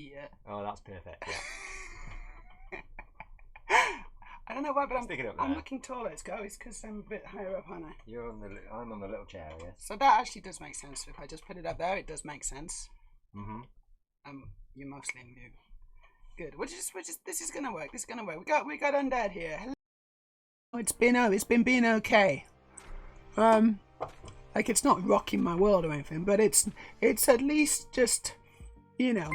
here. Oh, that's perfect. Yeah. I don't know why, but I'm looking taller. It's because I'm a bit higher up, aren't I? I'm on the little chair, yes. So that actually does make sense. If I just put it up there, it does make sense. Mhm. You're mostly new. Good. This is gonna work. This is gonna work. We got Undead here. Hello. It's been being okay. Like it's not rocking my world or anything, but it's at least just, you know.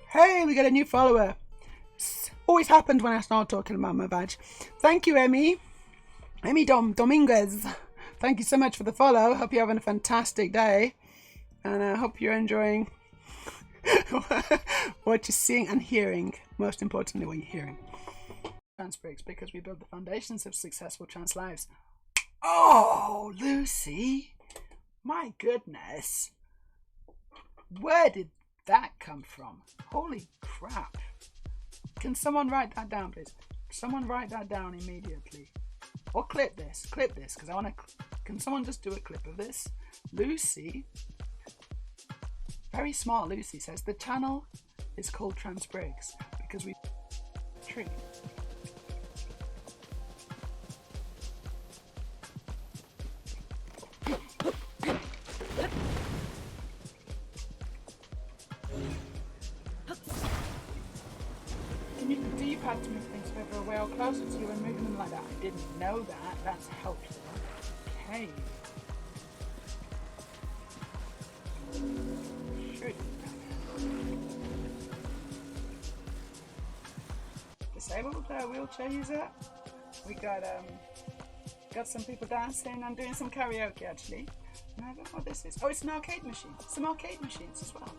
Hey, we got a new follower. Always happens when I start talking about my badge. Thank you, Emmy Dominguez. Thank you so much for the follow. Hope you're having a fantastic day, and I hope you're enjoying what you're seeing and hearing. Most importantly, what you're hearing. Trans breaks because we build the foundations of successful trans lives. Oh, Lucy, my goodness, where did that come from? Holy crap. Can someone write that down, please? Someone write that down immediately. Or clip this, because I want to... Can someone just do a clip of this? Lucy, very smart Lucy, says the channel is called Trans Breaks because we... Tree. Can you do you pad to move things further away or closer to you and moving them like that? I didn't know that. That's helpful. Okay. Should disabled wheelchair user. We got some people dancing and doing some karaoke actually. And I don't know what this is. Oh, it's an arcade machine. Some arcade machines as well.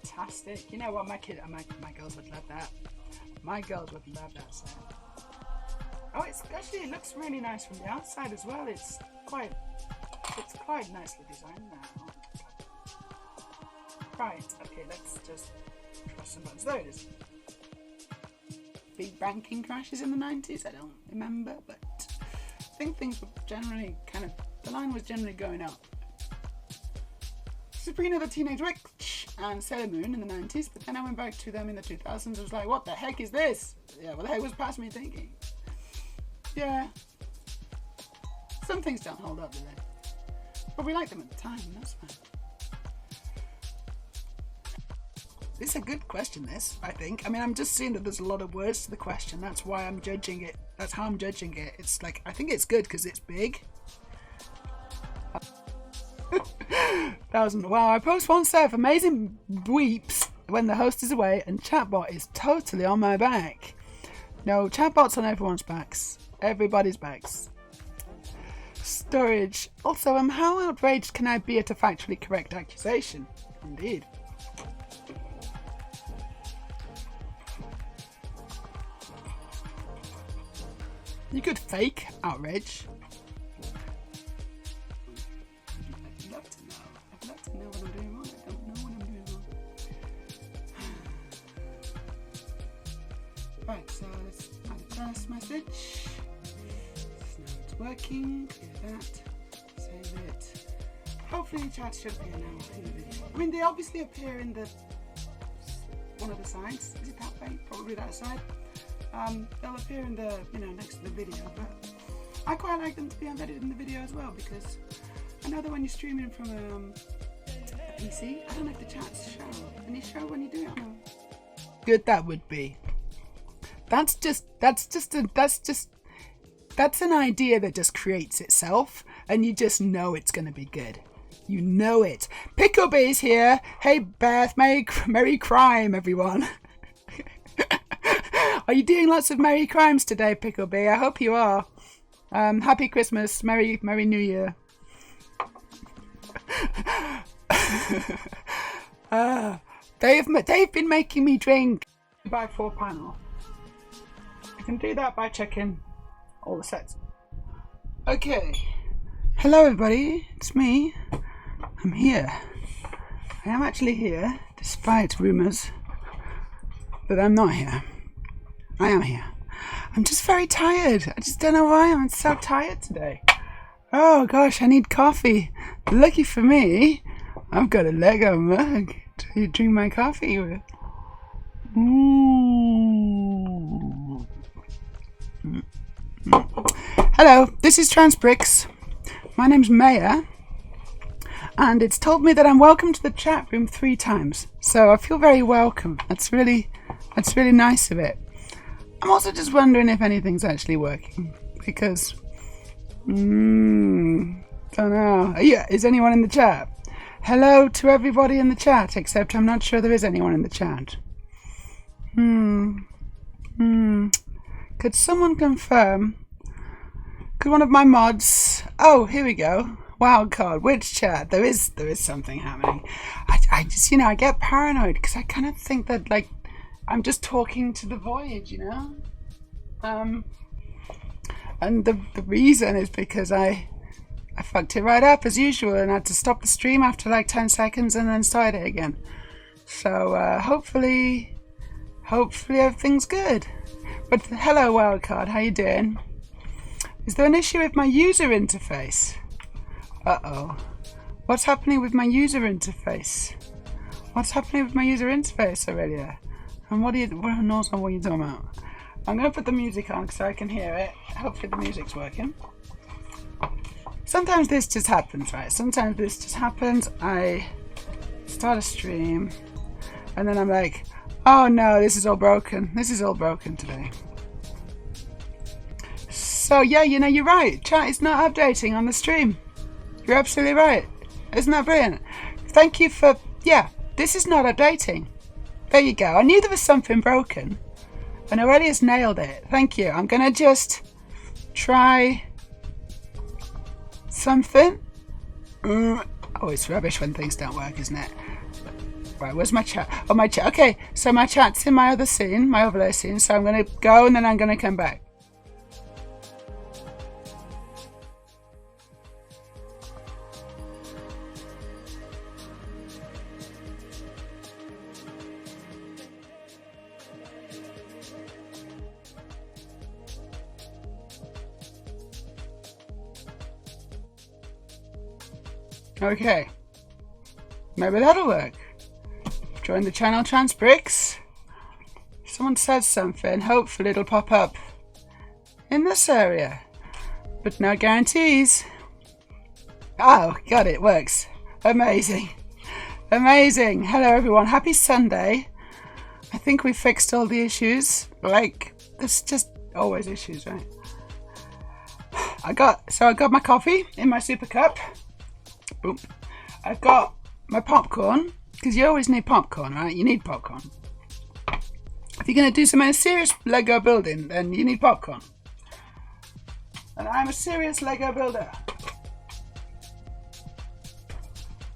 Fantastic. You know what, my girls would love that. My girls would love that set. Oh, it looks really nice from the outside as well. It's quite nicely designed now. Right, okay, let's just press some buttons. There it is. Big banking crashes in the 90s, I don't remember, but I think things were generally the line was generally going up. Sabrina the Teenage Witch and Sailor Moon in the 90s, but then I went back to them in the 2000s. I was like, what the heck is this? Yeah, what the heck was past me thinking? Yeah. Some things don't hold up, do they? But we liked them at the time, and that's fine. This is a good question, this, I think. I mean, I'm just seeing that there's a lot of words to the question. That's why I'm judging it. That's how I'm judging it. It's like, I think it's good because it's big. Wow, I post one set of amazing weeps when the host is away and chatbot is totally on my back. No, chatbot's on everyone's backs. Everybody's backs. Storage. Also, how outraged can I be at a factually correct accusation? Indeed. You could fake outrage. I'd love to know what I'm doing wrong. I don't know what I'm doing wrong. Right, so let's add the first message. So now it's working. Clear that. Save it. Hopefully the chat should appear now in the video. I mean, they obviously appear in the one of the sides. Is it that way? Probably that side. They'll appear in the, next to the video, but I quite like them to be embedded in the video as well because I know that when you're streaming from a PC, I don't know if the chats show. And you show when you do it on a... Good that would be. That's an idea that just creates itself, and you just know it's going to be good. You know it. Picklebee's here. Hey Beth, Merry Crime, everyone. Are you doing lots of merry crimes today, Picklebee? I hope you are. Happy Christmas, Merry New Year. They've been making me drink by 4 panel. I can do that by checking all the sets. Okay. Hello everybody, it's me. I'm here. I am actually here, despite rumours that I'm not here. I am here. I'm just very tired. I just don't know why. I'm so tired today. Oh gosh, I need coffee. Lucky for me, I've got a Lego mug. to drink my coffee with. Ooh. Hello, this is Transbricks. My name's Meja, and it's told me that I'm welcome to the chat room 3 times. So I feel very welcome. That's really nice of it. I'm also just wondering if anything's actually working, because don't know. Yeah, is anyone in the chat? Hello to everybody in the chat, except I'm not sure there is anyone in the chat. Could someone confirm? Could one of my mods? Oh, here we go. Wildcard. Which chat? There is something happening. I just, I get paranoid because I kind of think that, like, I'm just talking to the void, and the reason is because I fucked it right up as usual and had to stop the stream after like 10 seconds and then start it again. So hopefully everything's good. But hello Wildcard, how you doing? Is there an issue with my user interface? Uh-oh. What's happening with my user interface? Aurelia? And what knows on what you're talking about? I'm going to put the music on so I can hear it. Hopefully the music's working. Sometimes this just happens, right? I start a stream and then I'm like, oh no, this is all broken today. So yeah, you're right. Chat is not updating on the stream. You're absolutely right. Isn't that brilliant? Thank you for, this is not updating. There you go. I knew there was something broken. And Aurelia's nailed it. Thank you. I'm going to just try something. Oh, it's rubbish when things don't work, isn't it? Right, where's my chat? Oh, my chat. Okay, so my chat's in my other scene, my overlay scene. So I'm going to go and then I'm going to come back. Okay, maybe that'll work. Join the channel Transbricks. Someone says something, hopefully it'll pop up in this area, but no guarantees. Oh, got it, works. Amazing. Hello everyone, happy Sunday. I think we fixed all the issues. Like, there's just always issues, right? I got my coffee in my super cup. Boom. I've got my popcorn, because you always need popcorn, right? You need popcorn. If you're going to do some serious Lego building, then you need popcorn. And I'm a serious Lego builder.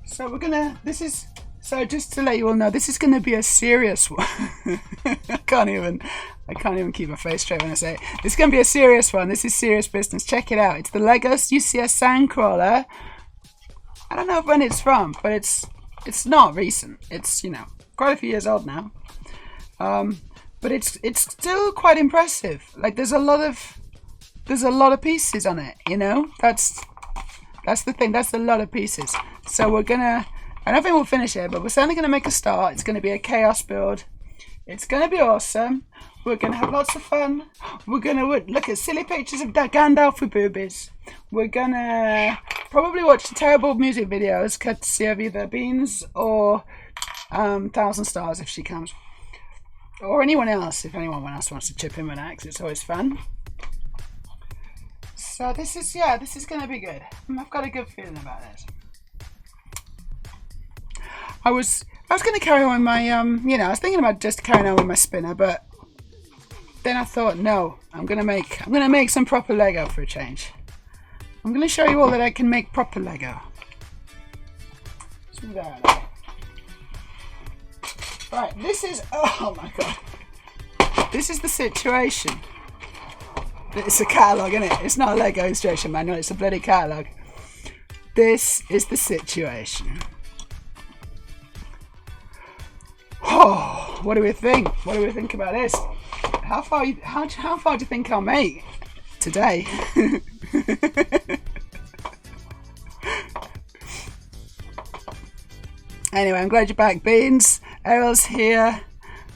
So just to let you all know, this is going to be a serious one. I can't even keep my face straight when I say it. This is going to be a serious one. This is serious business. Check it out. It's the Lego UCS Sandcrawler. I don't know when it's from, but it's not recent. It's quite a few years old now. But it's still quite impressive. Like there's a lot of pieces on it. That's the thing. That's a lot of pieces. So I don't think we'll finish it, but we're certainly gonna make a start. It's gonna be a chaos build. It's gonna be awesome. We're gonna have lots of fun. We're gonna look at silly pictures of Gandalf with boobies. We're gonna probably watch terrible music videos, courtesy of either Beans or 1,000 Stars if she comes, or anyone else. If anyone else wants to chip in with that, 'cause it's always fun. So this is gonna be good. I've got a good feeling about it. I was gonna carry on with my I was thinking about just carrying on with my spinner, but then I thought, no, I'm gonna make some proper Lego for a change. I'm gonna show you all that I can make proper Lego. Right, this is, oh my god. This is the situation. It's a catalogue, isn't it? It's not a Lego instruction manual, it's a bloody catalogue. This is the situation. Oh, what do we think? What do we think about this? How far do you think I'll make today? Anyway, I'm glad you're back, Beans. Errol's here.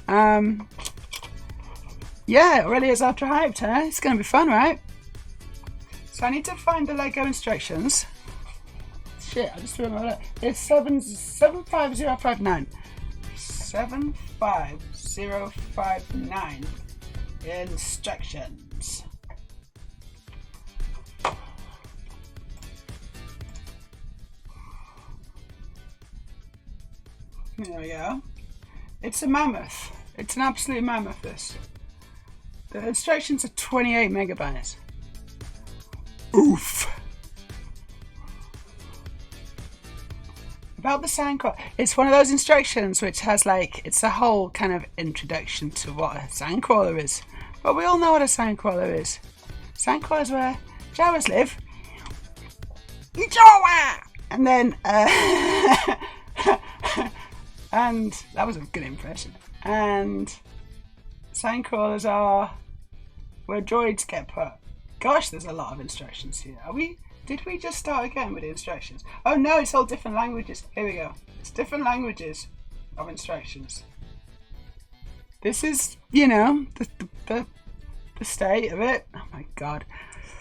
Yeah, it really is after hyped, huh? It's going to be fun, right? So I need to find the Lego instructions. Shit, I just threw them over there. It's 75059. 75059 instructions. There we go. It's a mammoth. It's an absolute mammoth, this. The instructions are 28 megabytes. Oof. About the Sandcrawler. It's one of those instructions which has like, it's a whole kind of introduction to what a Sandcrawler is. But we all know what a Sandcrawler is. Sandcrawler is where Jawas live. Jawa! And then, and that was a good impression. And Sandcrawlers are where droids get put. Gosh, there's a lot of instructions here. Did we just start again with the instructions? Oh no, it's all different languages. Here we go. It's different languages of instructions. This is, you know, the state of it. Oh my god.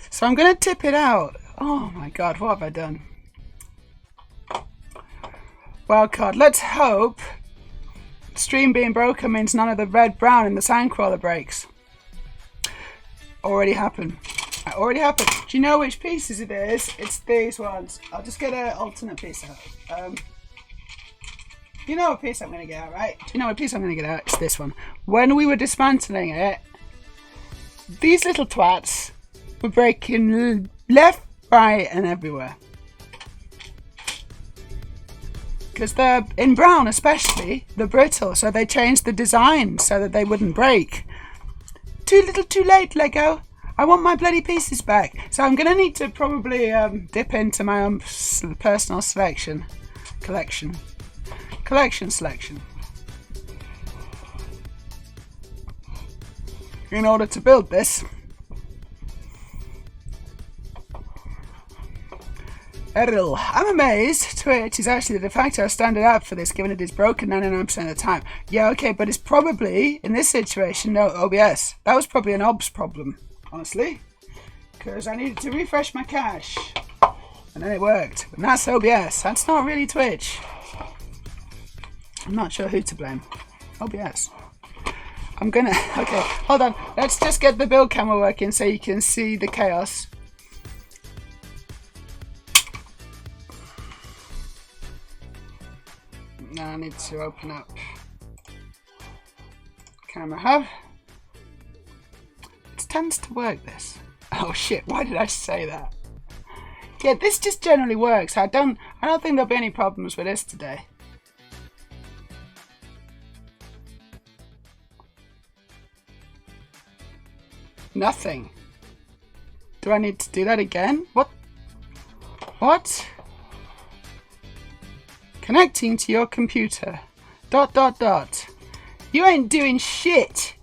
So I'm going to tip it out. Oh my god, what have I done? Well, God, let's hope stream being broken means none of the red, brown in the Sandcrawler breaks. Already happened. It already happened. Do you know which pieces it is? It's these ones. I'll just get an alternate piece out. You know what piece I'm going to get out, right? Do you know what piece I'm going to get out? It's this one. When we were dismantling it, these little twats were breaking left, right, and everywhere. Because they're, in brown especially, they're brittle, so they changed the design so that they wouldn't break. Too little too late, Lego. I want my bloody pieces back. So I'm going to need to probably dip into my own personal collection selection. In order to build this. Errol, I'm amazed Twitch is actually the de facto standard app for this, given it is broken 99% of the time. Yeah, okay, but it's probably, in this situation, no OBS. That was probably an OBS problem, honestly. Because I needed to refresh my cache. And then it worked. And that's OBS. That's not really Twitch. I'm not sure who to blame. OBS. I'm gonna... Okay, hold on. Let's just get the build camera working so you can see the chaos. Now I need to open up Camera Hub. It tends to work, this. Oh shit, why did I say that? Yeah, this just generally works. I don't think there'll be any problems with this today. Nothing. Do I need to do that again? What? What? Connecting to your computer. ... You ain't doing shit.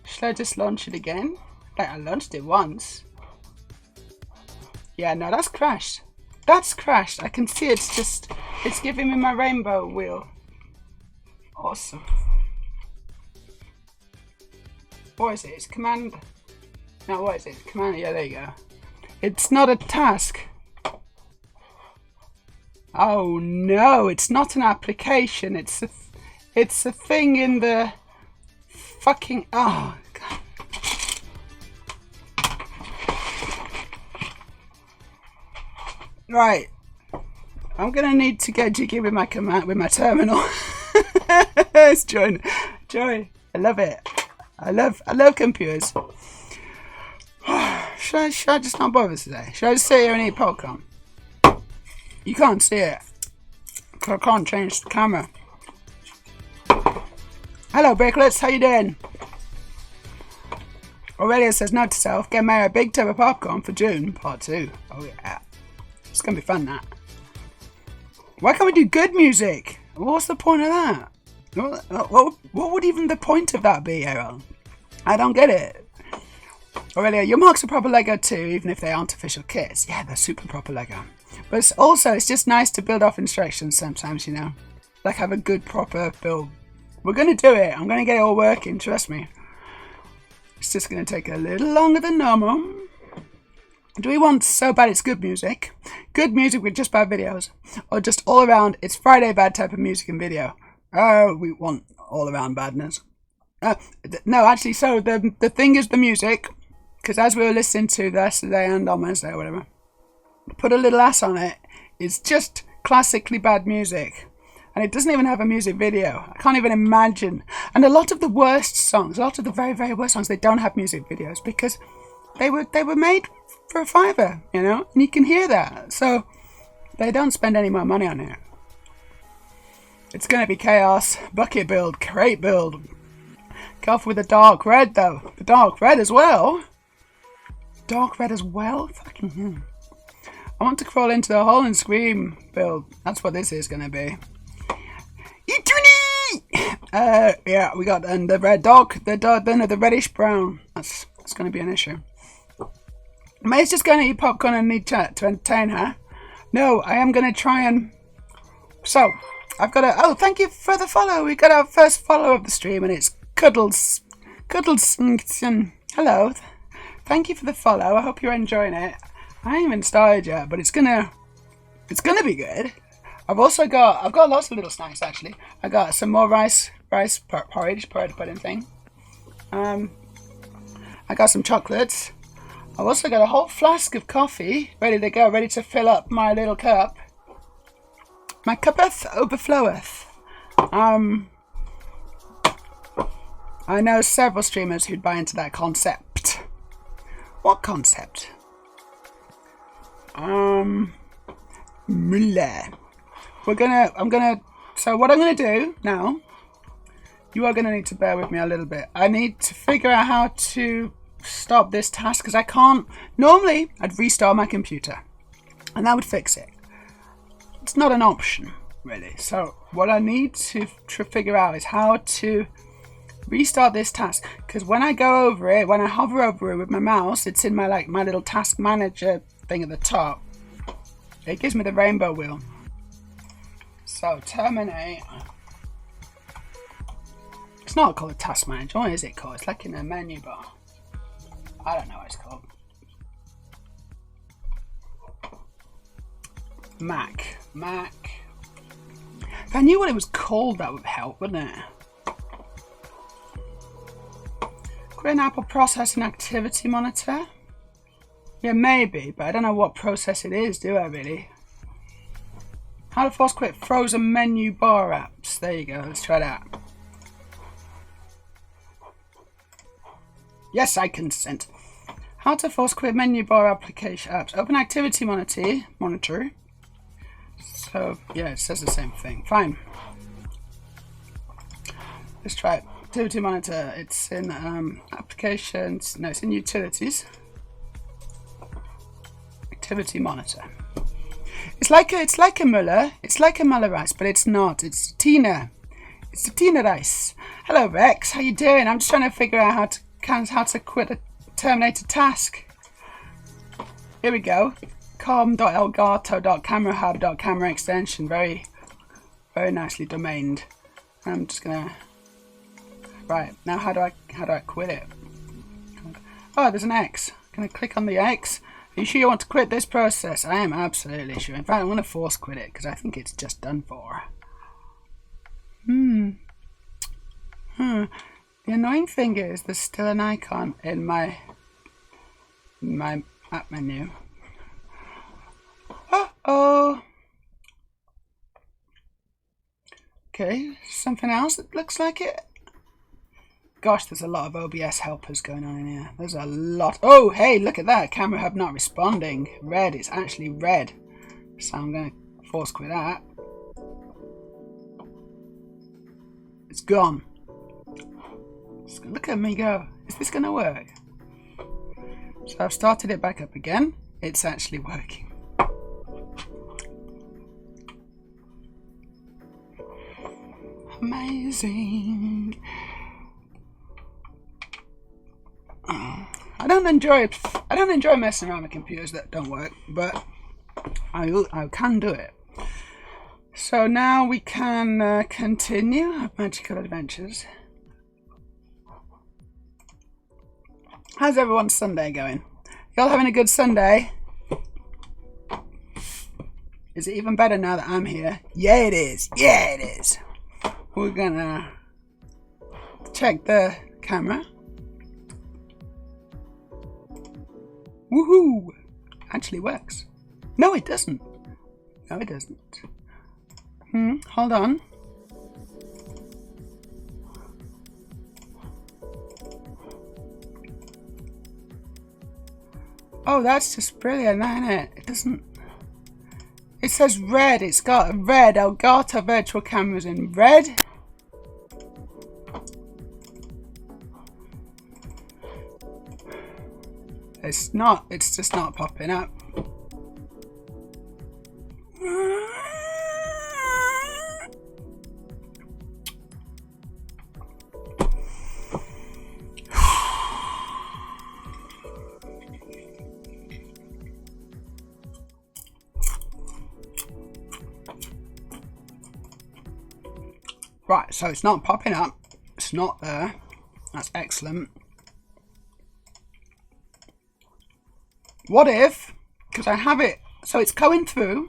Should I just launch it again? Like, I launched it once. Yeah, no, that's crashed. That's crashed. I can see it's giving me my rainbow wheel. Awesome. What is it? It's command. No, what is it? Command. Yeah, there you go. It's not a task. Oh no, it's not an application. It's a thing in the fucking... Oh god. Right. I'm gonna need to get jiggy with my my terminal. It's joy. I love it. I love computers. Should I just not bother today? Should I just sit here and eat popcorn? You can't see it. I can't change the camera. Hello, Bricklets. How you doing? Aurelia says, note to self, get Meja a big tub of popcorn for June, part 2. Oh yeah. It's going to be fun, that. Why can't we do good music? What's the point of that? What would even the point of that be, Errol? I don't get it. Aurelia, your marks are proper Lego too, even if they aren't official kits. Yeah, they're super proper Lego. But it's just nice to build off instructions sometimes, you know. Like have a good proper build. We're going to do it. I'm going to get it all working, trust me. It's just going to take a little longer than normal. Do we want so bad it's good music? Good music with just bad videos? Or just all around, it's Friday bad type of music and video? Oh, we want all around badness. No, actually, so the thing is the music. Because as we were listening to yesterday and on Wednesday or whatever, put a little ass on it. It's just classically bad music. And it doesn't even have a music video. I can't even imagine. And a lot of the worst songs, a lot of the very, very worst songs, they don't have music videos because they were made for a $5, you know? And you can hear that. So they don't spend any more money on it. It's going to be chaos. Bucket build, crate build. Go for the dark red though. The dark red as well. Dark red as well? Fucking I want to crawl into the hole and scream build. That's what this is going to be. Yeah, we got and the red dog, the reddish brown. That's going to be an issue. May's just going to eat popcorn and need chat to entertain her. No, I am going to try and. So I've got a. Oh, thank you for the follow. We got our first follow of the stream, and it's Cuddles. Hello. Thank you for the follow. I hope you're enjoying it. I ain't even started yet, but it's gonna be good. I've got lots of little snacks actually. I got some more rice porridge pudding thing. I got some chocolates. I've also got a whole flask of coffee ready to go, ready to fill up my little cup. My cuppeth overfloweth. I know several streamers who'd buy into that concept. What concept? So what I'm gonna do now, you are gonna need to bear with me a little bit. I need to figure out how to stop this task because I can't. Normally, I'd restart my computer and that would fix it. It's not an option, really. So what I need to figure out is how to restart this task because when I go over it, when I hover over it with my mouse, it's in my little task manager thing at the top. It gives me the rainbow wheel. So terminate. It's not called a task manager. What is it called? It's like in a menu bar. I don't know what it's called. Mac. If I knew what it was called, that would help, wouldn't it? Create an Apple processing activity monitor. Yeah, maybe, but I don't know what process it is, do I really? How to force quit frozen menu bar apps. There you go, let's try that. Yes, I consent. How to force quit menu bar application apps. Open activity monitor. So, yeah, it says the same thing. Fine. Let's try it. Activity monitor. It's in applications. No, it's in utilities. Activity monitor. It's like a Muller. It's like a Muller rice, but it's not. It's Tina. It's the Tina rice. Hello Rex, how you doing? I'm just trying to figure out how to quit a terminated task. Here we go. com.elgato.camerahub.camera extension. Very, very nicely domained. I'm just gonna. Right now, how do I quit it? Oh, there's an X. Can I click on the X? Are you sure you want to quit this process? I am absolutely sure. In fact, I'm going to force quit it because I think it's just done for. The annoying thing is there's still an icon in my app menu. Uh-oh. Okay, something else that looks like it. Gosh, there's a lot of OBS helpers going on in here. There's a lot. Oh, hey, look at that. Camera hub not responding. Red. It's actually red. So I'm going to force quit that. It's gone. Look at me go. Is this going to work? So I've started it back up again. It's actually working. Amazing. I don't enjoy messing around with computers that don't work, but I can do it. So now we can continue our magical adventures. How's everyone's Sunday going? Y'all having a good Sunday? Is it even better now that I'm here? Yeah, it is. Yeah, it is. We're gonna check the camera. Woohoo! Actually works. No, it doesn't. No, it doesn't. Hold on. Oh, that's just brilliant, isn't it? It doesn't... It says red. It's got red. Elgato virtual cameras in red. It's not. It's just not popping up. Right, so it's not popping up. It's not there. That's excellent. What if, because I have it, so it's going through,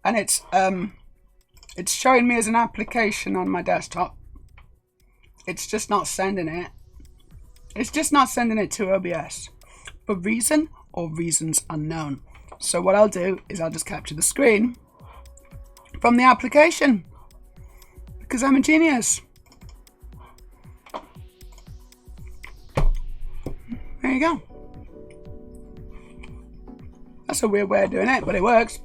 and it's showing me as an application on my desktop. It's just not sending it. It's just not sending it to OBS for reason or reasons unknown. So what I'll do is I'll just capture the screen from the application. Because I'm a genius. There you go. That's a weird way of doing it, but it works.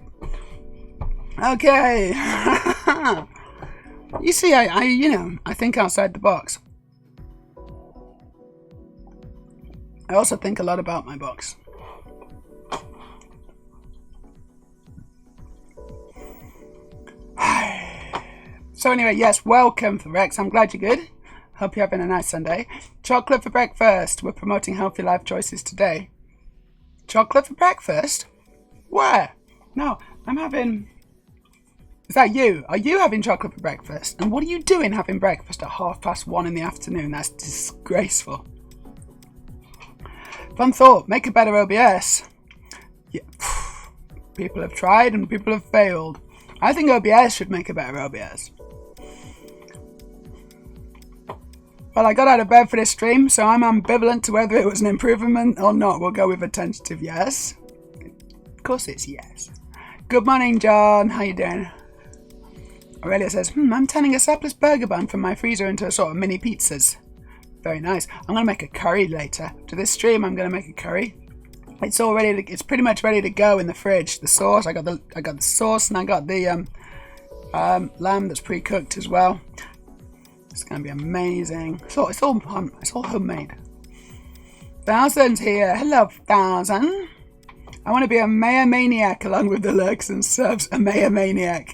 Okay. You see, I think outside the box. I also think a lot about my box. So anyway, yes, welcome for Rex. I'm glad you're good. Hope you're having a nice Sunday. Chocolate for breakfast. We're promoting healthy life choices today. Chocolate for breakfast? Where? No, I'm having... Is that you? Are you having chocolate for breakfast? And what are you doing having breakfast at 1:30 in the afternoon? That's disgraceful. Fun thought. Make a better OBS. Yeah. People have tried and people have failed. I think OBS should make a better OBS. Well, I got out of bed for this stream, so I'm ambivalent to whether it was an improvement or not. We'll go with a tentative yes. Of course it's yes. Good morning, John. How you doing? Aurelia says, I'm turning a surplus burger bun from my freezer into a sort of mini pizzas. Very nice. I'm going to make a curry later. To this stream, I'm going to make a curry. It's all ready. It's pretty much ready to go in the fridge. The sauce, I got the sauce, and I got the lamb that's pre-cooked as well. It's going to be amazing. So it's all homemade. Thousand's here. Hello, Thousand. I want to be a Meja maniac along with the lurks and subs. A Meja maniac.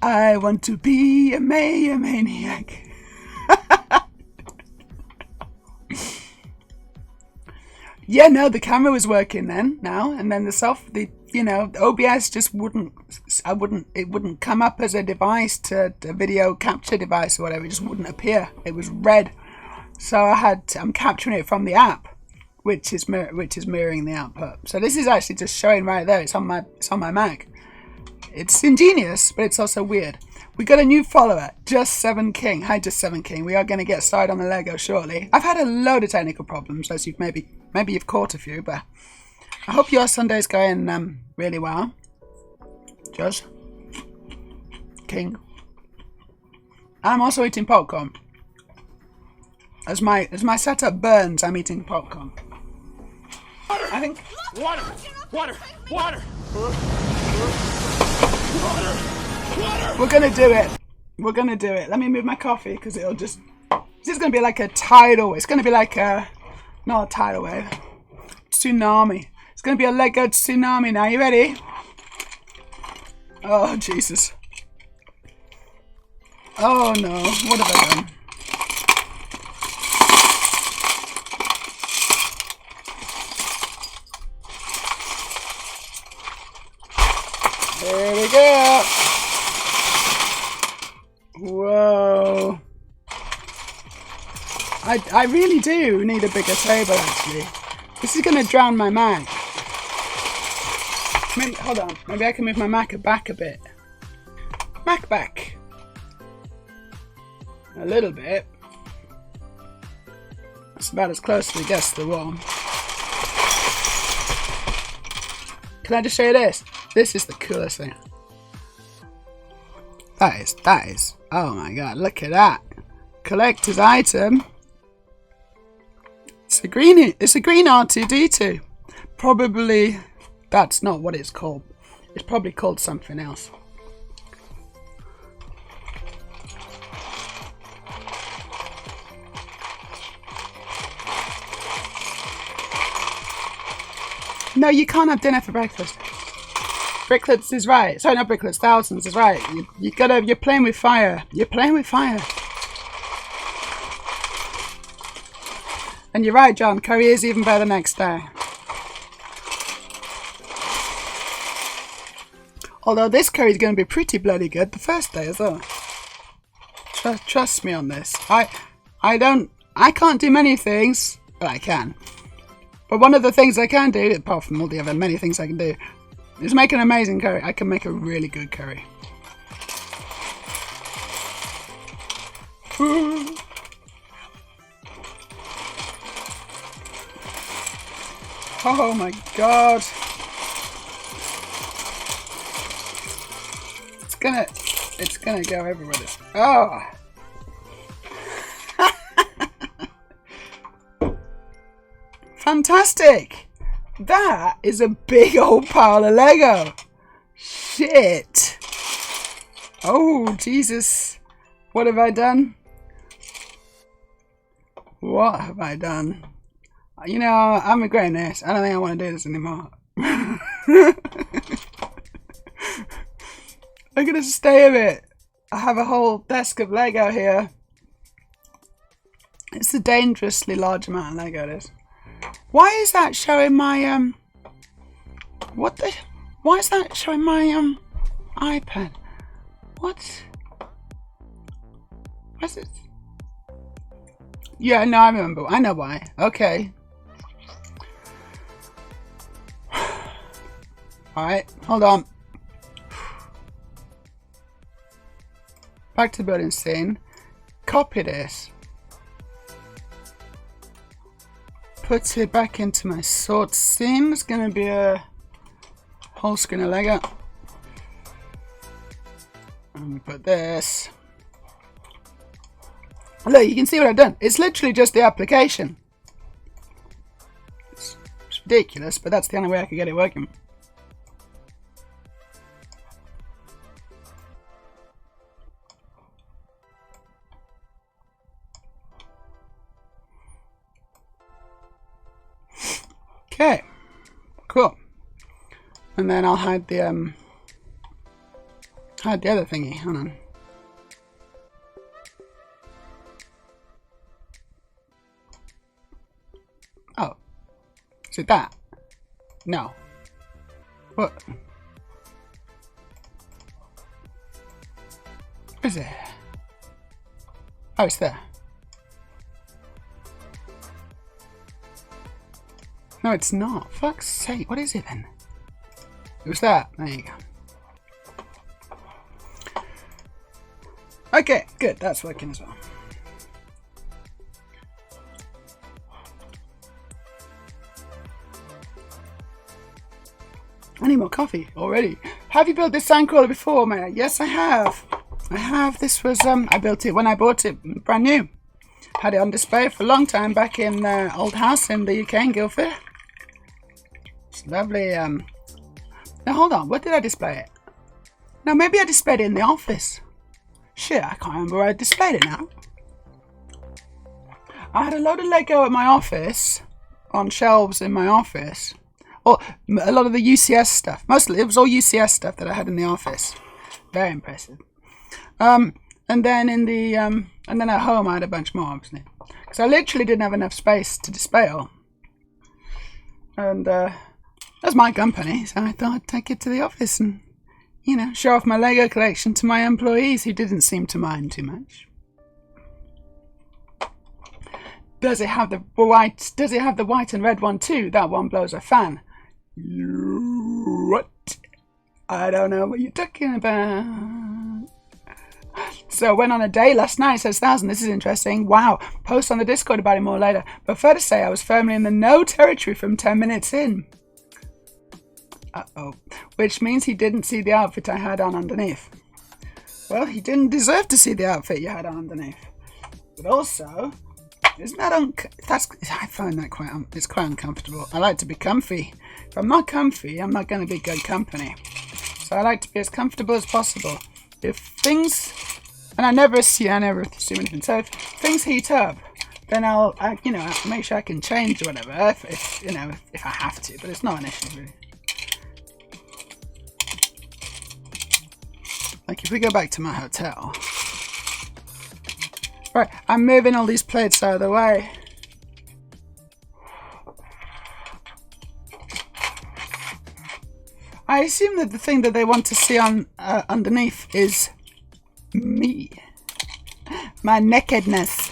I want to be a Meja maniac. Yeah, no, the camera was working then, now, and then the OBS just wouldn't come up as a device to a video capture device or whatever. It just wouldn't appear. It was red. So I'm capturing it from the app, which is mirroring the output. So this is actually just showing right there. It's on my Mac. It's ingenious, but it's also weird. We got a new follower, Just 7 King. Hi, Just 7 King. We are going to get started on the Lego shortly. I've had a load of technical problems, as you've maybe you've caught a few, but I hope your Sunday's going really well. Just King. I'm also eating popcorn. As my setup burns, I'm eating popcorn. I think water. We're gonna do it. Let me move my coffee because it'll just. This is gonna be like a tidal. It's gonna be like not a tidal wave. Tsunami. It's gonna be a Lego tsunami now. You ready? Oh Jesus. Oh no. What have I done? Here we go. Whoa. I really do need a bigger table, actually. This is going to drown my Mac. Maybe, hold on. Maybe I can move my Mac back a bit. Mac back. A little bit. That's about as close as it gets to the wall. Can I just show you this? This is the coolest thing. That is. Oh my god, look at that. Collector's item. It's a green R2D2. Probably, that's not what it's called. It's probably called something else. No, you can't have dinner for breakfast. Bricklets is right. Sorry, not Bricklets, Thousands is right. You're playing with fire. You're playing with fire. And you're right, John. Curry is even better the next day. Although this curry is going to be pretty bloody good the first day as well. Trust me on this. I can't do many things. Well, I can. But one of the things I can do, apart from all the other many things I can do, is make an amazing curry. I can make a really good curry. Oh my god. It's gonna go everywhere. Oh. Fantastic! That is a big old pile of Lego. Shit. Oh, Jesus. What have I done? What have I done? You know, I'm regretting this. I don't think I want to do this anymore. I'm going to stay a bit. I have a whole desk of Lego here. It's a dangerously large amount of Lego, this. Why is that showing my, why is that showing my, iPad? What? What's it? Yeah, no, I remember. I know why. Okay. Alright, hold on. Back to the building scene. Copy this. Put it back into my sword scene. It's going to be a whole screen of Lego. And we put this. Look, you can see what I've done. It's literally just the application. It's ridiculous, but that's the only way I could get it working. Okay, cool. And then I'll hide the other thingy. Hold on. Oh, is it that? No. What? Where is it? Oh, it's there. No, it's not. Fuck's sake. What is it then? It was that. There you go. Okay, good. That's working as well. I need more coffee already. Have you built this Sandcrawler before, Meja? Yes, I have. I have. This was, I built it when I bought it brand new. Had it on display for a long time back in old house in the UK in Guildford. It's lovely. Now hold on, where did I display it? No, maybe I displayed it in the office. Shit, I can't remember where I displayed it now. I had a load of Lego at my office, on shelves in my office. Or a lot of the UCS stuff. Mostly, it was all UCS stuff that I had in the office. Very impressive. And then in the and then at home I had a bunch more, obviously, because I literally didn't have enough space to display it all. And that's my company, so I thought I'd take it to the office and you know, show off my Lego collection to my employees who didn't seem to mind too much. Does it have the white? Does it have the white and red one too? That one blows a fan. What? I don't know what you're talking about. So went on a day last night, says 1000. This is interesting. Wow. Post on the Discord about it more later. But fair to say I was firmly in the no territory from 10 minutes in. Uh-oh. Which means he didn't see the outfit I had on underneath. Well, he didn't deserve to see the outfit you had on underneath. But also, isn't that I find that it's quite uncomfortable. I like to be comfy. If I'm not comfy, I'm not going to be good company. So I like to be as comfortable as possible. If things, and I never assume anything. So if things heat up, then I'll make sure I can change or whatever. If I have to, but it's not an issue really. Like if we go back to my hotel. Right, I'm moving all these plates out of the way. I assume that the thing that they want to see on underneath is me. My nakedness.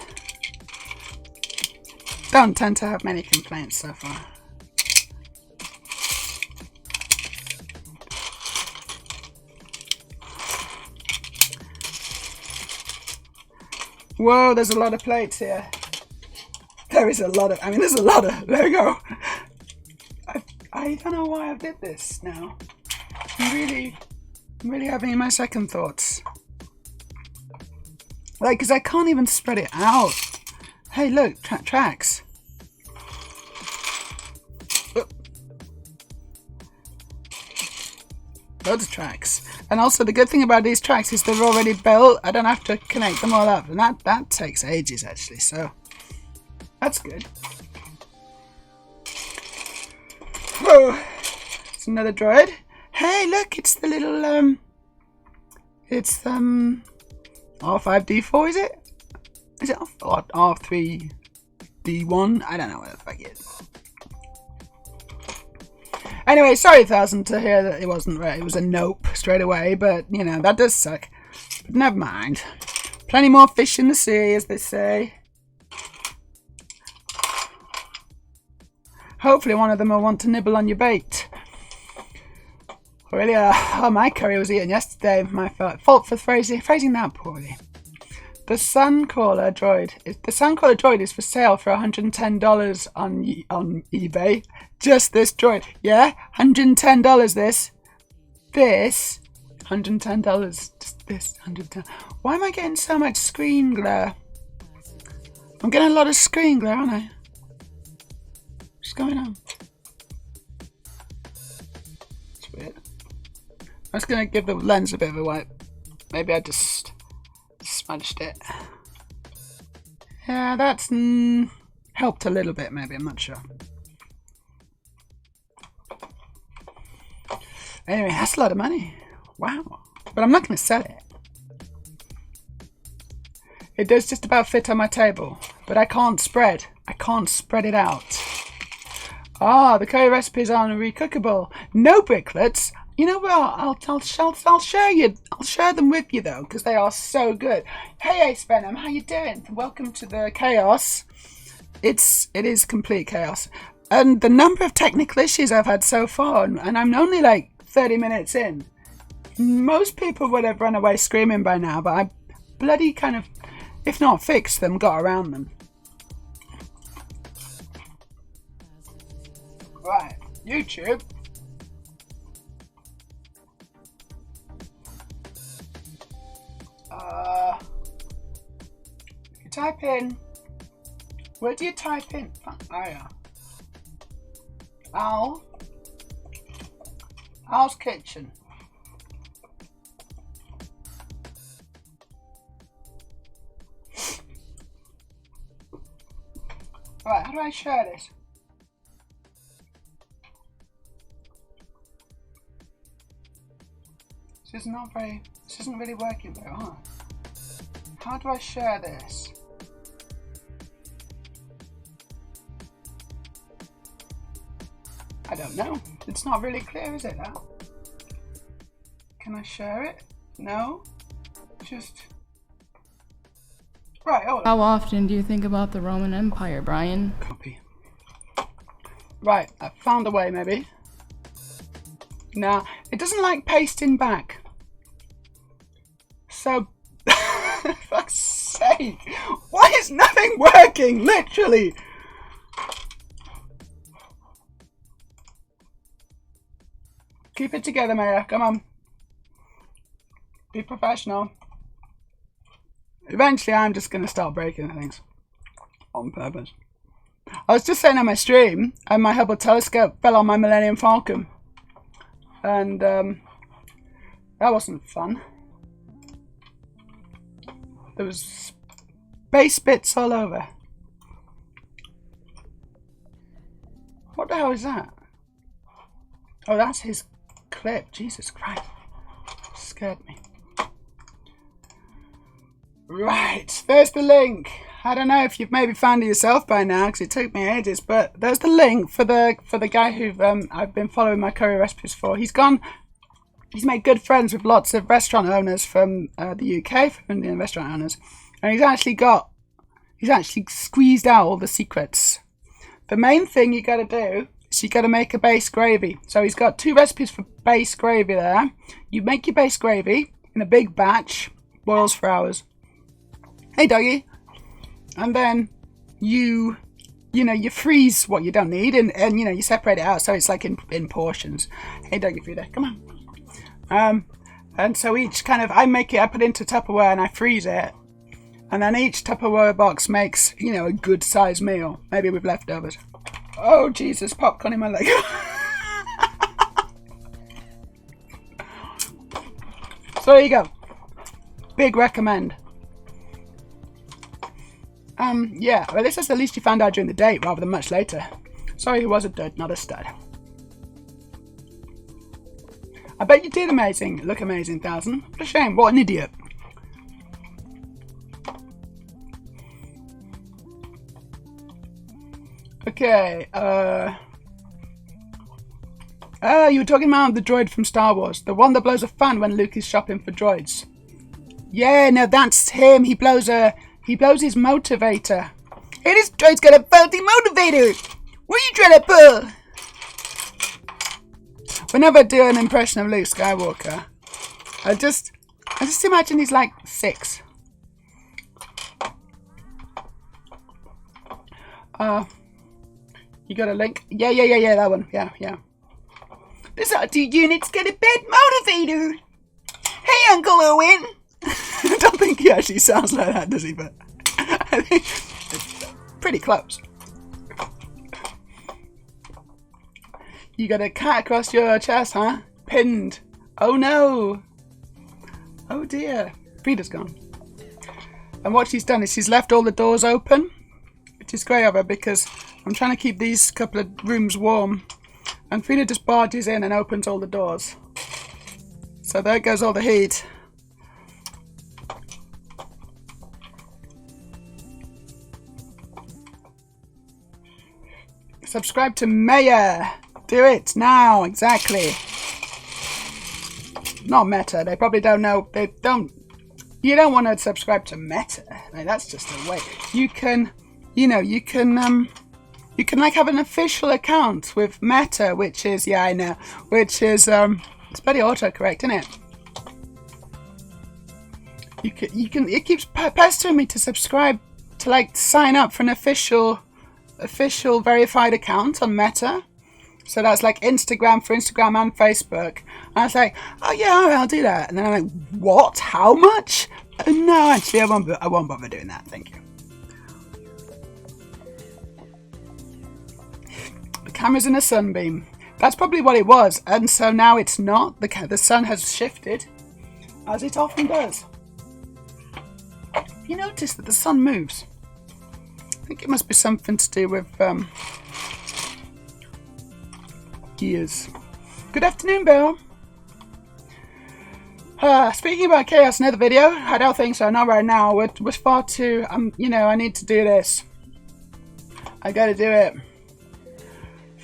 Don't tend to have many complaints so far. Whoa, there's a lot of plates here. There's a lot of Lego. I don't know why I did this now. I'm really having my second thoughts. Like, because I can't even spread it out. Hey, look, tracks. Loads of tracks. And also the good thing about these tracks is they're already built. I don't have to connect them all up. And that takes ages actually, so that's good. Whoa! It's another droid. Hey, look, it's the little it's R5D4, is it? Is it R3D1? I don't know what the fuck it is. Anyway, sorry 1000 to hear that it wasn't right. It was a nope straight away, but you know, that does suck. But never mind. Plenty more fish in the sea, as they say. Hopefully one of them will want to nibble on your bait. Really, my curry was eaten yesterday. My fault for phrasing that poorly. The Sandcrawler droid is for sale for $110 on eBay. Just this droid. Yeah? $110 this. This. $110. Just this. $110. Why am I getting so much screen glare? I'm getting a lot of screen glare, aren't I? What's going on? It's weird. I'm just going to give the lens a bit of a wipe. Maybe I just smudged it. Yeah, that's helped a little bit, maybe. I'm not sure. Anyway, that's a lot of money. Wow. But I'm not going to sell it. It does just about fit on my table. But I can't spread. It out. Ah, the curry recipes aren't recookable. No bricklets. You know what? I'll share you. I'll share them with you though, because they are so good. Hey, Ace Venom, how you doing? Welcome to the chaos. It is complete chaos, and the number of technical issues I've had so far, and I'm only like 30 minutes in. Most people would have run away screaming by now, but I bloody kind of, if not fixed them, got around them. Right, YouTube. You type in. Where do you type in? Oh yeah. Al's Kitchen. Alright, how do I share this? This isn't really working very hard. How do I share this? I don't know. It's not really clear, is it? Can I share it? No? Just... Right, hold on. How often do you think about the Roman Empire, Brian? Copy. Right, I found a way, maybe. Nah, it doesn't like pasting back. So, fuck's sake, why is nothing working? Literally. Keep it together, Meja. Come on. Be professional. Eventually, I'm just going to start breaking things. On purpose. I was just saying on my stream, and my Hubble telescope fell on my Millennium Falcon. And, that wasn't fun. There was space bits all over. What the hell is that? Oh, that's his clip. Jesus Christ. Scared me. Right, there's the link. I don't know if you've maybe found it yourself by now, because it took me ages, but there's the link for the guy who I've been following my curry recipes for. He's made good friends with lots of restaurant owners from the UK, from Indian restaurant owners, and he's actually squeezed out all the secrets. The main thing you got to do is you got to make a base gravy. So he's got 2 recipes for base gravy there. You make your base gravy in a big batch, boils for hours. Hey doggy. And then you freeze what you don't need, and you separate it out so it's like in portions. Hey doggy food there, come on. And so each kind of, I put it into Tupperware and I freeze it. And then each Tupperware box makes, a good sized meal. Maybe with leftovers. Oh Jesus, popcorn in my leg. So there you go. Big recommend. Yeah, well, this is at least you found out during the date rather than much later. Sorry, he was a dud, not a stud. I bet you did look amazing, 1000. What a shame, what an idiot. Okay, you were talking about the droid from Star Wars. The one that blows a fan when Luke is shopping for droids. Yeah, no, that's him. He blows his motivator. Hey, this droid's got a faulty motivator. What are you trying to pull? Whenever I do an impression of Luke Skywalker, I just imagine he's like 6. You got a link? Yeah, that one. Yeah. This R2 unit's got a bad motivator. Hey, Uncle Owen. I don't think he actually sounds like that, does he? But I think it's pretty close. You got a cat across your chest, huh? Pinned. Oh no. Oh dear. Frida's gone. And what she's done is she's left all the doors open, which is great of her because I'm trying to keep these couple of rooms warm. And Frida just barges in and opens all the doors. So there goes all the heat. Subscribe to Meja. Do it now, exactly. Not Meta. They probably don't know. They don't. You don't want to subscribe to Meta. Like, that's just a way. You can like have an official account with Meta, which is which is it's bloody autocorrect, isn't it? You can. It keeps pestering me to subscribe to sign up for an official verified account on Meta. So that's like Instagram for Instagram and Facebook. And I was like, oh yeah, all right, I'll do that. And then I'm like, what? How much? No, actually, I won't bother doing that. Thank you. The camera's in a sunbeam. That's probably what it was. And so now it's not. The sun has shifted, as it often does. You notice that the sun moves. I think it must be something to do with gears. Good afternoon, Bill. Speaking about chaos, another video. I don't think so. Not right now. We're far too. I need to do this. I gotta do it.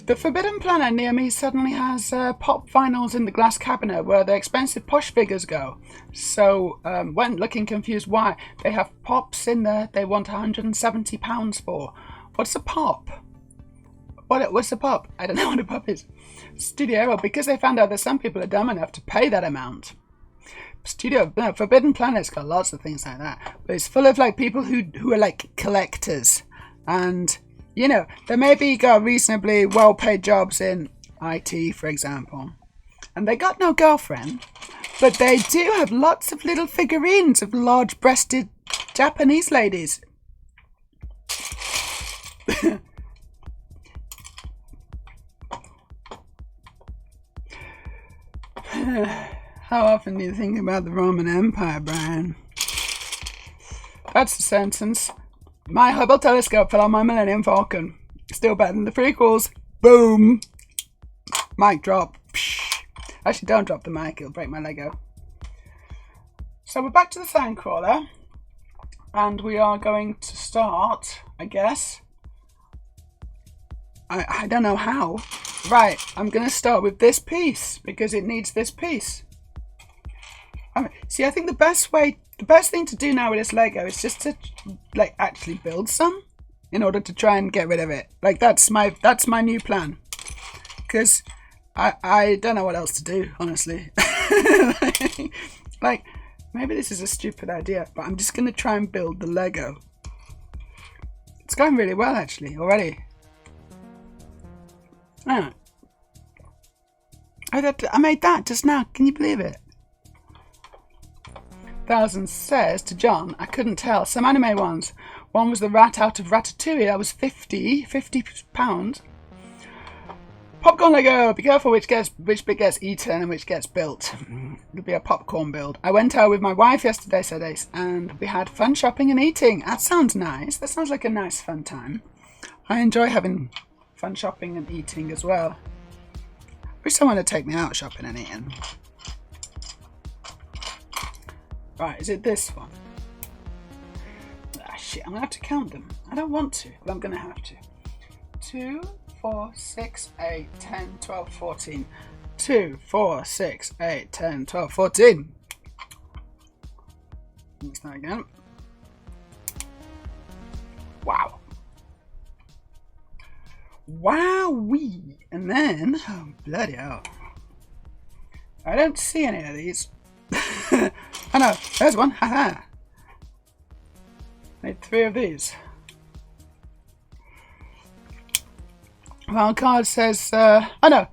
The Forbidden Planet near me suddenly has pop vinyls in the glass cabinet where the expensive posh figures go. So went looking confused why. They have pops in there they want £170 for. What's a pop? What's a pop? I don't know what a pop is. Studio, because they found out that some people are dumb enough to pay that amount. Forbidden Planet's got lots of things like that. But it's full of like people who are like collectors. And, you know, they maybe got reasonably well-paid jobs in IT, for example. And they got no girlfriend. But they do have lots of little figurines of large-breasted Japanese ladies. How often do you think about the Roman Empire, Brian? That's the sentence. My Hubble telescope fell on my Millennium Falcon. Still better than the prequels. Boom! Mic drop. Actually, don't drop the mic, it'll break my Lego. So we're back to the Sandcrawler. And we are going to start, I guess. I don't know how. Right, I'm going to start with this piece because it needs this piece. See, I think the best thing to do now with this Lego is just to like actually build some in order to try and get rid of it. Like that's my new plan. Because I don't know what else to do, honestly. Like maybe this is a stupid idea, but I'm just going to try and build the Lego. It's going really well actually already. Oh. I made that just now. Can you believe it? Thousand says to John, I couldn't tell. Some anime ones. One was the rat out of Ratatouille. That was £50. Popcorn Lego. Be careful which bit gets eaten and which gets built. It'll be a popcorn build. I went out with my wife yesterday, said Ace, and we had fun shopping and eating. That sounds nice. That sounds like a nice fun time. I enjoy having fun shopping and eating as well. Wish someone would take me out shopping and eating. Right, is it this one? Ah, shit, I'm going to have to count them. I don't want to, but I'm going to have to. 2, 4, 6, 8, 10, 12, 14. 2, 4, 6, 8, 10, 12, 14. Let's start again. Wow. Wowee. And then, oh, bloody hell. I don't see any of these. Oh no, there's one. Haha. Made 3 of these. Well, card says, oh no.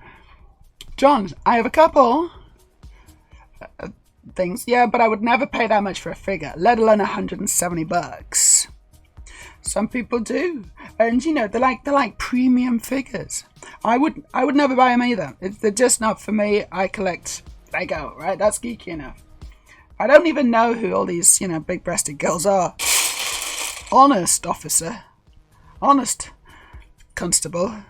John, I have a couple things. Yeah, but I would never pay that much for a figure, let alone $170. Some people do, and you know they're like premium figures. I would never buy them either. They're just not for me. I collect Lego, right? That's geeky enough. I don't even know who all these big-breasted girls are. Honest officer, honest constable.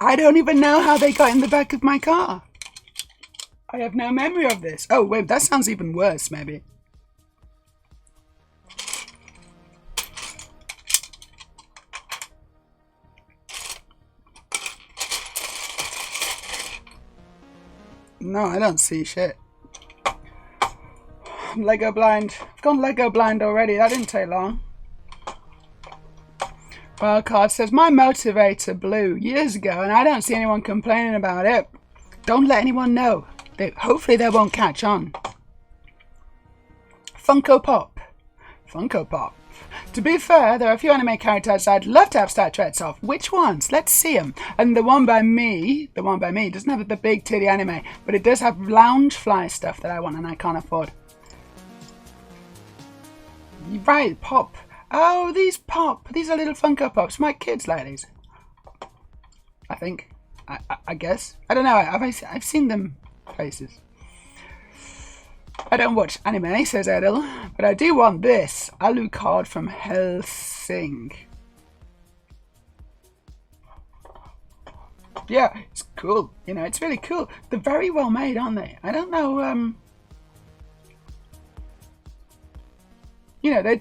I don't even know how they got in the back of my car. I have no memory of this. Oh, wait, that sounds even worse, maybe. No, I don't see shit. I'm Lego blind. I've gone Lego blind already. That didn't take long. Wildcard says, my motivator blew years ago and I don't see anyone complaining about it. Don't let anyone know. Hopefully they won't catch on. Funko Pop. Funko Pop. To be fair, there are a few anime characters I'd love to have statuettes of. Which ones? Let's see them. And the one by me doesn't have the big titty anime, but it does have Loungefly stuff that I want and I can't afford. Right, Pop. Oh, these Pop. These are little Funko Pops. My kids like these. I think. I guess. I don't know. I've seen them places. I don't watch anime, says Edel, but I do want this Alucard from Helsing. Yeah, it's cool. It's really cool. They're very well made, aren't they? I don't know. You know, they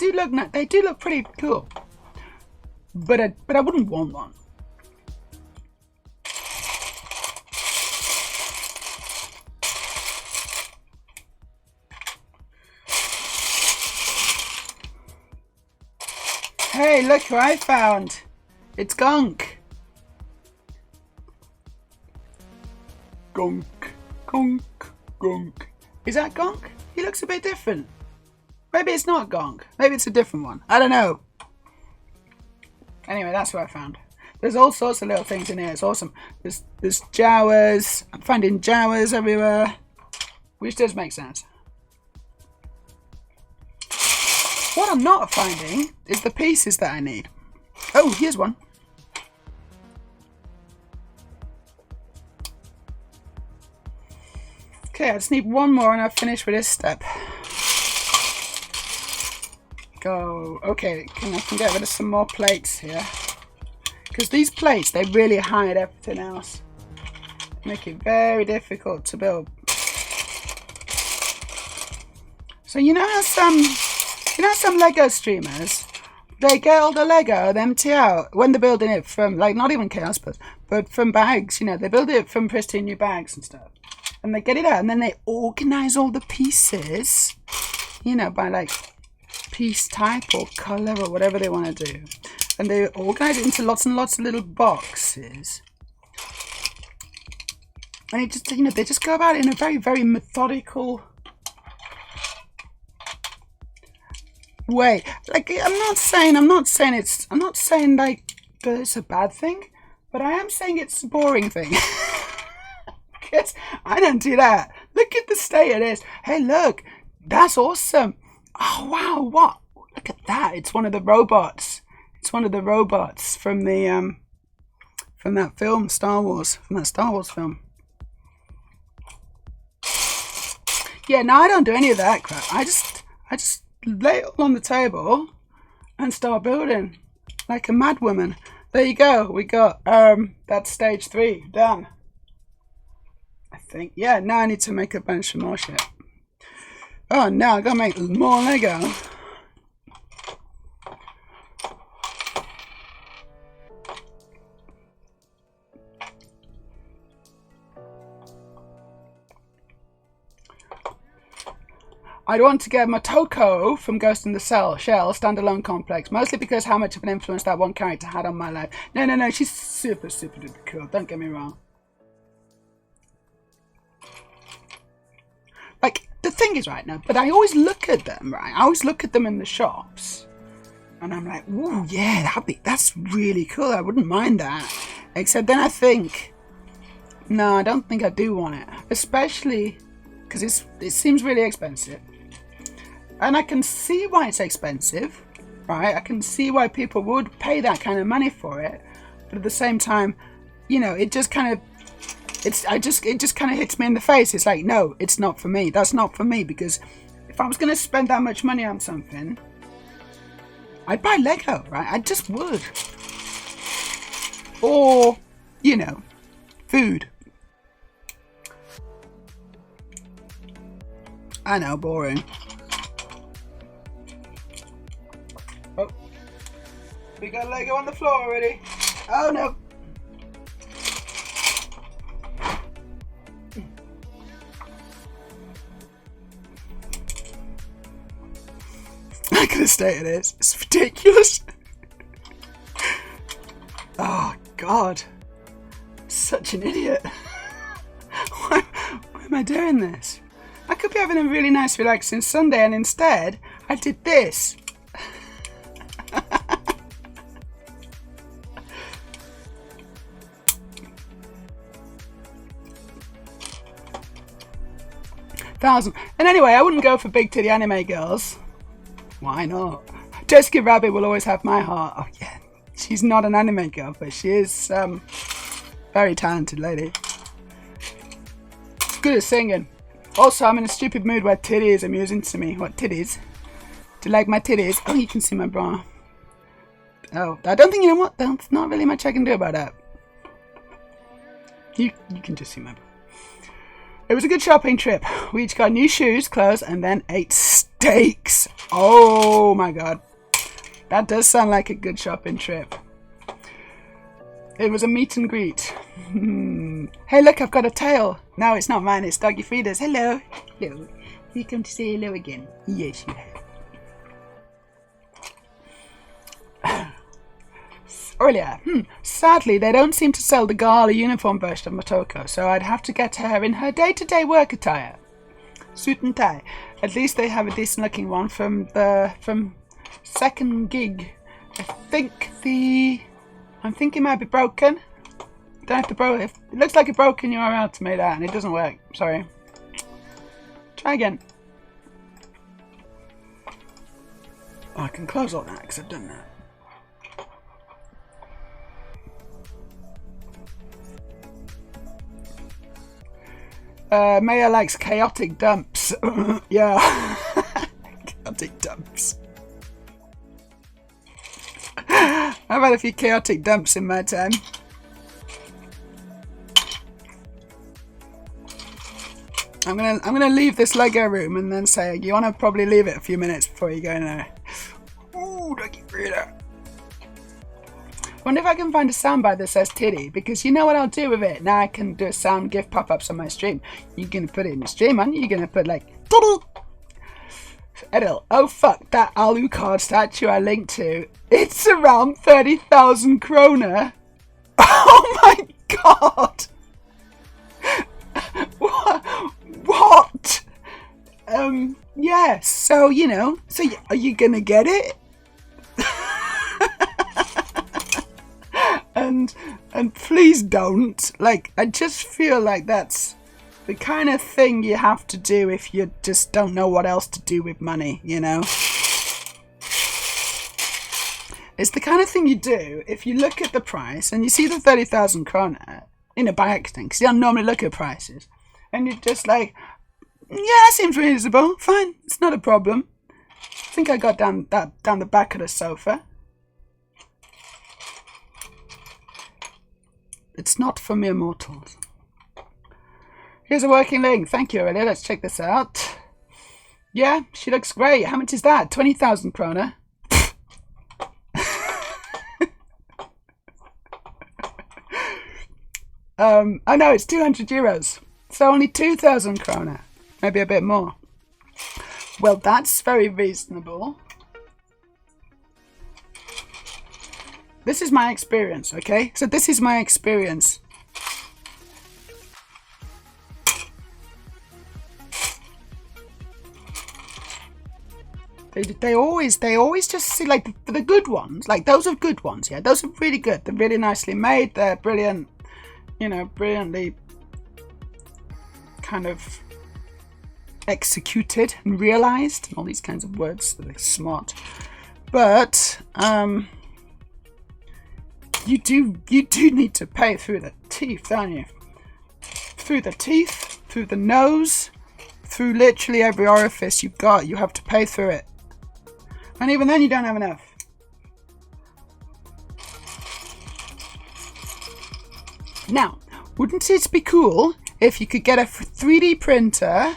do look pretty cool. But I wouldn't want one. Hey, look who I found. It's Gunk. Gunk, Gunk, Gunk. Is that Gunk? He looks a bit different. Maybe it's not Gunk. Maybe it's a different one. I don't know. Anyway, that's what I found. There's all sorts of little things in here. It's awesome. There's Jawas. I'm finding Jawas everywhere. Which does make sense. What I'm not finding is the pieces that I need. Oh, here's one. Okay, I just need one more and I've finished with this step. Go. Okay, I can get rid of some more plates here. Because these plates, they really hide everything else. Make it very difficult to build. So you know how some Lego streamers, they get all the Lego, they empty out when they're building it from, like, not even Chaos, but from bags, you know, they build it from pristine new bags and stuff. And they get it out and then they organize all the pieces, you know, by like piece type or color or whatever they want to do. And they organize it into lots and lots of little boxes. And it just, you know, they just go about it in a very, very methodical way. Like, I'm not saying like that it's a bad thing, but I am saying it's a boring thing. Because I don't do that. Look at the state of this. Hey, look, that's awesome. Oh wow, what? Look at that. It's one of the robots. It's one of the robots from the from that film, Star Wars, from that Star Wars film. Yeah, no, I don't do any of that crap. I just lay it all on the table and start building like a mad woman. There you go. We got that's stage 3 done. I think. Yeah, now I need to make a bunch of more shit. Oh, now I gotta make more Lego. I'd want to get Motoko from Ghost in the Shell standalone complex, mostly because how much of an influence that one character had on my life. No, she's super, super duper cool, don't get me wrong. Like, the thing is, right now, but I always look at them, right? I always look at them in the shops. And I'm like, ooh, yeah, that's really cool. I wouldn't mind that. Except then I think, no, I don't think I do want it. Especially because it seems really expensive. And I can see why it's expensive, right? I can see why people would pay that kind of money for it. But at the same time, you know, it just kind of hits me in the face. It's like, no, it's not for me. That's not for me, because if I was going to spend that much money on something, I'd buy Lego, right? I just would. Or, you know, food. I know, boring. Oh, we got Lego on the floor already. Oh no. I could have stated this. It's ridiculous. Oh God, such an idiot. Why am I doing this? I could be having a really nice relaxing Sunday and instead I did this. And anyway, I wouldn't go for big titty anime girls. Why not? Jessica Rabbit will always have my heart. Oh yeah, she's not an anime girl, but she is very talented lady. Good at singing. Also, I'm in a stupid mood where titty is amusing to me. What, titties? Do you like my titties? Oh, you can see my bra. Oh, I don't think, you know what? There's not really much I can do about that. You can just see my bra. It was a good shopping trip. We each got new shoes, clothes, and then ate steaks. Oh my god. That does sound like a good shopping trip. It was a meet and greet. Hey, look, I've got a tail. No, it's not mine. It's Doggy Frida's. Hello. Hello. You come to say hello again? Yes, you have. Earlier. Sadly, they don't seem to sell the gala uniform version of Motoko, so I'd have to get her in her day-to-day work attire. Suit and tie. At least they have a decent-looking one from second gig. I'm thinking it might be broken. Don't have to broke. If it looks like it's broken, you are allowed to make that, and it doesn't work. Sorry. Try again. Oh, I can close all that because I've done that. Meja likes chaotic dumps. Yeah. Chaotic dumps. I've had a few chaotic dumps in my time. I'm gonna leave this Lego room and then say you wanna probably leave it a few minutes before you go in there. Ooh, Doggy Frida. Wonder if I can find a soundbite that says titty, because you know what I'll do with it? Now I can do a sound GIF pop-ups on my stream. You're gonna put it in the stream, aren't you? You're gonna put like doodle. Edil, oh fuck, that Alucard statue I linked to. It's around 30,000 kroner. Oh my god. What? Yeah, so, you know, so are you gonna get it? and please don't. Like, I just feel like that's the kind of thing you have to do if you just don't know what else to do with money, you know? It's the kind of thing you do if you look at the price and you see the 30,000 kroner, you know, by accident, because you don't normally look at prices, and you're just like, yeah, that seems reasonable, fine, it's not a problem. I think I got down the back of the sofa. It's not for mere mortals. Here's a working link. Thank you, Aurelia. Let's check this out. Yeah, she looks great. How much is that? 20,000 kroner. Oh no, it's 200 euros. So only 2,000 kroner. Maybe a bit more. Well, that's very reasonable. This is my experience, okay? So this is my experience. They always just see, like, the good ones. Like, those are good ones, yeah? Those are really good. They're really nicely made. They're brilliant, you know, brilliantly kind of executed and realized. And all these kinds of words that are smart. But, you do need to pay through the teeth, don't you? Through the teeth, through the nose, through literally every orifice you've got. You have to pay through it. And even then you don't have enough. Now, wouldn't it be cool if you could get a 3D printer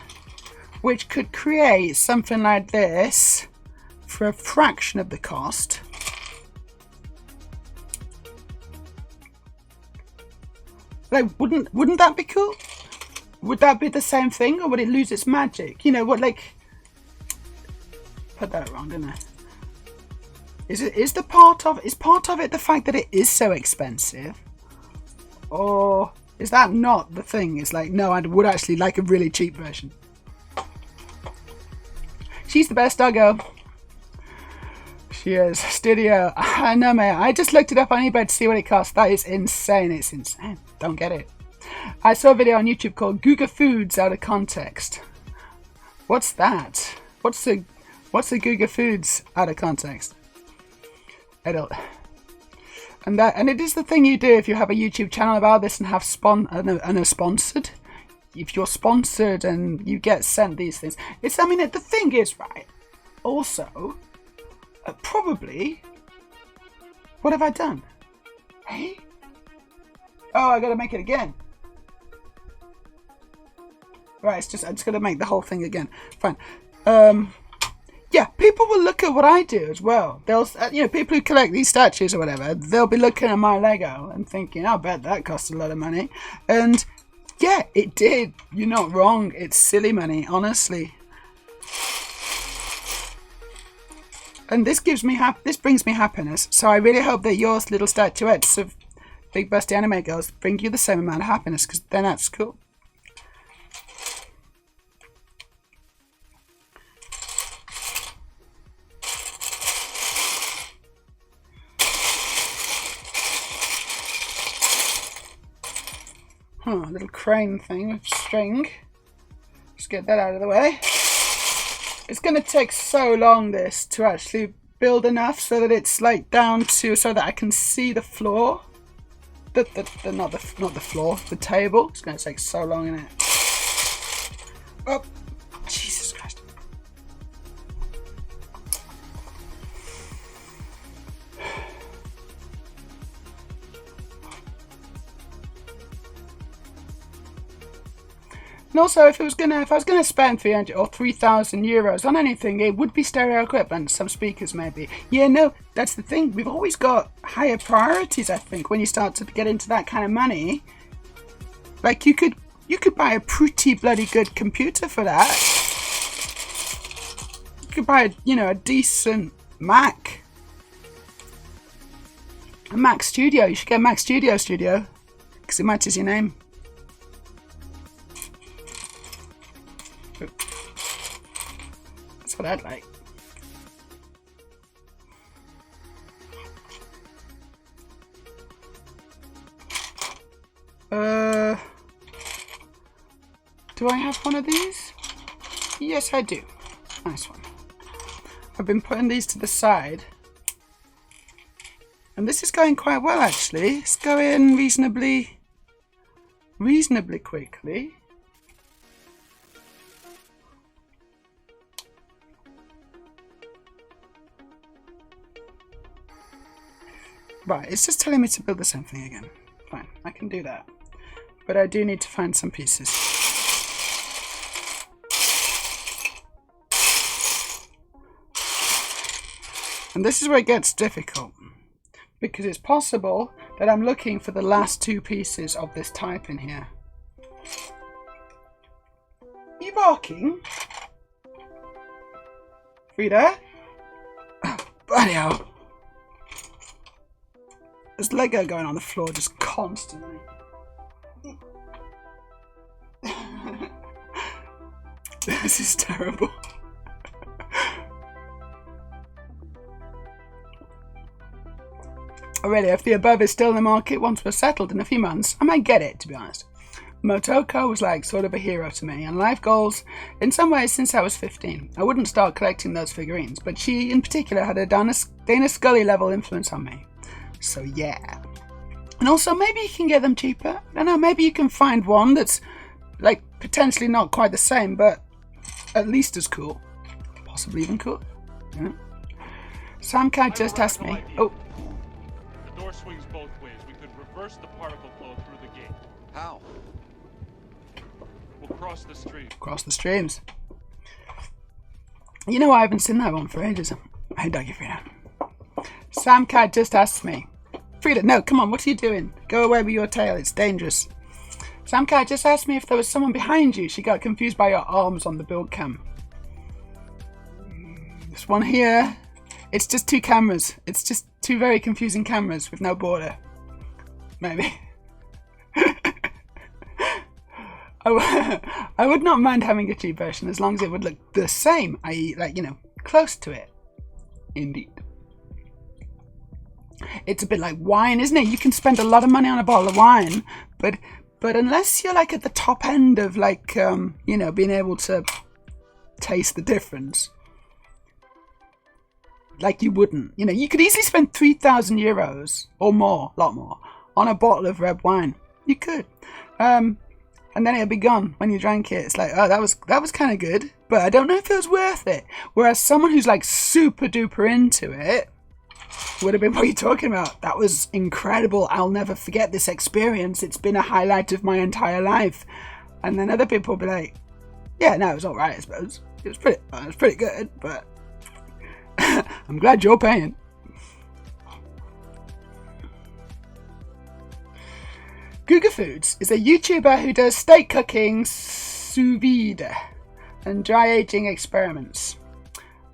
which could create something like this for a fraction of the cost? Like, wouldn't that be cool? Would that be the same thing, or would it lose its magic? You know what? Like, put that wrong, didn't I? Is part of it the fact that it is so expensive, or is that not the thing? It's like, no, I would actually like a really cheap version. She's the best doggo. She is. Studio. I know, mate. I just looked it up on eBay to see what it costs. That is insane. It's insane. Don't get it. I saw a video on YouTube called Guga Foods out of context. What's that? What's the Guga Foods out of context? I don't. And it is the thing you do if you have a YouTube channel about this and have and are sponsored. If you're sponsored and you get sent these things, it's. I mean, the thing is, right? Also, probably. What have I done? Hey. Oh, I gotta make it again. Right, it's just, I'm just going to make the whole thing again. Fine. Yeah, people will look at what I do as well. They'll, you know, people who collect these statues or whatever, they'll be looking at my Lego and thinking, I bet that cost a lot of money. And yeah, it did. You're not wrong. It's silly money, honestly. And this gives me this brings me happiness. So I really hope that your little statuettes of Big Busty Anime Girls bring you the same amount of happiness, because then that's cool. A little crane thing with string. Just get that out of the way. It's going to take so long, this, to actually build enough so that it's like down to, so that I can see the floor. Not the floor, the table. It's going to take so long, isn't it? Oh, Jesus Christ. And also, if I was gonna spend 300 or 3,000 euros on anything, it would be stereo equipment, some speakers maybe. Yeah, no, that's the thing. We've always got higher priorities, I think, when you start to get into that kind of money. Like you could buy a pretty bloody good computer for that. You could buy a decent Mac. A Mac Studio. You should get a Mac Studio because it matches your name. That's what I'd like. Do I have one of these? Yes, I do. Nice one. I've been putting these to the side. And this is going quite well, actually. It's going reasonably quickly. Right, it's just telling me to build the same thing again. Fine, I can do that. But I do need to find some pieces. And this is where it gets difficult. Because it's possible that I'm looking for the last two pieces of this type in here. Are you barking? Frida? Oh, bloody hell. There's Lego going on the floor just constantly. This is terrible. Already, if the above is still in the market once we're settled in a few months, I might get it, to be honest. Motoko was like sort of a hero to me, and life goals in some ways since I was 15. I wouldn't start collecting those figurines, but she in particular had a Dana Scully level influence on me. So yeah. And also maybe you can get them cheaper. I don't know, maybe you can find one that's like potentially not quite the same, but at least as cool. Possibly even cooler. Yeah. Sam Cat just asked me. Oh. The door swings both ways. We could reverse the particle flow through the gate. How? We'll cross the stream. Cross the streams. You know, I haven't seen that one for ages. Hey, Dougie Frida. Sam Cat just asked me. Frida, no, come on, what are you doing? Go away with your tail, it's dangerous. Sam Cat just asked me if there was someone behind you. She got confused by your arms on the build cam. This one here. It's just two cameras. It's just two very confusing cameras with no border. Maybe. I would not mind having a cheap version as long as it would look the same, i.e. like, you know, close to it. Indeed. It's a bit like wine, isn't it? You can spend a lot of money on a bottle of wine, but unless you're like at the top end of like, you know, being able to taste the difference, like you wouldn't. You know, you could easily spend 3,000 euros or more, a lot more, on a bottle of red wine. You could. And then it'll be gone when you drank it. It's like, oh, that was kind of good, but I don't know if it was worth it. Whereas someone who's like super duper into it would have been, what are you talking about? That was incredible. I'll never forget this experience. It's been a highlight of my entire life. And then other people will be like, Yeah, no, it was alright, I suppose. It was pretty good, but I'm glad you're paying. Guga Foods is a YouTuber who does steak cooking, sous vide, and dry aging experiments.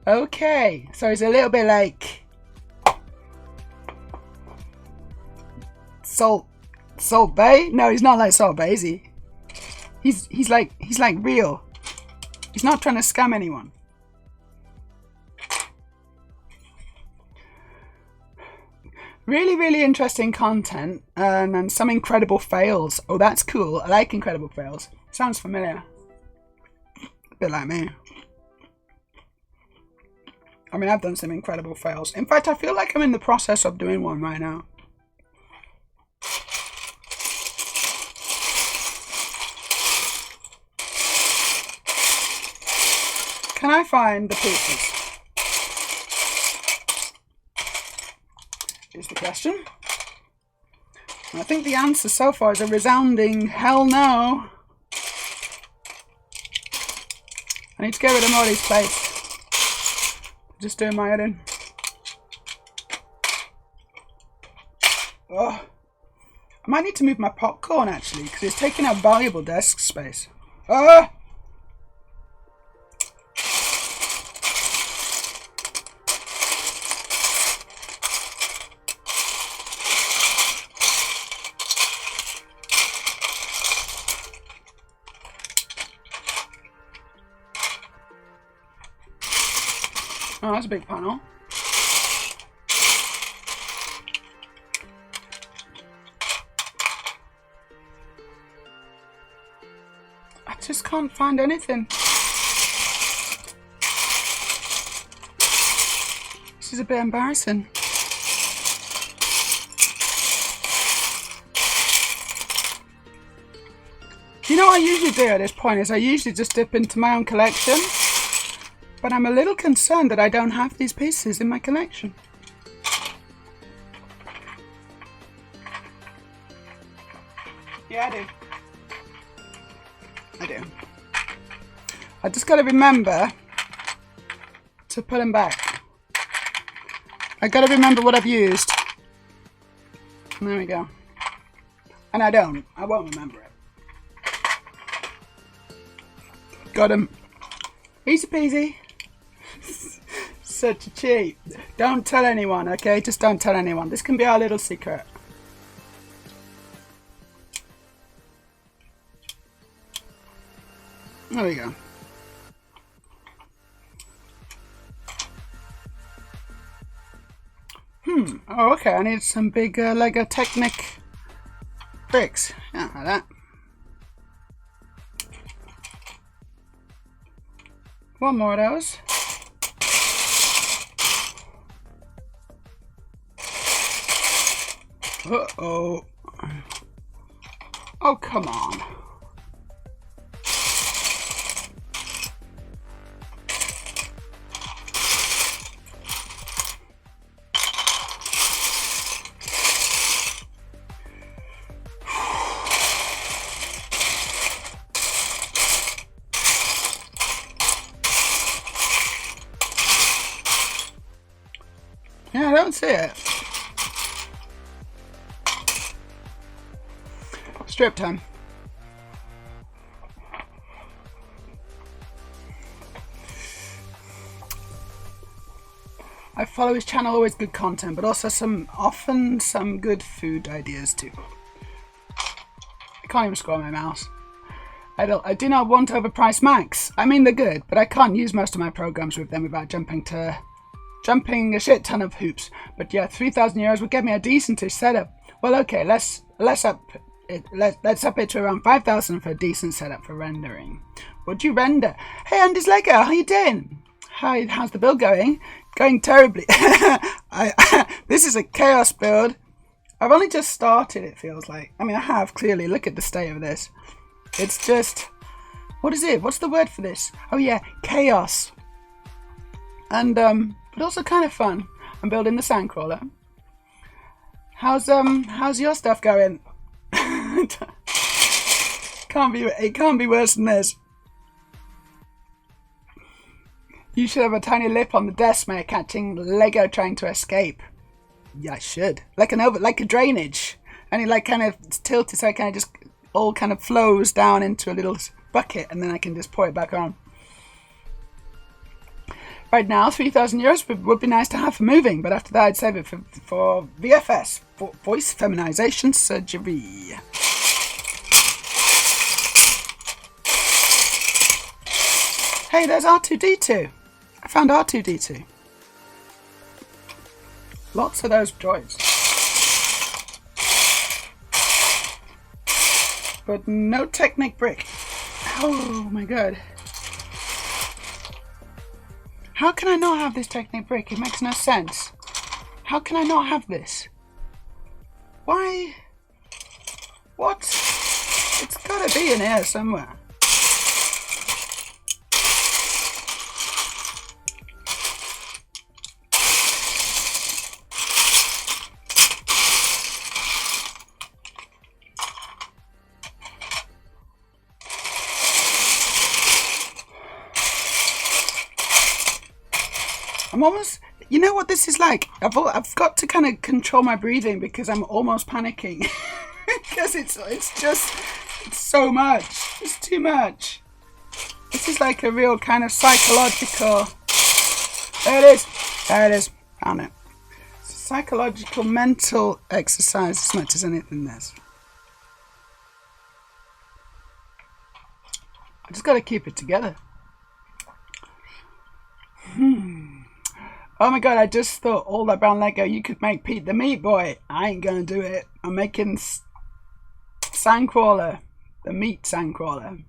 Okay, so he's a little bit like Salt Bay? No, he's not like Salt Bay, is he? He's like real. He's not trying to scam anyone. Really, really interesting content and some incredible fails. Oh, that's cool. I like incredible fails. Sounds familiar. A bit like me. I mean, I've done some incredible fails. In fact, I feel like I'm in the process of doing one right now. Can I find the pieces? Is the question. And I think the answer so far is a resounding hell no. I need to get rid of more of these plates. Just doing my head in. Oh. I might need to move my popcorn actually, because it's taking up valuable desk space. Oh! Oh, that's a big panel. I just can't find anything. This is a bit embarrassing. You know what I usually do at this point is I usually just dip into my own collection. But I'm a little concerned that I don't have these pieces in my collection. Yeah, I do. I just gotta remember to put them back. I gotta remember what I've used. There we go. And I won't remember it. Got them. Easy peasy. Such a cheat. Don't tell anyone, okay? Just don't tell anyone. This can be our little secret. There we go. Oh, okay. I need some big Lego Technic bricks. Yeah, like that. One more of those. Uh-oh. Oh, come on. Yeah, I don't see it. Strip time. I follow his channel, always good content, but also often some good food ideas too. I can't even scroll my mouse. I do not want overpriced Macs. I mean, they're good, but I can't use most of my programs with them without jumping a shit ton of hoops. But yeah, 3,000 euros would get me a decentish setup. Well, okay, let's up it to around 5,000 for a decent setup for rendering. What'd you render? Hey, Andy's Lego, how you doing? How's the build going? Going terribly. This is a chaos build. I've only just started, it feels like. I mean, I have, clearly. Look at the state of this. It's just... What is it? What's the word for this? Oh, yeah, chaos. And, but also kind of fun. I'm building the Sandcrawler. How's your stuff going? It can't be worse than this. You should have a tiny lip on the desk, mate, catching Lego trying to escape. Yeah, I should. Like a drainage. And it like kind of tilted so it kind of just all kind of flows down into a little bucket and then I can just pour it back on. Right now, 3,000 euros would be nice to have for moving, but after that I'd save it for VFS, for voice feminization surgery. Hey, there's R2-D2. I found R2-D2. Lots of those droids. But no Technic brick. Oh my god. How can I not have this Technic brick? It makes no sense. How can I not have this? Why? What? It's gotta be in here somewhere. I'm almost, you know what this is like? I've got to kind of control my breathing because I'm almost panicking because it's so much. It's too much. This is like a real kind of psychological. There it is. There it is. Found it. It's a psychological mental exercise as much as anything else. I just got to keep it together. Oh my god, I just thought all that brown Lego you could make Pete the Meat Boy. I ain't gonna do it. I'm making Sandcrawler. The meat Sandcrawler.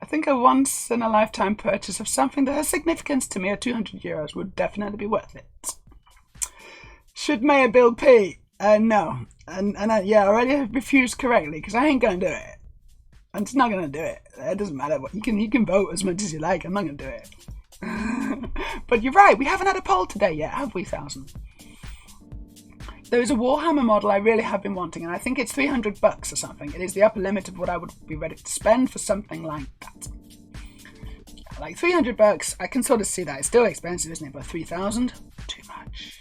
I think a once in a lifetime purchase of something that has significance to me at 200 euros would definitely be worth it. Should Meja build Pete? No. And I already refused correctly because I ain't gonna do it. I'm just not gonna do it. It doesn't matter what you can vote as much as you like. I'm not gonna do it. But you're right, we haven't had a poll today yet, have we, Thousand? There is a Warhammer model I really have been wanting, and I think it's $300 or something. It is the upper limit of what I would be ready to spend for something like that. Like $300, I can sort of see that. It's still expensive, isn't it? But 3,000? Too much.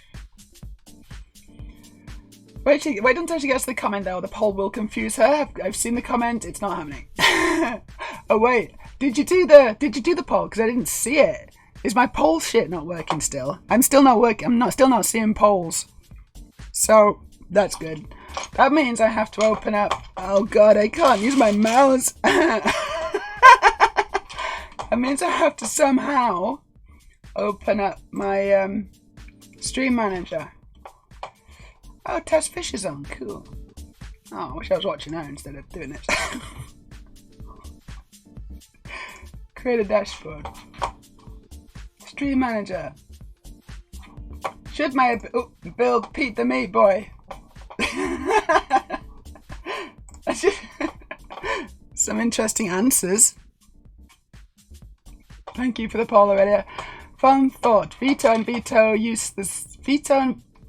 Wait until she gets to the comment though, the poll will confuse her. I've seen the comment, it's not happening. Oh wait, did you do the poll? Because I didn't see it. Is my poll shit not working still? I'm still not working. Still not seeing polls. So that's good. That means I have to open up. Oh god, I can't use my mouse. That means I have to somehow open up my stream manager. Oh, Test Fish is on. Cool. Oh, I wish I was watching her instead of doing it. Create a dashboard. Stream manager. Should Meja build Pete the Meat Boy? Some interesting answers. Thank you for the poll already. Fun thought. Veto and veto use this.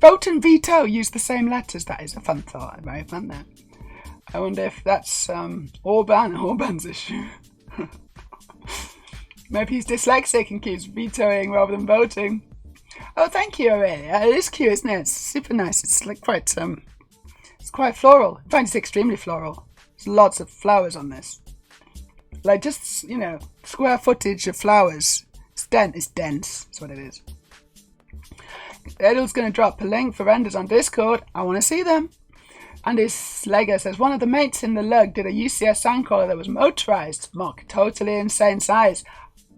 Vote and veto use the same letters. That is a fun thought. Very fun there. I wonder if that's Orban's issue. Maybe he's dyslexic and keeps vetoing rather than voting. Oh, thank you, Aurelia. It is cute, isn't it? It's super nice. It's like quite it's quite floral. In fact, it's extremely floral. There's lots of flowers on this. Like just, you know, square footage of flowers. It's dense. That's what it is. Edel's going to drop a link for renders on Discord. I want to see them. And his Lego says, one of the mates in the lug did a UCS Sandcrawler that was motorized. Mock, totally insane size.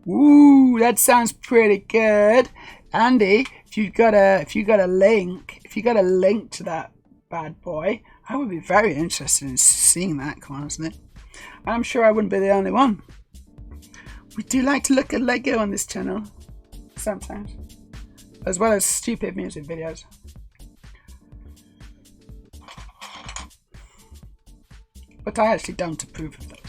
Ooh, that sounds pretty good. Andy, if you got a link to that bad boy, I would be very interested in seeing that, honestly. And I'm sure I wouldn't be the only one. We do like to look at Lego on this channel sometimes, as well as stupid music videos. But I actually don't approve of those.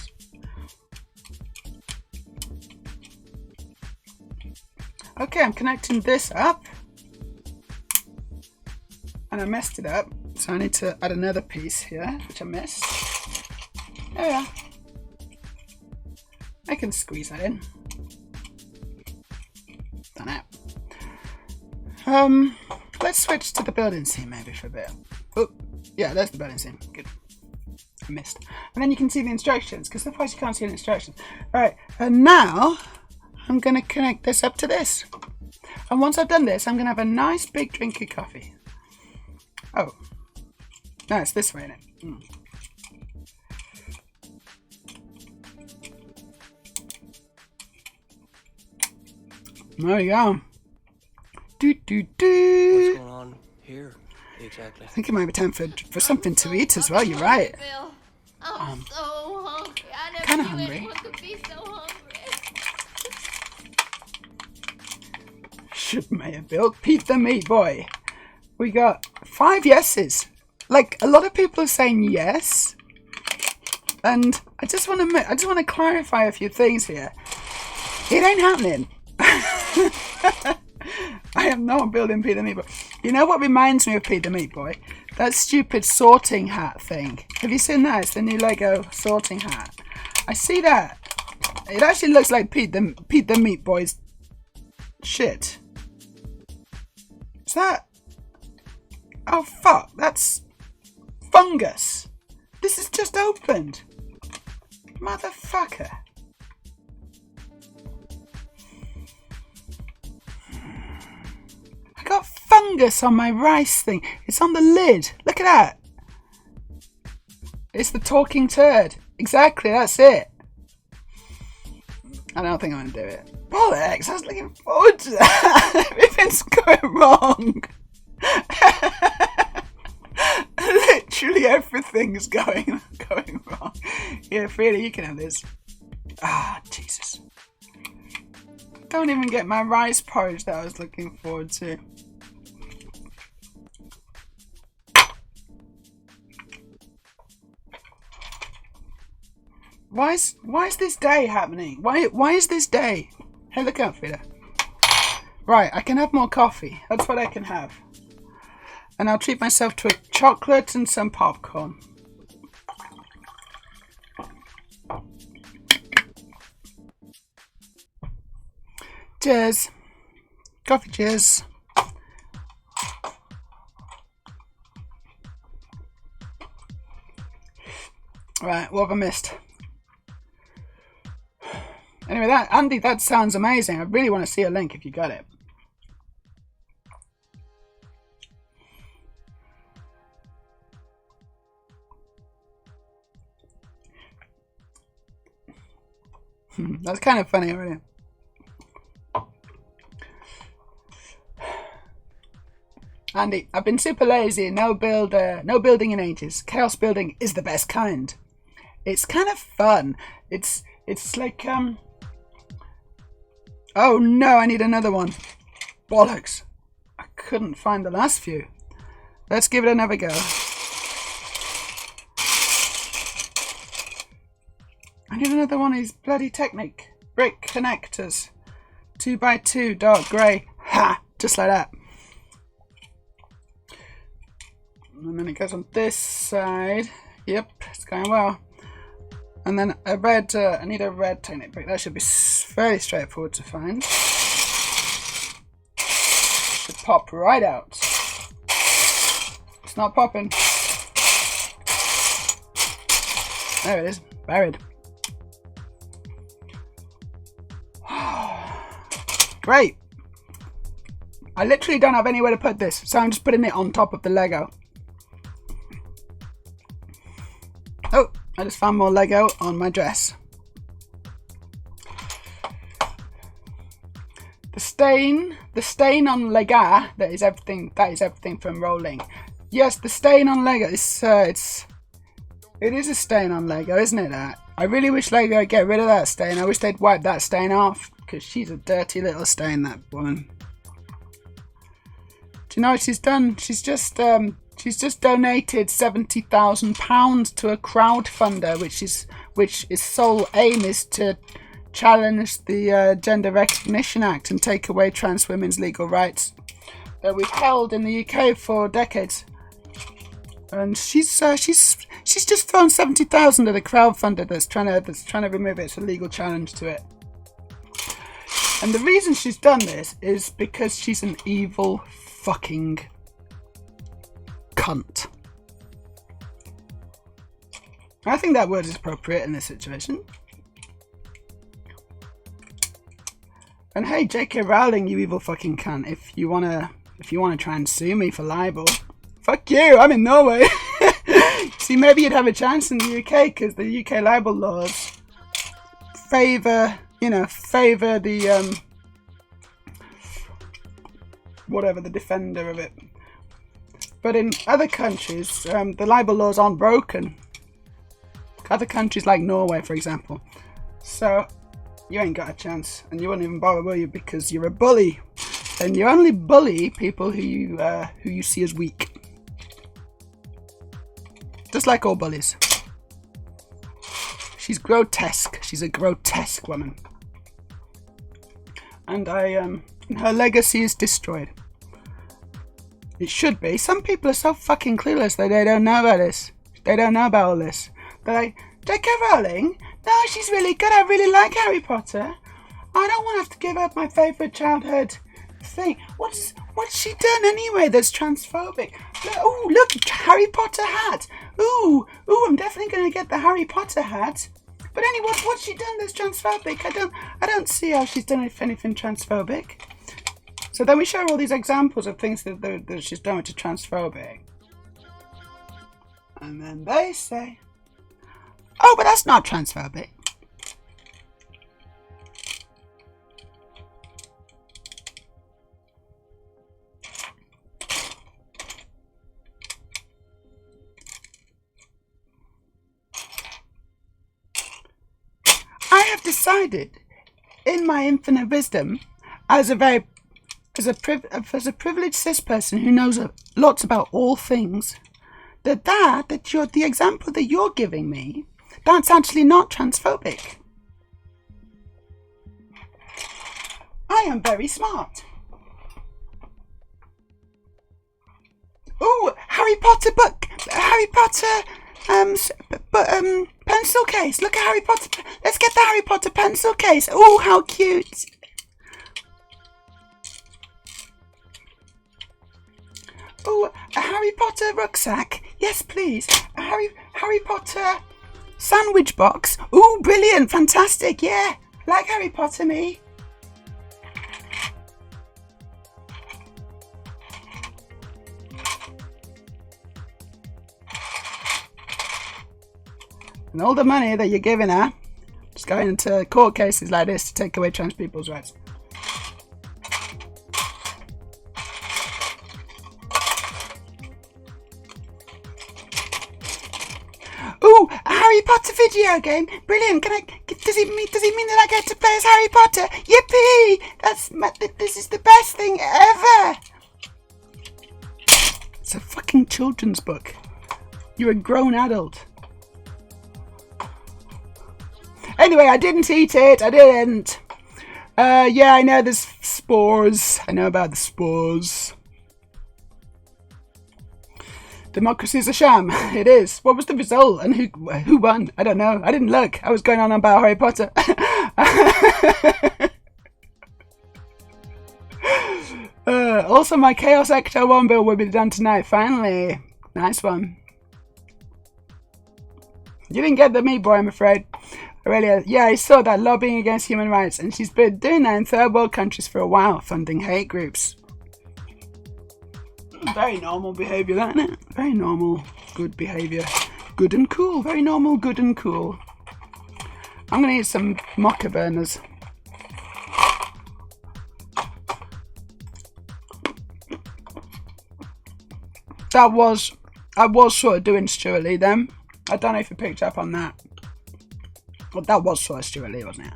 Okay, I'm connecting this up. And I messed it up. So I need to add another piece here, which I missed. There we are. I can squeeze that in. Done it. Let's switch to the building scene maybe for a bit. Oh, yeah, there's the building scene. Good. I missed. And then you can see the instructions, because otherwise you can't see the instructions. Right, and now I'm going to connect this up to this. And once I've done this, I'm going to have a nice big drink of coffee. Oh. No, it's this way, isn't it? Mm. There you go. What's going on here, exactly? I think it might be time for something to eat as well. You're right. I'm so hungry. I never Kinda knew hungry. anyone could be so hungry. Should Meja build Pete the Meat Boy? We got 5 yeses. Like, a lot of people are saying yes, and I just want to clarify a few things here. It ain't happening. I am not building Pete the Meat Boy. You know what reminds me of Pete the Meat Boy? That stupid sorting hat thing. Have you seen that? It's the new Lego sorting hat. I see that. It actually looks like Pete the Meat Boy's shit. Is that? Oh fuck! That's fungus. This is just opened. Motherfucker. I got fungus on my rice thing. It's on the lid. Look at that. It's the talking turd. Exactly, that's it. I don't think I'm going to do it. Bollocks, I was looking forward to that. Everything's going wrong. Literally everything's going wrong. Yeah, Frida, you can have this. Ah, Jesus. Don't even get my rice porridge that I was looking forward to. Why is this day happening? Why is this day? Hey, look out, Frida. Right, I can have more coffee. That's what I can have. And I'll treat myself to a chocolate and some popcorn. Cheers. Coffee cheers. Right, what have I missed? Anyway, Andy, that sounds amazing. I really want to see a link if you got it. That's kind of funny, really. Andy, I've been super lazy. No building in ages. Chaos building is the best kind. It's kind of fun. It's like Oh no, I need another one. Bollocks. I couldn't find the last few. Let's give it another go. I need another one of these bloody Technic brick connectors. 2x2 dark grey. Ha! Just like that. And then it goes on this side. Yep, it's going well. And then a red, I need a red Technic brick. That should be fairly straightforward to find. Should pop right out. It's not popping. There it is, buried. Great. I literally don't have anywhere to put this, so I'm just putting it on top of the Lego. Oh, I just found more Lego on my dress. The stain on Lego, that is everything from rolling. Yes, the stain on Lego, it is a stain on Lego, isn't it that? I really wish Lego would get rid of that stain. I wish they'd wipe that stain off, because she's a dirty little stain, that woman. Do you know what she's done? She's just donated £70,000 to a crowdfunder, which its sole aim is to challenge the Gender Recognition Act and take away trans women's legal rights that we've held in the UK for decades. And she's just thrown 70,000 at a crowdfunder that's trying to remove its legal challenge to it. And the reason she's done this is because she's an evil fucking cunt. I think that word is appropriate in this situation. And hey, J.K. Rowling, you evil fucking cunt, if you wanna try and sue me for libel, fuck you, I'm in Norway. See, maybe you'd have a chance in the UK, because the UK libel laws favour the, whatever, the defender of it. But in other countries, the libel laws aren't broken. Other countries like Norway, for example. So, you ain't got a chance, and you won't even bother, will you? Because you're a bully, and you only bully people who you see as weak. Just like all bullies. She's grotesque. She's a grotesque woman, and her legacy is destroyed. It should be. Some people are so fucking clueless that they don't know about this. They don't know about all this. They're like, J.K. Rowling? No, she's really good. I really like Harry Potter. I don't want to have to give up my favourite childhood thing. What's she done anyway that's transphobic? Ooh, look, Harry Potter hat. Ooh, I'm definitely going to get the Harry Potter hat. But anyway, what's she done that's transphobic? I don't see how she's done anything transphobic. So then we show her all these examples of things that she's done which are transphobic. And then they say, oh, but that's not transphobic. I have decided, in my infinite wisdom, as a privileged cis person who knows lots about all things, the example that you're giving me, that's actually not transphobic. I am very smart. Ooh, Harry Potter book, Harry Potter, pencil case. Look at Harry Potter. Let's get the Harry Potter pencil case. Ooh, how cute. Ooh, a Harry Potter rucksack. Yes, please. A Harry Potter sandwich box. Ooh, brilliant, fantastic, yeah. Like Harry Potter, me. And all the money that you're giving her just going into court cases like this to take away trans people's rights. Ooh, a Harry Potter video game. Brilliant. Does he mean that I get to play as Harry Potter? Yippee! This is the best thing ever. It's a fucking children's book. You're a grown adult. Anyway, I didn't eat it. I didn't. Yeah, I know there's spores. I know about the spores. Democracy's a sham. It is. What was the result? And who won? I don't know. I didn't look. I was going on about Harry Potter. Also, my Chaos Ecto 1 bill will be done tonight. Finally. Nice one. You didn't get the meat boy, I'm afraid. Aurelia, yeah, I saw that, lobbying against human rights, and she's been doing that in third world countries for a while, funding hate groups. Very normal behaviour, that, isn't it? Very normal, good behaviour. Good and cool, very normal, good and cool. I'm going to eat some mocha burners. I was sort of doing Stuart Lee then. I don't know if you picked up on that. Well, that was sort of Stuart Lee, wasn't it?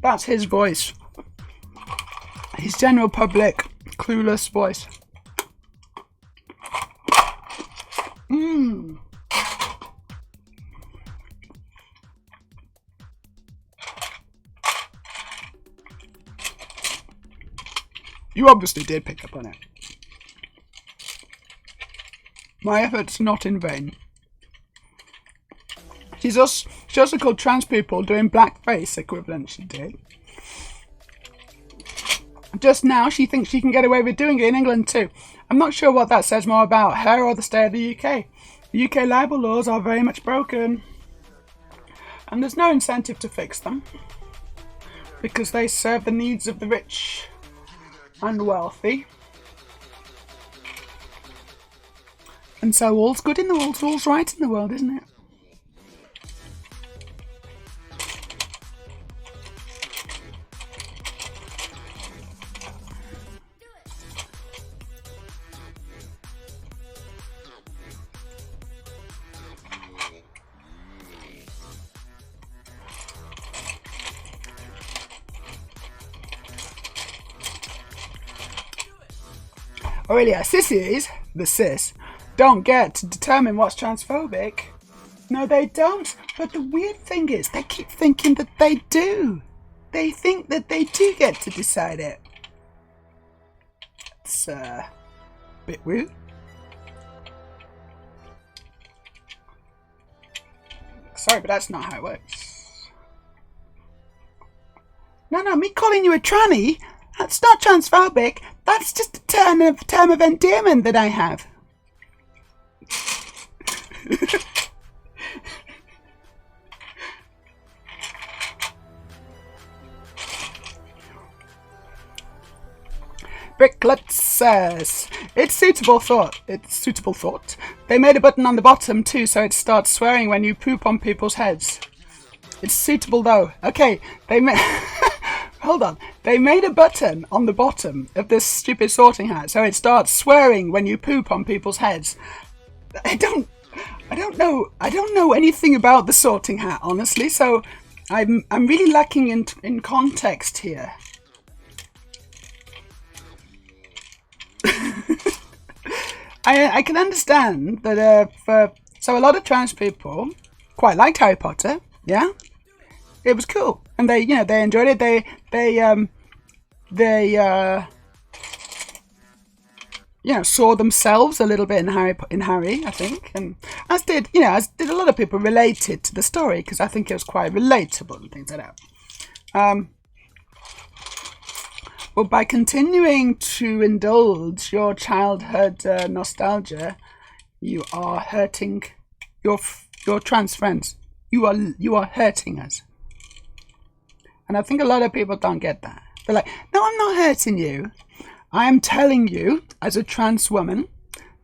That's his voice. His general public, clueless voice. You obviously did pick up on it. My efforts not in vain. She also called trans people doing blackface equivalent, she did. just now she thinks she can get away with doing it in England too. I'm not sure what that says more about her or the state of the UK. The UK libel laws are very much broken. And there's no incentive to fix them. Because they serve the needs of the rich and wealthy. And so all's good in the world, all's right in the world, isn't it? Aurelia, sissies, the sis, don't get to determine what's transphobic. No, they don't. But the weird thing is, they keep thinking that they do. They think that they do get to decide it. It's a bit weird. Sorry, but that's not how it works. No, me calling you a tranny, that's not transphobic. That's just a term of endearment that I have. Bricklet says, it's suitable thought. They made a button on the bottom too, so it starts swearing when you poop on people's heads. It's suitable though. Okay, hold on. They made a button on the bottom of this stupid sorting hat, so it starts swearing when you poop on people's heads. I don't know anything about the sorting hat, honestly, so I'm really lacking in context here. I can understand that so a lot of trans people quite liked Harry Potter, yeah? It was cool, and they enjoyed it. They saw themselves a little bit in Harry, I think, and as did a lot of people related to the story because I think it was quite relatable and things like that. Well, by continuing to indulge your childhood nostalgia, you are hurting your trans friends. You are hurting us. And I think a lot of people don't get that. They're like, no, I'm not hurting you. I am telling you, as a trans woman,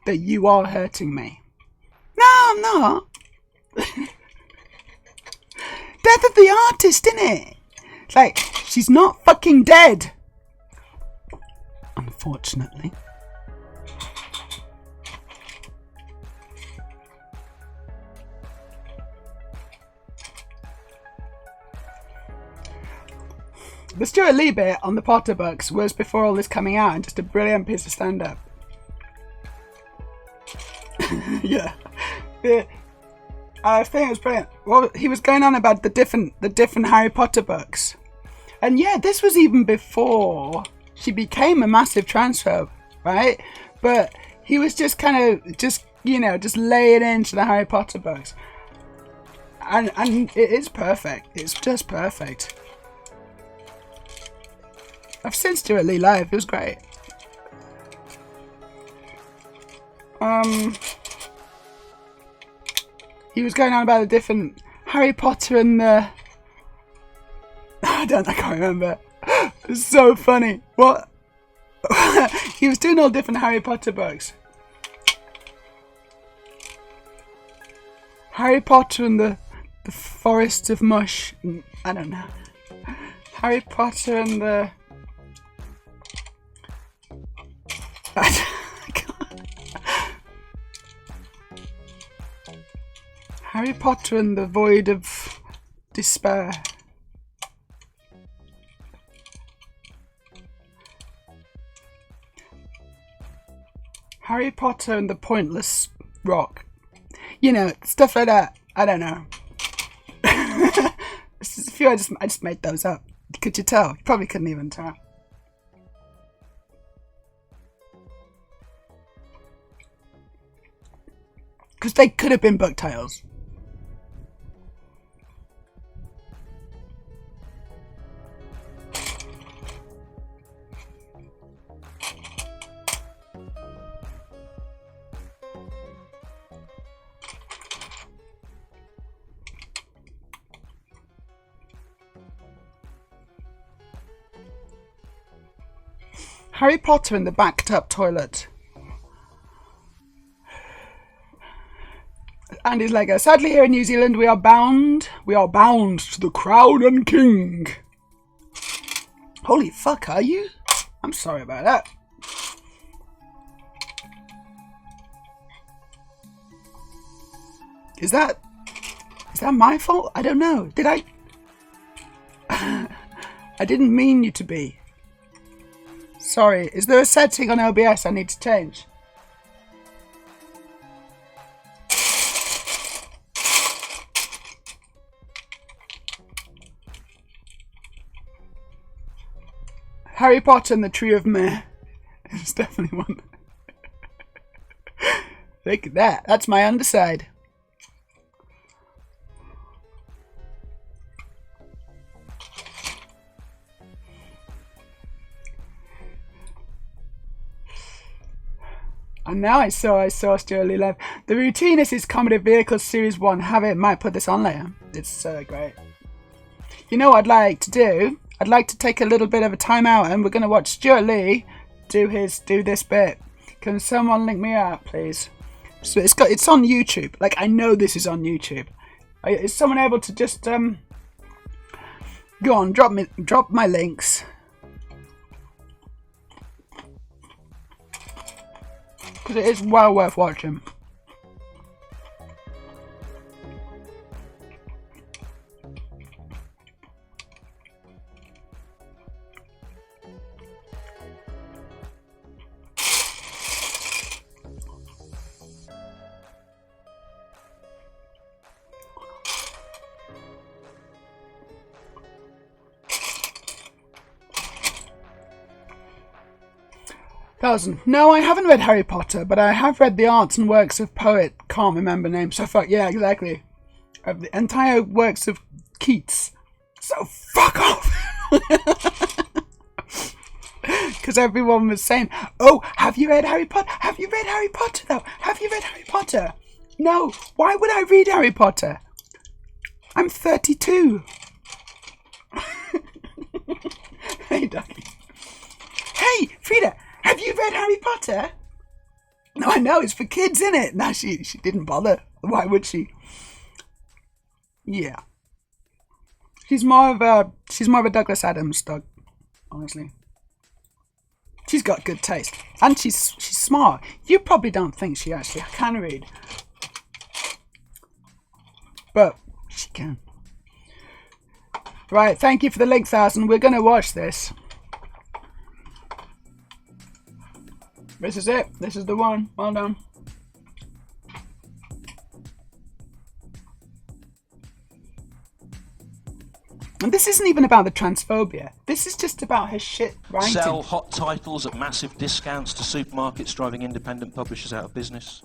that you are hurting me. No, I'm not. Death of the artist, innit? It's like, she's not fucking dead. Unfortunately. The Stuart Lee bit on the Potter books was before all this coming out and just a brilliant piece of stand-up. Yeah. I think it was brilliant. Well, he was going on about the different Harry Potter books. And yeah, this was even before she became a massive transphobe, right? But he was just kind of just laying into the Harry Potter books. And it is perfect. It's just perfect. I've seen Stuart Lee live. It was great. He was going on about the different Harry Potter and the... I can't remember. It's so funny. What? He was doing all different Harry Potter books. Harry Potter and the Forest of Mush. I don't know. Harry Potter and the... Harry Potter and the Void of Despair. Harry Potter and the Pointless Rock. Stuff like that. I don't know. This is a few I just made those up. Could you tell? You probably couldn't even tell. Because they could have been book titles. Harry Potter in the backed up toilet. Andy's Lego. Sadly, here in New Zealand, we are bound to the Crown and King. Holy fuck, are you? I'm sorry about that. Is that my fault? I don't know. Did I? I didn't mean you to be. Sorry. Is there a setting on OBS I need to change? Harry Potter and the Tree of Meja. It's definitely one. Look at that. That's my underside. And now I saw Stuart Lee live. The Routinist is Comedy Vehicles Series 1. Have it. Might put this on later. It's so great. You know what I'd like to do? I'd like to take a little bit of a time out and we're going to watch Stuart Lee do this bit. Can someone link me up, please? So it's on YouTube. Like, I know this is on YouTube. Is someone able to just go on, drop my links. Because it is well worth watching. No, I haven't read Harry Potter, but I have read the arts and works of poet, can't remember names, so fuck, yeah, exactly. Of the entire works of Keats. So fuck off! Because everyone was saying, oh, have you read Harry Potter? Have you read Harry Potter, though? Have you read Harry Potter? No, why would I read Harry Potter? I'm 32. Hey, Ducky. Hey, Frida! Have you read Harry Potter? No, I know, it's for kids, isn't it? No, she didn't bother. Why would she? Yeah. She's more of a Douglas Adams dog, honestly. She's got good taste. And she's smart. You probably don't think she actually can read. But she can. Right, thank you for the link, 1000. We're gonna watch this. This is it. This is the one. Well done. And this isn't even about the transphobia. This is just about her shit writing. Sell hot titles at massive discounts to supermarkets, driving independent publishers out of business.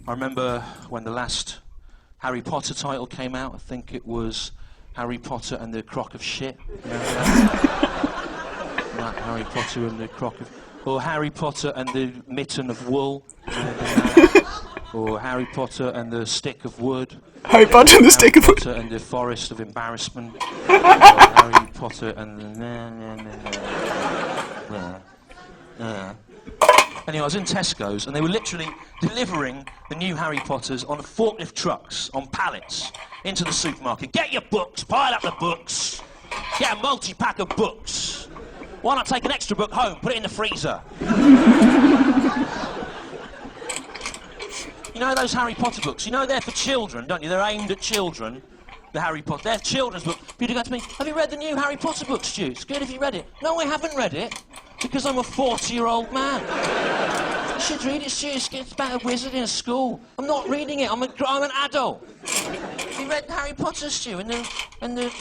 I remember when the last Harry Potter title came out. I think it was Harry Potter and the Crock of Shit. That Harry Potter and the Crock of... Or Harry Potter and the Mitten of Wool. Or Harry Potter and the Stick of Wood. Harry Potter and the Stick of Wood. Harry Potter and the Forest of Embarrassment. Or Harry Potter and the... Anyway, I was in Tesco's and they were literally delivering the new Harry Potters on forklift trucks, on pallets, into the supermarket. Get your books, pile up the books. Get a multi-pack of books. Why not take an extra book home, put it in the freezer? You know those Harry Potter books? You know they're for children, don't you? They're aimed at children, the Harry Potter. They're children's books. People go to me, have you read the new Harry Potter book, Stu? It's good if you read it. No, I haven't read it, because I'm a 40-year-old man. You should read it, Stu. It's about a wizard in a school. I'm not reading it. I'm an adult. Have you read Harry Potter, Stu, and the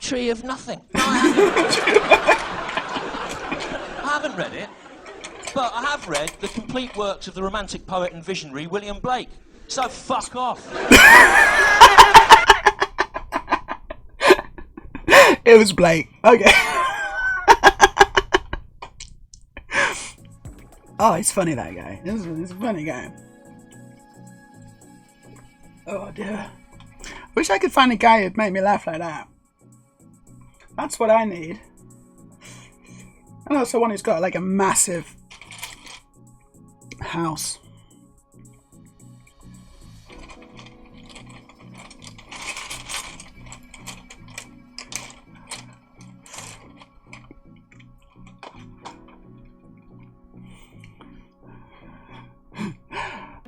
Tree of Nothing? No, I haven't. I haven't read it, but I have read the complete works of the romantic poet and visionary William Blake. So fuck off. It was Blake. Okay. Oh, he's funny, that guy. He's a funny guy. Oh dear. Wish I could find a guy who'd make me laugh like that. That's what I need. And also one who's got like a massive house.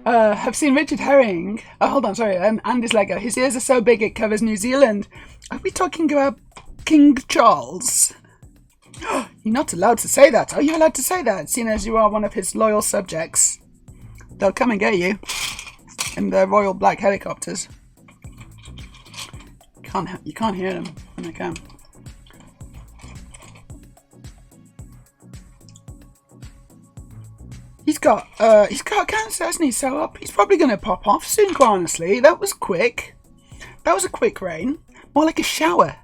I've seen Richard Herring. Oh, hold on, sorry. Andy's Lego. His ears are so big it covers New Zealand. Are we talking about King Charles? You're not allowed to say that. Are you allowed to say that? Seeing as you are one of his loyal subjects. They'll come and get you in their royal black helicopters. You can't hear them when they come. He's got cancer, hasn't he? So he's probably going to pop off soon, quite honestly. That was quick. That was a quick rain. More like a shower.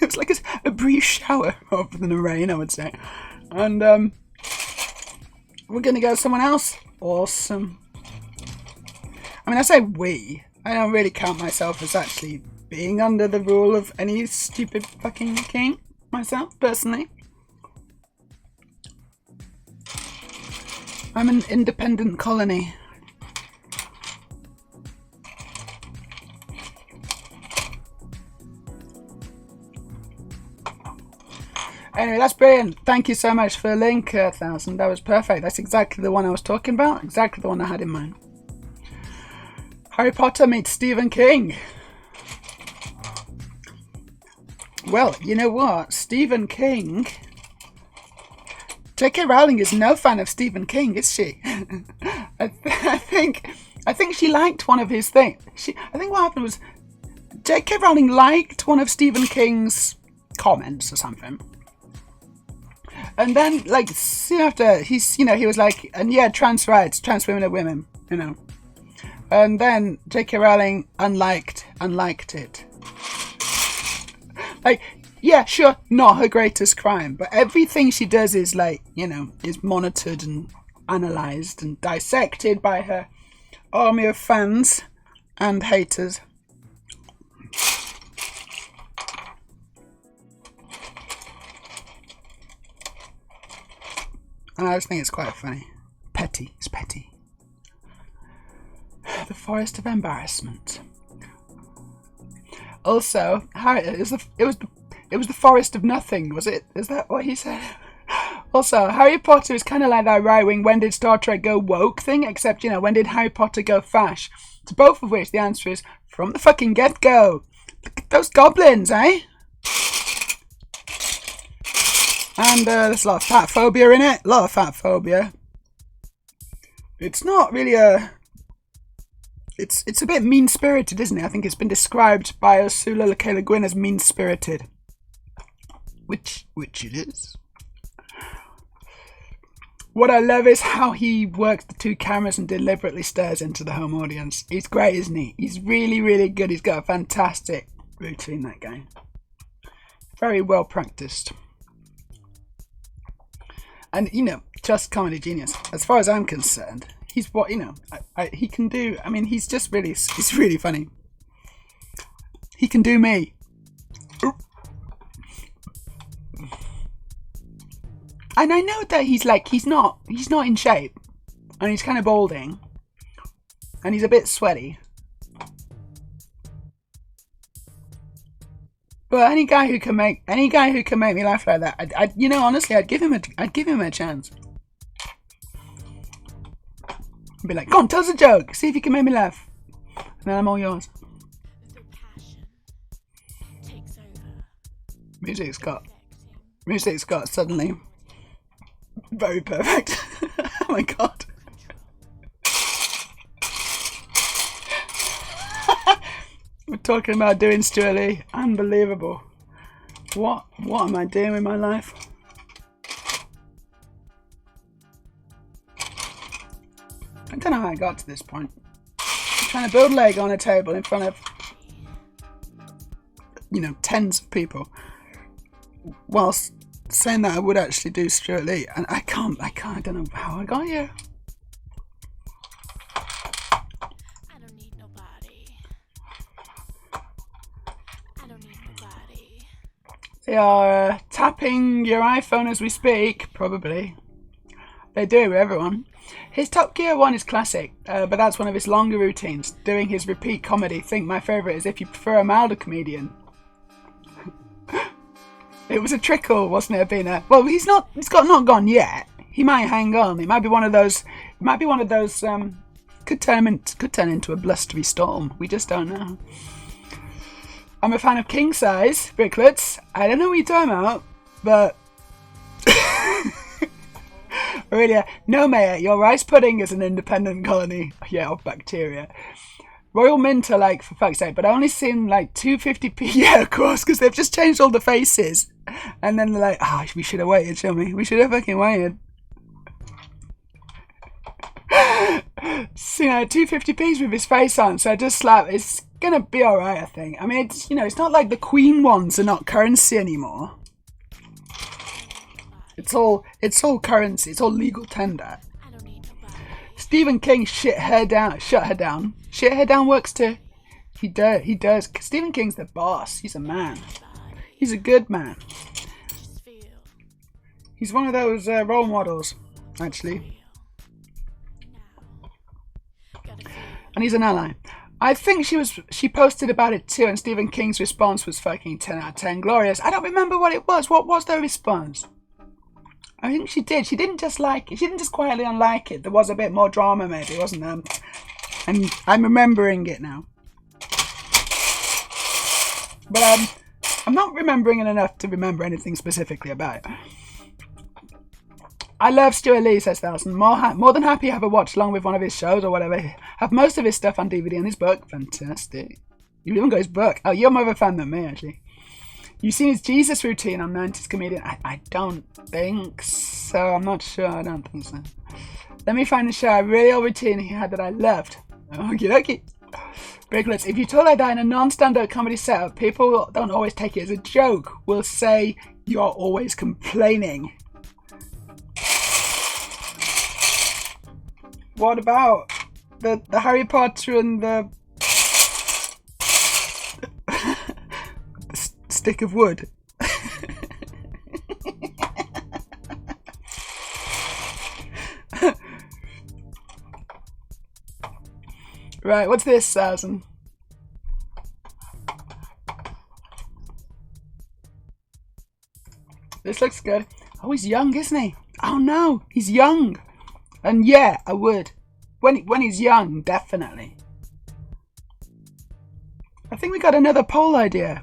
It was like a brief shower rather than a rain, I would say. And we're going to go someone else. Awesome. I mean, I say we. I don't really count myself as actually being under the rule of any stupid fucking king, myself, personally. I'm an independent colony. Anyway, that's brilliant. Thank you so much for the link, 1000. That was perfect. That's exactly the one I was talking about. Exactly the one I had in mind. Harry Potter meets Stephen King. Well, you know what? Stephen King... J.K. Rowling is no fan of Stephen King, is she? I think she liked one of his things. I think what happened was J.K. Rowling liked one of Stephen King's comments or something. And then, like, soon after, he was like, and yeah, trans rights, trans women are women, you know. And then J.K. Rowling unliked it. Like, yeah, sure, not her greatest crime, but everything she does is like, you know, is monitored and analysed and dissected by her army of fans and haters. And I just think it's quite funny. Petty. It's petty. The Forest of Embarrassment. Also, it was the Forest of Nothing, was it? Is that what he said? Also, Harry Potter is kind of like that right-wing when did Star Trek go woke thing, except, you know, when did Harry Potter go fash? To both of which the answer is from the fucking get-go. Look at those goblins, eh? And there's a lot of fat phobia in it. A lot of fat phobia. It's not really a... It's a bit mean-spirited, isn't it? I think it's been described by Ursula Le Guin Gwyn as mean-spirited. Which it is. What I love is how he works the two cameras and deliberately stares into the home audience. He's great, isn't he? He's really, really good. He's got a fantastic routine, that guy. Very well practiced. And, you know, just comedy genius. As far as I'm concerned, he's what, you know, he can do. I mean, he's really funny. He can do me. And I know that he's not in shape, and he's kind of balding, and he's a bit sweaty. But any guy who can make me laugh like that, I'd you know, honestly, I'd give him a chance. I'd be like, go on, tell us a joke, see if you can make me laugh, and then I'm all yours. Music's got suddenly very perfect. Oh my god. We're talking about doing Stuart Lee. Unbelievable. What am I doing with my life? I don't know how I got to this point. I'm trying to build Lego on a table in front of, you know, tens of people, whilst saying that I would actually do Stuart Lee, and I don't know how I got here. I don't need nobody. They are tapping your iPhone as we speak, probably. They do it with everyone. His Top Gear one is classic, but that's one of his longer routines. Doing his repeat comedy. Think my favourite is if you prefer a milder comedian. It was a trickle, wasn't it, Abina? Well, he's not gone yet. He might hang on. It might be one of those. Could turn into a blustery storm. We just don't know. I'm a fan of king size bricklets. I don't know what you're talking about, but really, no, Meja. Your rice pudding is an independent colony. Yeah, of bacteria. Royal Mint are like, for fuck's sake, but I only seen like 250p. Yeah, of course, because they've just changed all the faces. And then they're like, we should have waited, shouldn't we? We should have fucking waited. So, 250p's with his face on, so I just slap. It's gonna be alright, I think. I mean, it's, it's not like the Queen ones are not currency anymore. It's all currency. It's all legal tender. Stephen King shut her down. Shut her down works too. He does. Stephen King's the boss. He's a man. He's a good man. He's one of those role models, actually. And he's an ally. I think she posted about it too, and Stephen King's response was fucking 10 out of 10 glorious. I don't remember what it was. What was their response? I think she did. She didn't just like it. She didn't just quietly unlike it. There was a bit more drama, maybe, wasn't there? And I'm remembering it now. But I'm not remembering it enough to remember anything specifically about it. I love Stuart Lee, says Thousand. More than happy to have a watch along with one of his shows or whatever. Have most of his stuff on DVD and his book. Fantastic. You even got his book. Oh, you're more of a fan than me, actually. You've seen his Jesus routine on 90s Comedian? I don't think so. I'm not sure. I don't think so. Let me find the show. A really old routine he had that I loved. Okie dokie. Bricklets, if you talk like that in a non-stand-up comedy setup, people don't always take it as a joke. Will say you're always complaining. What about the Harry Potter and the stick of wood? Right, what's this, Thousand? This looks good. Oh, he's young, isn't he? Oh no, he's young. And yeah, I would. When he's young, definitely. I think we got another poll idea.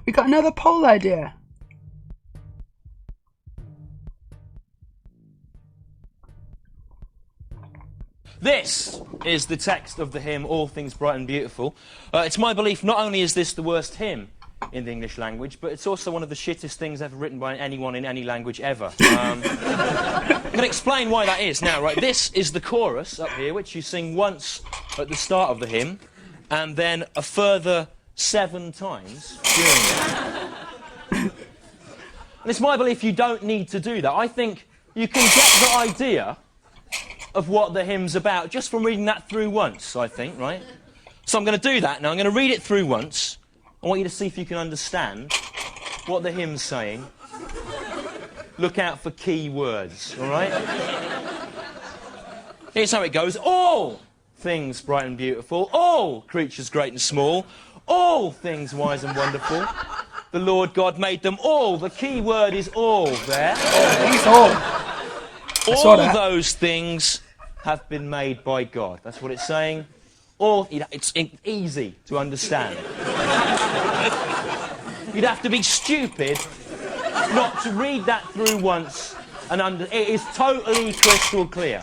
This is the text of the hymn, All Things Bright and Beautiful. It's my belief not only is this the worst hymn in the English language, but it's also one of the shittest things ever written by anyone in any language ever. I'm going to explain why that is now, right? This is the chorus up here, which you sing once at the start of the hymn, and then a further 7 times during it. And it's my belief you don't need to do that. I think you can get the idea of what the hymn's about just from reading that through once, I think, right? So I'm going to do that now. I'm going to read it through once. I want you to see if you can understand what the hymn's saying. Look out for key words, all right? Here's how it goes. All things bright and beautiful, all creatures great and small, all things wise and wonderful. The Lord God made them all. The key word is all there. He's all. All those things have been made by God. That's what it's saying. All, it's easy to understand. You'd have to be stupid not to read that through once and it is totally crystal clear.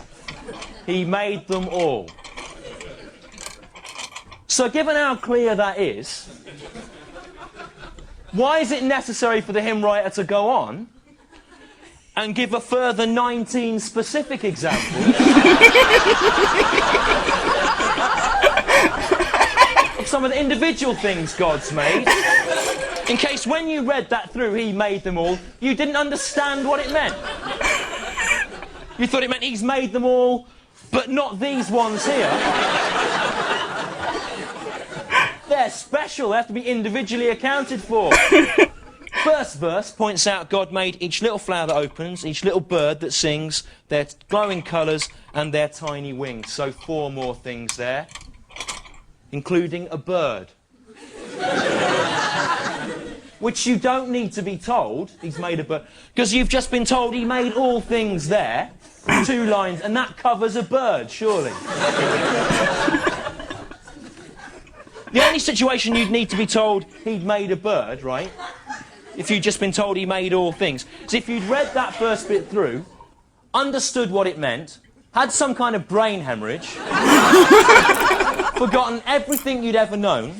He made them all. So given how clear that is, why is it necessary for the hymn writer to go on and give a further 19 specific examples of some of the individual things God's made, in case when you read that through, he made them all, you didn't understand what it meant? You thought it meant he's made them all, but not these ones here. They're special, they have to be individually accounted for. first verse points out God made each little flower that opens, each little bird that sings, their glowing colours and their tiny wings. So 4 more things there, including a bird. Which you don't need to be told he's made a bird, because you've just been told he made all things there. 2 lines, and that covers a bird, surely. The only situation you'd need to be told he'd made a bird, right, if you'd just been told he made all things, is if you'd read that first bit through, understood what it meant, had some kind of brain hemorrhage, forgotten everything you'd ever known,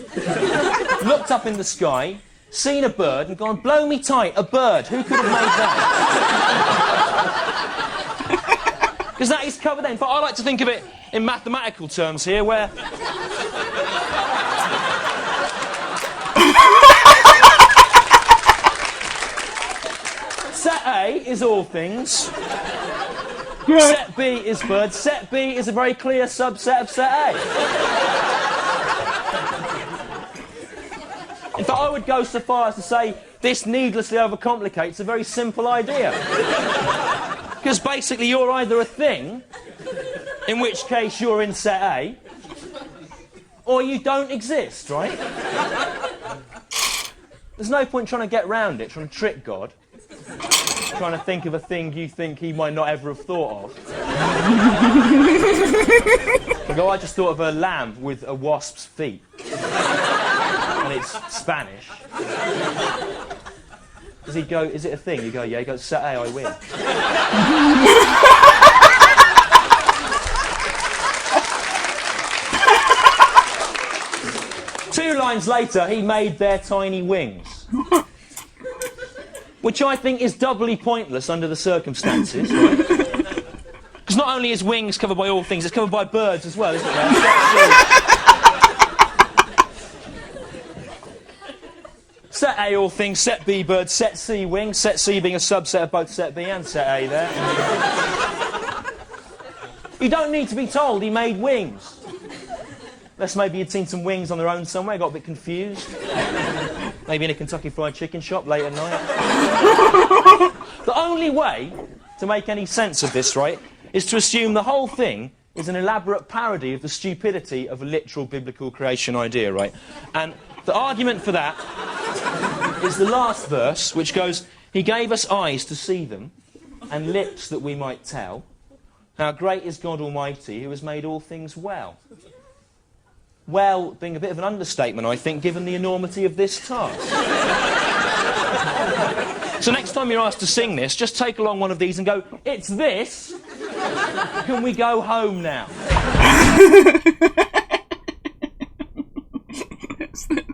looked up in the sky, seen a bird and gone, blow me tight, a bird, who could have made that? Because that is covered then. But I like to think of it in mathematical terms here, where... Set A is all things. Set B is birds. Set B is a very clear subset of set A. In fact, I would go so far as to say this needlessly overcomplicates a very simple idea. Because basically you're either a thing, in which case you're in set A, or you don't exist, right? There's no point trying to get round it, trying to trick God, trying to think of a thing you think he might not ever have thought of. Like, I just thought of a lamb with a wasp's feet. And it's Spanish. Does he go, is it a thing? You go, yeah, he goes, set A, I win. 2 lines later, he made their tiny wings. Which I think is doubly pointless under the circumstances, right? Because not only is wings covered by all things, it's covered by birds as well, isn't it? Set A, all things, set B, birds, set C, wings, set C being a subset of both set B and set A there. You don't need to be told he made wings. Unless maybe you'd seen some wings on their own somewhere, got a bit confused. Maybe in a Kentucky Fried Chicken shop late at night. The only way to make any sense of this, right, is to assume the whole thing is an elaborate parody of the stupidity of a literal biblical creation idea, right? And the argument for that is the last verse, which goes, he gave us eyes to see them, and lips that we might tell. How great is God Almighty, who has made all things well. Well being a bit of an understatement, I think, given the enormity of this task. So next time you're asked to sing this, just take along one of these and go, it's this. Can we go home now? It's this.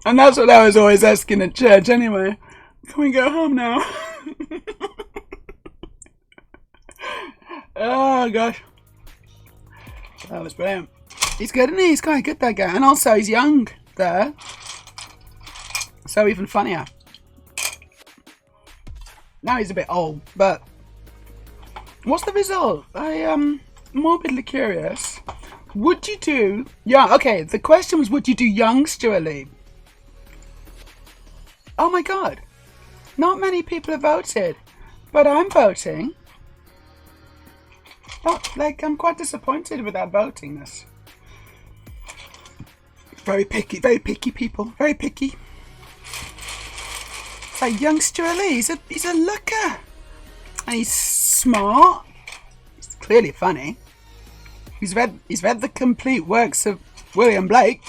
And that's what I was always asking at church anyway. Can we go home now? Oh gosh. That was brilliant. He's good, isn't he? He's quite good, that guy. And also he's young there. So even funnier. Now he's a bit old, but what's the result? I am morbidly curious. Would you do... Yeah, okay, the question was, would you do young Stuart Lee? Oh my god. Not many people have voted, but I'm voting. Oh, like, I'm quite disappointed with that voting this. Very picky people, very picky. It's like young Stuart Lee, he's a looker. And he's smart. He's clearly funny. He's read the complete works of William Blake.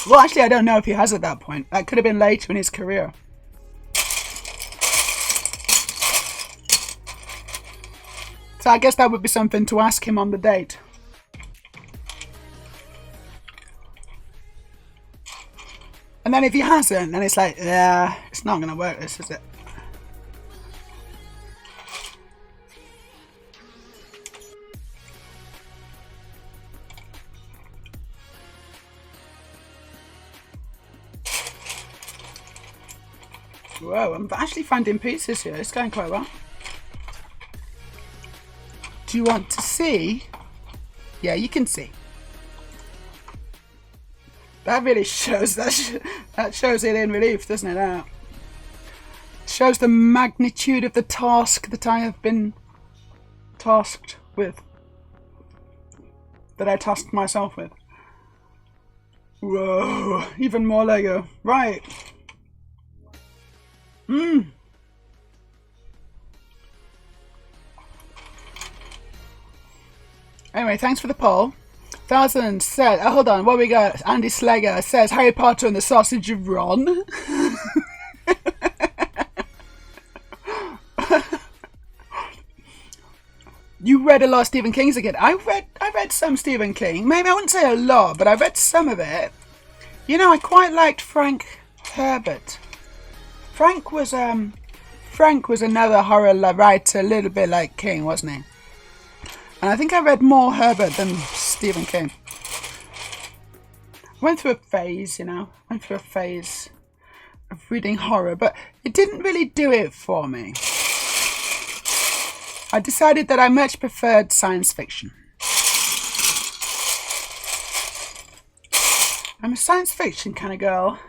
Well, actually, I don't know if he has at that point. That could have been later in his career. So I guess that would be something to ask him on the date. And then if he hasn't, then it's like, yeah, it's not going to work, this, is it? Whoa, I'm actually finding pieces here. It's going quite well. Do you want to see? Yeah, you can see. That really shows that shows it in relief, doesn't it? That shows the magnitude of the task that I have been tasked with. That I tasked myself with. Whoa! Even more Lego. Right. Anyway, thanks for the poll. 1000 said, oh, hold on, what we got? Andy Slegger says Harry Potter and the Sausage of Ron. You read a lot of Stephen King's again. I read some Stephen King. Maybe I wouldn't say a lot, but I read some of it. You know, I quite liked Frank Herbert. Frank was another horror writer, a little bit like King, wasn't he? And I think I read more Herbert than Stephen King. I went through a phase, you know. Went through a phase of reading horror, but it didn't really do it for me. I decided that I much preferred science fiction. I'm a science fiction kind of girl.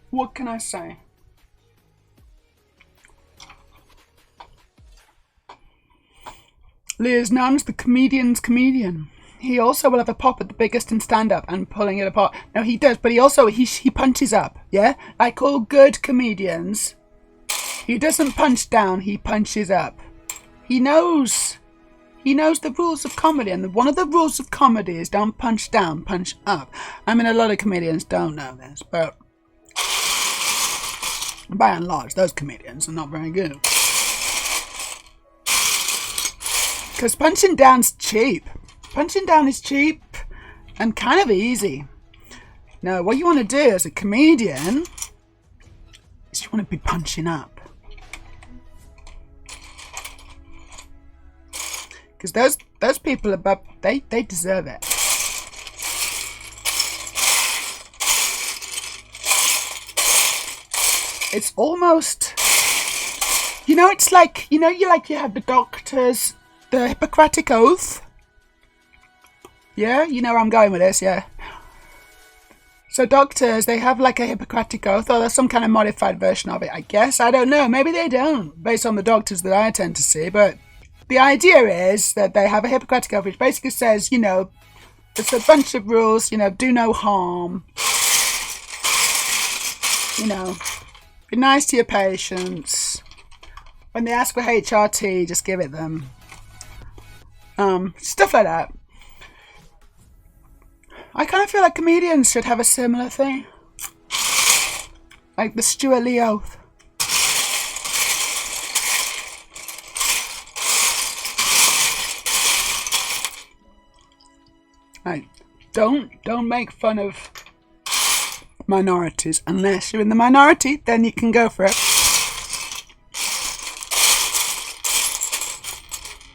What can I say? Liz Nunn's the comedian's comedian. He also will have a pop at the biggest in stand-up and pulling it apart. No, he does, but he also, he punches up, yeah? Like all good comedians. He doesn't punch down, he punches up. He knows the rules of comedy, and one of the rules of comedy is don't punch down, punch up. I mean, a lot of comedians don't know this, but by and large, those comedians are not very good. Because punching down's cheap. Punching down is cheap and kind of easy. No, what you want to do as a comedian is you want to be punching up. Because those people above, they deserve it. It's almost, you know, it's like, you have the doctors, the Hippocratic Oath. Yeah, you know where I'm going with this, yeah. So doctors, they have like a Hippocratic Oath, or there's some kind of modified version of it, I guess. I don't know, maybe they don't, based on the doctors that I tend to see, but the idea is that they have a Hippocratic Oath, which basically says, you know, it's a bunch of rules, you know, do no harm, you know, be nice to your patients. When they ask for HRT, just give it them. Stuff like that. I kind of feel like comedians should have a similar thing. Like the Stuart Lee Oath. Right. Don't make fun of minorities unless you're in the minority, then you can go for it.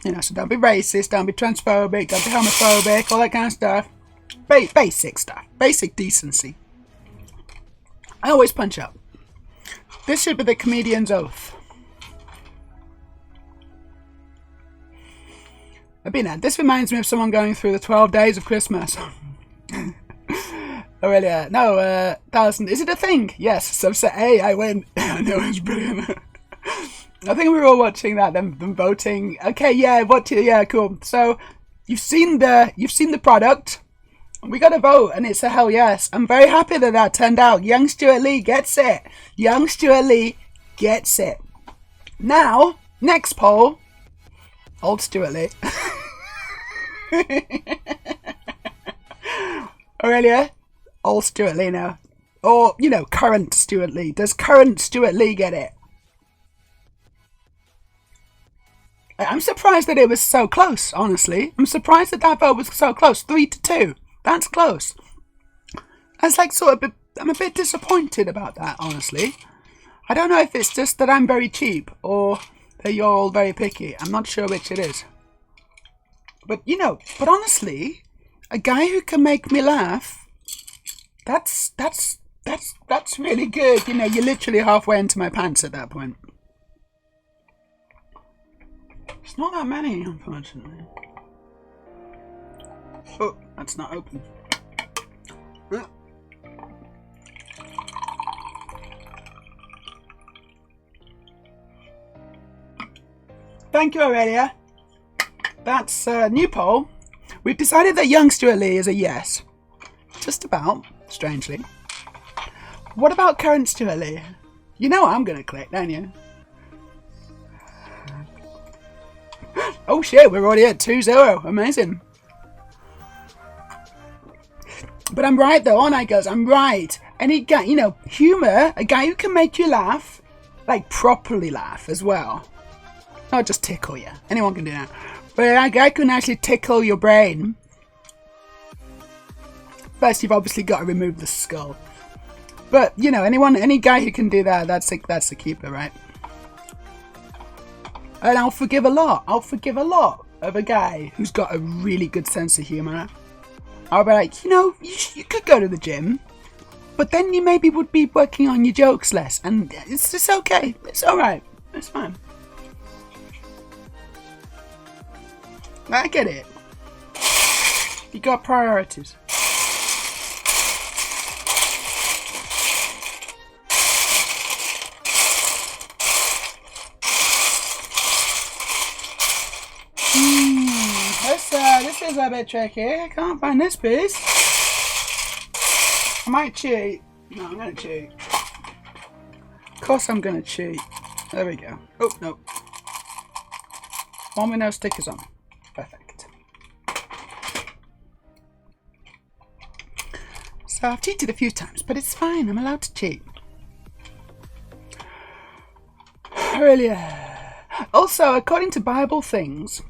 You know, so don't be racist, don't be transphobic, don't be homophobic, all that kind of stuff. Basic stuff. Basic decency. I always punch up. This should be the comedian's oath. This reminds me of someone going through the 12 days of Christmas. Oh, really? No, 1000. Is it a thing? Yes. So, hey, I win. I know, it's brilliant. I think we were all watching that, them voting. Okay, yeah, yeah, cool. So, you've seen the product. We got a vote, and it's a hell yes. I'm very happy that turned out. Young Stuart Lee gets it. Young Stuart Lee gets it. Now, next poll. Old Stuart Lee. Aurelia, old Stuart Lee now. Or, you know, current Stuart Lee. Does current Stuart Lee get it? I'm surprised that it was so close, honestly. I'm surprised that vote was so close. 3-2. That's close. That's like sort of, I'm a bit disappointed about that, honestly. I don't know if it's just that I'm very cheap or that you're all very picky. I'm not sure which it is. But, you know, honestly, a guy who can make me laugh, that's really good. You know, you're literally halfway into my pants at that point. It's not that many, unfortunately. Oh, that's not open. Thank you, Aurelia. That's a new poll. We've decided that young Stuart Lee is a yes. Just about, strangely. What about current Stuart Lee? You know what I'm going to click, don't you? Oh shit, we're already at 2-0. Amazing. But I'm right though, aren't I, girls? I'm right. Any guy, you know, humour, a guy who can make you laugh, like properly laugh as well. Not just tickle you. Anyone can do that. But a guy can actually tickle your brain. First, you've obviously got to remove the skull. But, you know, any guy who can do that, that's the keeper, right? And I'll forgive a lot. I'll forgive a lot of a guy who's got a really good sense of humour. I'll be like, you know, you could go to the gym, but then you maybe would be working on your jokes less. And it's okay. It's alright. It's fine. I get it. You got priorities. This is a bit tricky. I can't find this piece. I might cheat. No, I'm gonna cheat. Of course I'm gonna cheat. There we go. Oh, no. One with no stickers on. Perfect. So I've cheated a few times, but it's fine. I'm allowed to cheat. Earlier. Also, according to Bible things,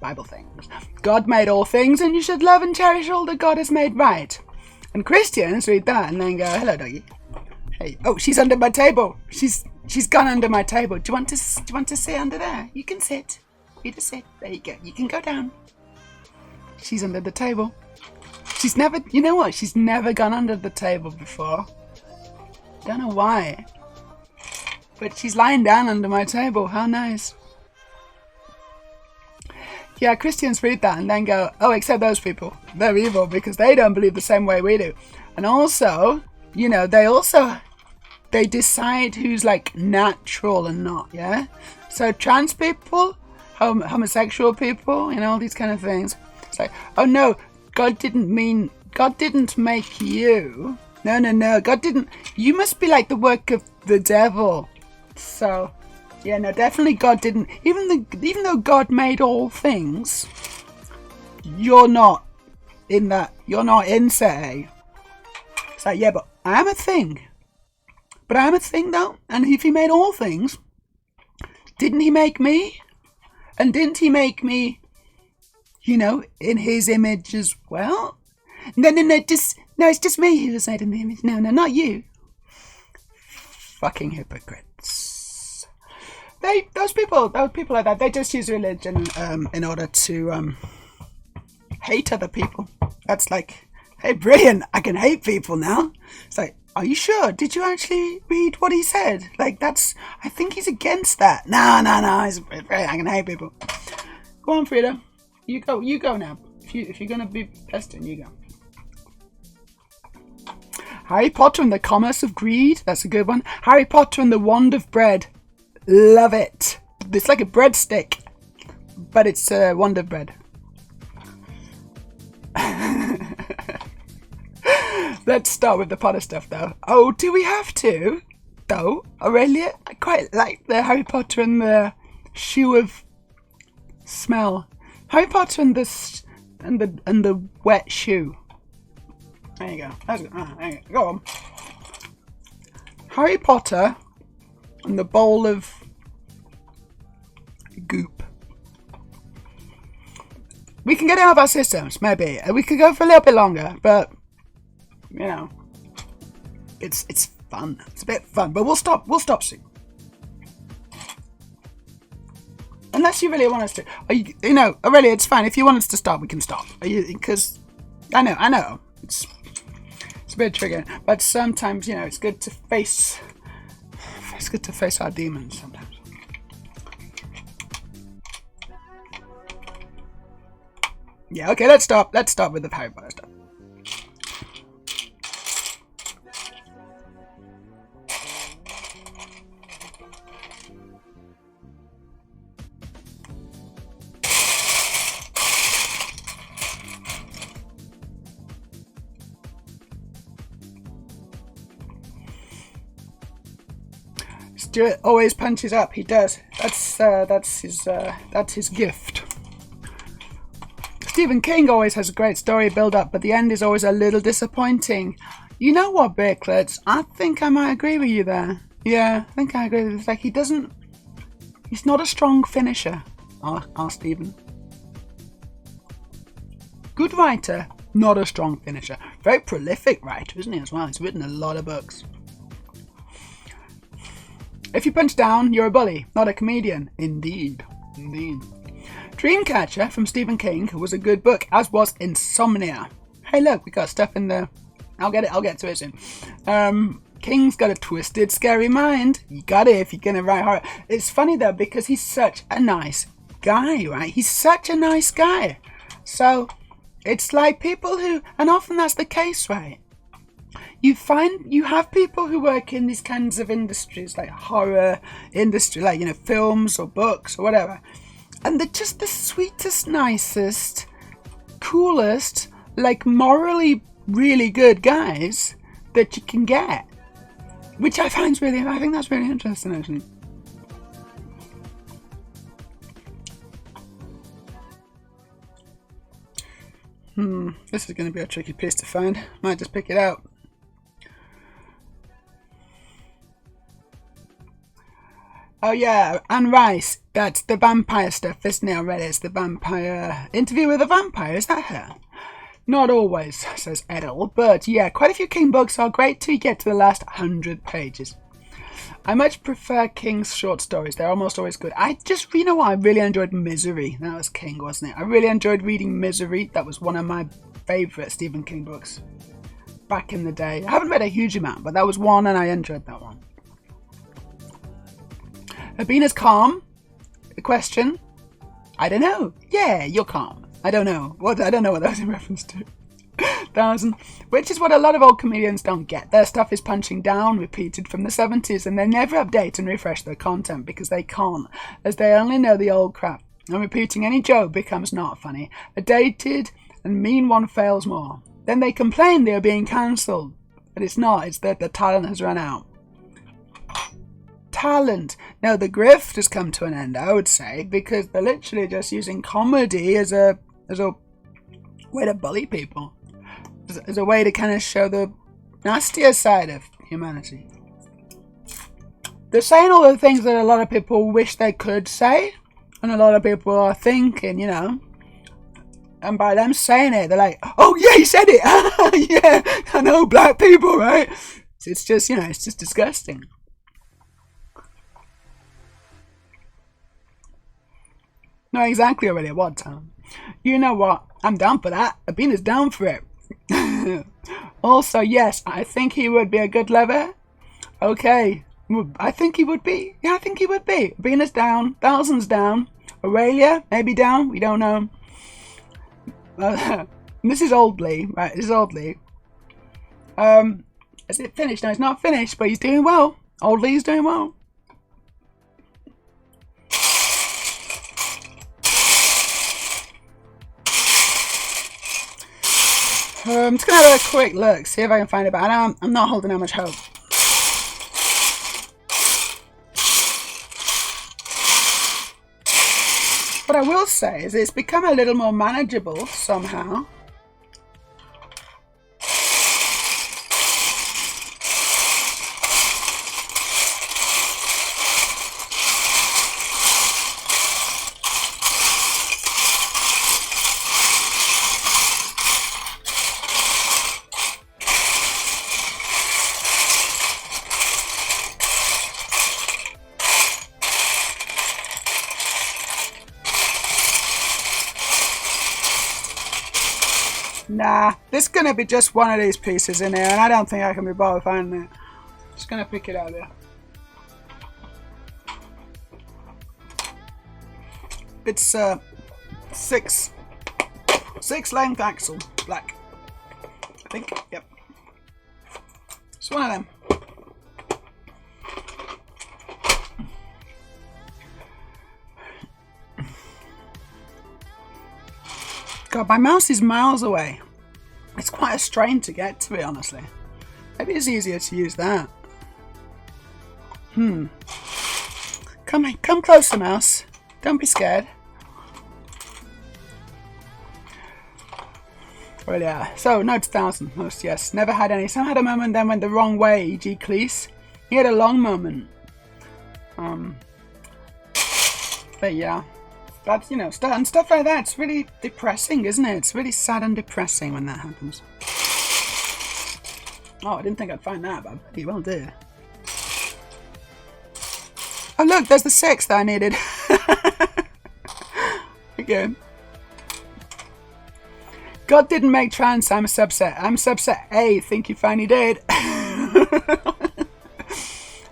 God made all things and you should love and cherish all that God has made right. And Christians read that and then go, hello doggy. Hey, oh, she's under my table. She's gone under my table. Do you want to sit under there? You can sit. You just sit. There you go. You can go down. She's under the table. She's never, you know what? She's never gone under the table before. Don't know why. But she's lying down under my table. How nice. Yeah, Christians read that and then go, oh, except those people. They're evil because they don't believe the same way we do. And also, you know, they decide who's like natural and not, yeah? So trans people, homosexual people, you know, all these kind of things. It's like, oh no, God didn't make you. No, God didn't. You must be like the work of the devil. So... yeah, no, definitely God didn't. Even though God made all things, you're not in that. You're not in set A. It's like, yeah, but I am a thing. But I am a thing though. And if he made all things, didn't he make me? And didn't he make me, you know, in his image as well? No, it's just me who was made in the image. No, not you. Fucking hypocrites. Those people like that, they just use religion in order to hate other people. That's like, hey, brilliant, I can hate people now. It's like, are you sure? Did you actually read what he said? Like, I think he's against that. No, I can hate people. Go on, Frida. You go now. If you're gonna be pestering, you go. Harry Potter and the Commerce of Greed. That's a good one. Harry Potter and the Wand of Bread. Love it. It's like a breadstick, but it's Wonder Bread. Let's start with the Potter stuff, though. Oh, do we have to? Though, Aurelia, I quite like the Harry Potter and the shoe of smell. Harry Potter and the wet shoe. There you go. There you go. Go on. Harry Potter. And the bowl of goop. We can get out of our systems, maybe. We could go for a little bit longer, but you know, it's fun. It's a bit fun, but we'll stop soon. Unless you really want us to. You know, Aurelia, it's fine. If you want us to stop, we can stop. Because I know. It's a bit triggering, but sometimes, you know, it's good to face our demons sometimes. Yeah, okay, let's stop with the Harry Potter stuff. Stuart always punches up. He does. That's his gift. Stephen King always has a great story build up, but the end is always a little disappointing. You know what, Bicklets? I think I might agree with you there. Yeah, I think I agree with you. It's like he's not a strong finisher, our Stephen. Good writer, not a strong finisher. Very prolific writer, isn't he, as well? He's written a lot of books. If you punch down, you're a bully, not a comedian. Indeed. Dreamcatcher from Stephen King was a good book, as was Insomnia. Hey look, we got stuff in there. I'll get to it soon. King's got a twisted, scary mind. You got it if you're gonna write horror. It's funny though, because he's such a nice guy, right? He's such a nice guy. So, it's like people who, and often that's the case, right? You have people who work in these kinds of industries, like horror industry, like, you know, films or books or whatever. And they're just the sweetest, nicest, coolest, like morally really good guys that you can get. Which I think that's really interesting, actually. This is going to be a tricky piece to find. Might just pick it out. Oh yeah, Anne Rice. That's the vampire stuff, isn't it? I read it. It's the vampire interview with a vampire. Is that her? Not always, says Edel, but yeah, quite a few King books are great till you get to the last 100 pages. I much prefer King's short stories. They're almost always good. You know what? I really enjoyed Misery. That was King, wasn't it? I really enjoyed reading Misery. That was one of my favourite Stephen King books back in the day. I haven't read a huge amount, but that was one and I enjoyed that one. Abina's calm. The question? I don't know. Yeah, you're calm. I don't know. I don't know what that was in reference to. 1000. Which is what a lot of old comedians don't get. Their stuff is punching down, repeated from the 70s, and they never update and refresh their content because they can't, as they only know the old crap. And repeating any joke becomes not funny. A dated and mean one fails more. Then they complain they are being cancelled. But it's not, it's that the talent has run out. Talent. Now the grift has come to an end, I would say, because they're literally just using comedy as a way to bully people. As a way to kind of show the nastier side of humanity. They're saying all the things that a lot of people wish they could say, and a lot of people are thinking, you know, and by them saying it, they're like, oh yeah, he said it. Yeah, I know, black people, right? It's just, you know, it's just disgusting. No, exactly already at what time? You know what? I'm down for that. Abina's down for it. Also, yes, I think he would be a good lover. Okay. I think he would be. Yeah, I think he would be. Abina's down. 1000's down. Aurelia, maybe down. We don't know. This is Oldley. Right, this is Oldley. Is it finished? No, it's not finished, but he's doing well. Oldley's doing well. I'm just going to have a quick look, see if I can find it, but I'm not holding out much hope. What I will say is it's become a little more manageable somehow. Nah, this is going to be just one of these pieces in here, and I don't think I can be bothered finding it. Just going to pick it out there. It's 6 length axle, black. I think, yep. It's one of them. God, my mouse is miles away. It's quite a strain to get to it, honestly. Maybe it's easier to use that. Come closer, mouse. Don't be scared. Well, yeah. So, notes 1,000. Most, yes. Never had any. Some had a moment, then went the wrong way, e.g. Cleese. He had a long moment. But yeah. That's, you know, and stuff like that. It's really depressing, isn't it? It's really sad and depressing when that happens. Oh, I didn't think I'd find that, but I bloody well did. Oh, look, there's the 6 that I needed. Okay. God didn't make trans, I'm a subset. I'm subset A, think you finally did.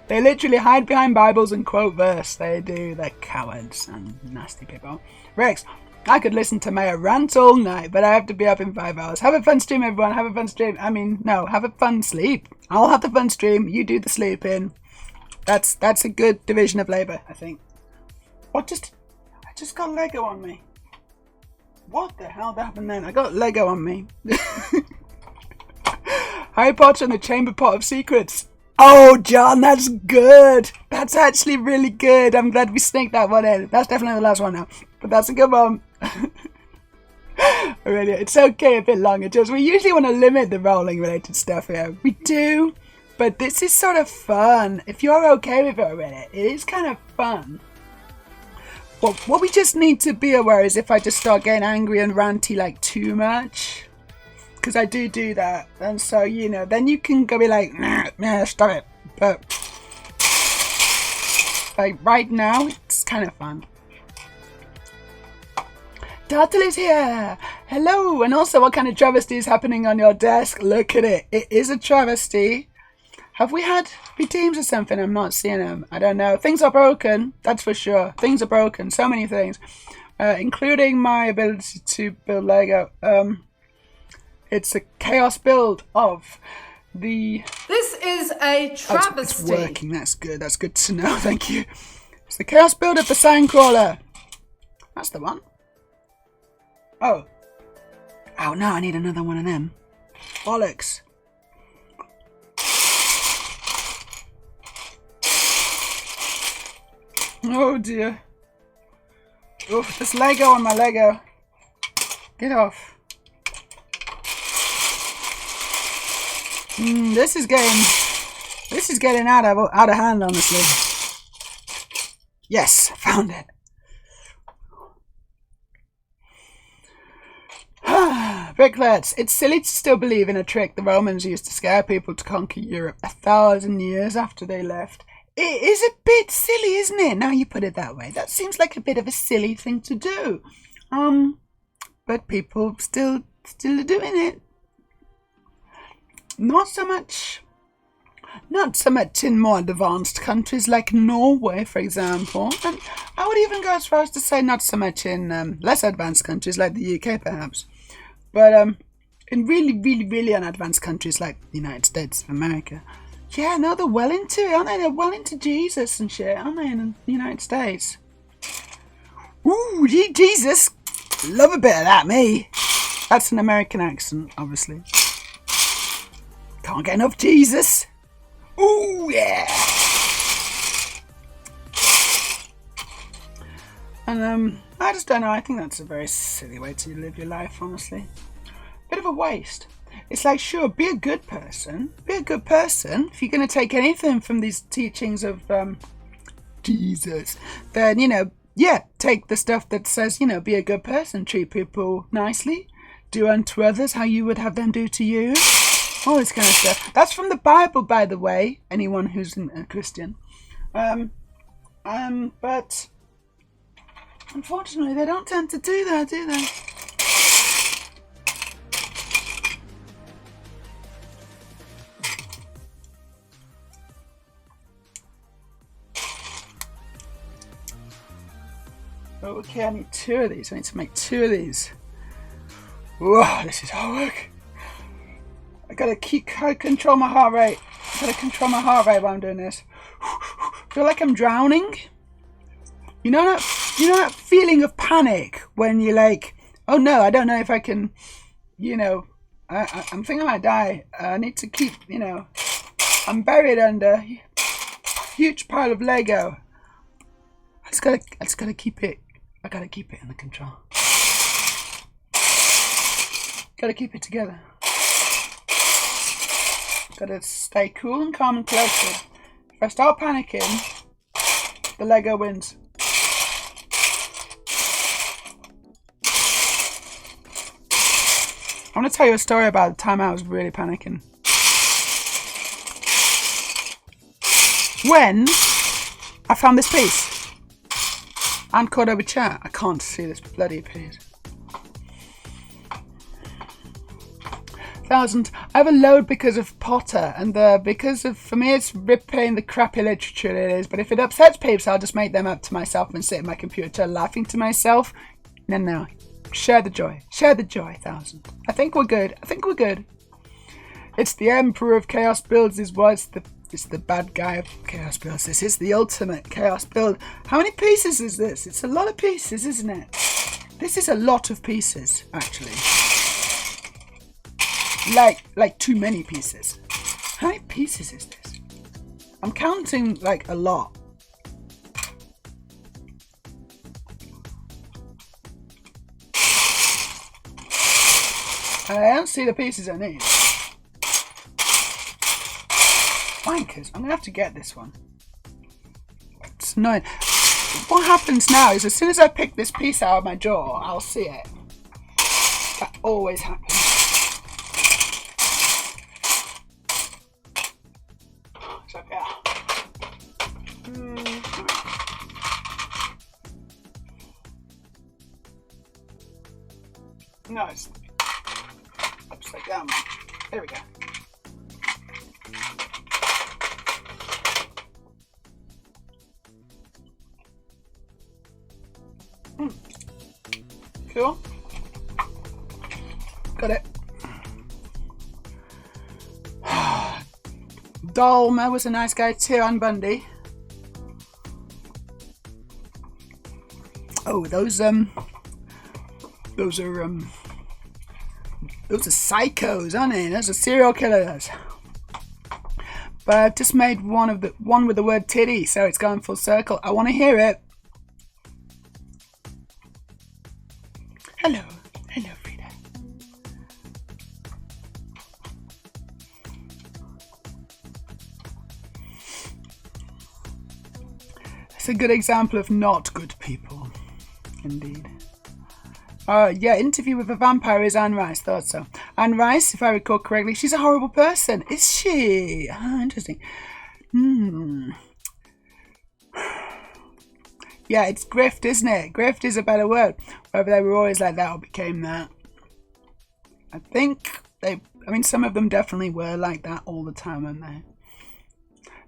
They literally hide behind Bibles and quote verse. They do, they're cowards and nasty people. Rex, I could listen to Meja rant all night, but I have to be up in 5 hours. Have a fun stream, everyone, have a fun stream. I mean, no, have a fun sleep. I'll have the fun stream, you do the sleeping. That's a good division of labour, I think. I just got Lego on me. What the hell happened then? I got Lego on me. Harry Potter and the Chamber Pot of Secrets. Oh, John, that's good. That's actually really good. I'm glad we sneaked that one in. That's definitely the last one now. But that's a good one. Really, it's okay a bit longer. Just we usually want to limit the rolling related stuff here. We do. But this is sort of fun. If you're okay with it already, it is kind of fun. What we just need to be aware is if I just start getting angry and ranty like too much, because I do that, and so, you know, then you can go be like, nah, stop it. But like right now, it's kind of fun. Turtle is here. Hello. And also, what kind of travesty is happening on your desk? Look at it. It is a travesty. Have we had redeems or something? I'm not seeing them. I don't know. Things are broken. That's for sure. Things are broken. So many things. Including my ability to build Lego. It's a chaos build of the... This is a travesty. Oh, it's working. That's good. That's good to know. Thank you. It's the chaos build of the Sandcrawler. That's the one. Oh. Oh, no. I need another one of them. Bollocks. Oh dear. Oof, there's Lego on my Lego. Get off. This is getting out of hand, honestly. Yes, found it. Bricklets, it's silly to still believe in a trick the Romans used to scare people to conquer Europe 1,000 years after they left. It is a bit silly, isn't it? Now you put it that way. That seems like a bit of a silly thing to do. But people still are doing it. Not so much in more advanced countries like Norway, for example. And I would even go as far as to say not so much in less advanced countries like the UK, perhaps. But in really, really, really unadvanced countries like the United States of America. Yeah, no, they're well into it, aren't they? They're well into Jesus and shit, aren't they, in the United States? Ooh, Jesus! Love a bit of that, me. That's an American accent, obviously. Can't get enough Jesus. Ooh, yeah! And, I just don't know. I think that's a very silly way to live your life, honestly. Bit of a waste. It's like, sure, be a good person. Be a good person. If you're going to take anything from these teachings of Jesus, then, you know, yeah, take the stuff that says, you know, be a good person. Treat people nicely. Do unto others how you would have them do to you. All this kind of stuff. That's from the Bible, by the way. Anyone who's a Christian. But unfortunately, they don't tend to do that, do they? Okay, I need 2 of these. I need to make 2 of these. Whoa, this is hard work. I gotta control my heart rate. I gotta control my heart rate while I'm doing this. I feel like I'm drowning. You know that feeling of panic when you're like, oh no, I don't know if I can, you know, I'm thinking I might die. I need to keep, you know, I'm buried under. huge pile of Lego. I just gotta keep it. I gotta keep it under control. Gotta keep it together. Gotta stay cool and calm and collected. If I start panicking, the Lego wins. I want to tell you a story about the time I was really panicking. When I found this piece and caught over chair. I can't see this bloody piece. 1000. I have a load because of Potter, and for me it's ripping the crappy literature it is, but if it upsets peeps, I'll just make them up to myself and sit at my computer laughing to myself. No. Share the joy. Share the joy, 1000. I think we're good. It's the Emperor of Chaos Builds is what it's the bad guy of Chaos Builds. This is the ultimate Chaos Build. How many pieces is this? It's a lot of pieces, isn't it? This is a lot of pieces, actually. Like too many pieces. How many pieces is this? I'm counting like a lot. I don't see the pieces I need. Wankers, I'm gonna have to get this one. It's annoying. What happens now is as soon as I pick this piece out of my drawer, I'll see it. That always happens. It's up here. No, it's upside down. There we go. Cool. Got it. Dolma was a nice guy too, and Bundy. Oh, those are psychos, aren't they? Those are serial killers. But I've just made one with the word titty, so it's going full circle. I want to hear it. Hello, Frida. It's a good example of not good people, indeed. Yeah, Interview with a Vampire is Anne Rice. Thought so. Anne Rice, if I recall correctly, she's a horrible person. Is she? Oh, interesting. Yeah, it's grift, isn't it? Grift is a better word. Whether they were always like that or became that. I think some of them definitely were like that all the time, weren't they?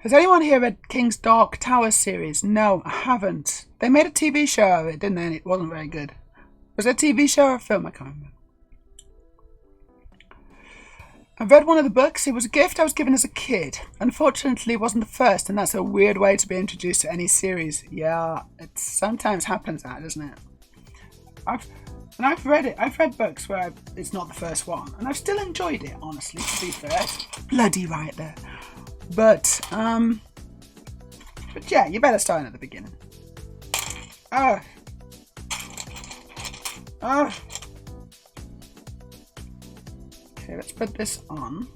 Has anyone here read King's Dark Tower series? No, I haven't. They made a TV show of it, didn't they? And it wasn't very good. Was it a TV show or a film? I can't remember. I read one of the books. It was a gift I was given as a kid. Unfortunately, it wasn't the first, and that's a weird way to be introduced to any series. Yeah, it sometimes happens that, doesn't it? I've read it. I've read books where it's not the first one, and I've still enjoyed it, honestly, to be fair. Bloody right there. But yeah, you better start at the beginning. Okay, let's put this on.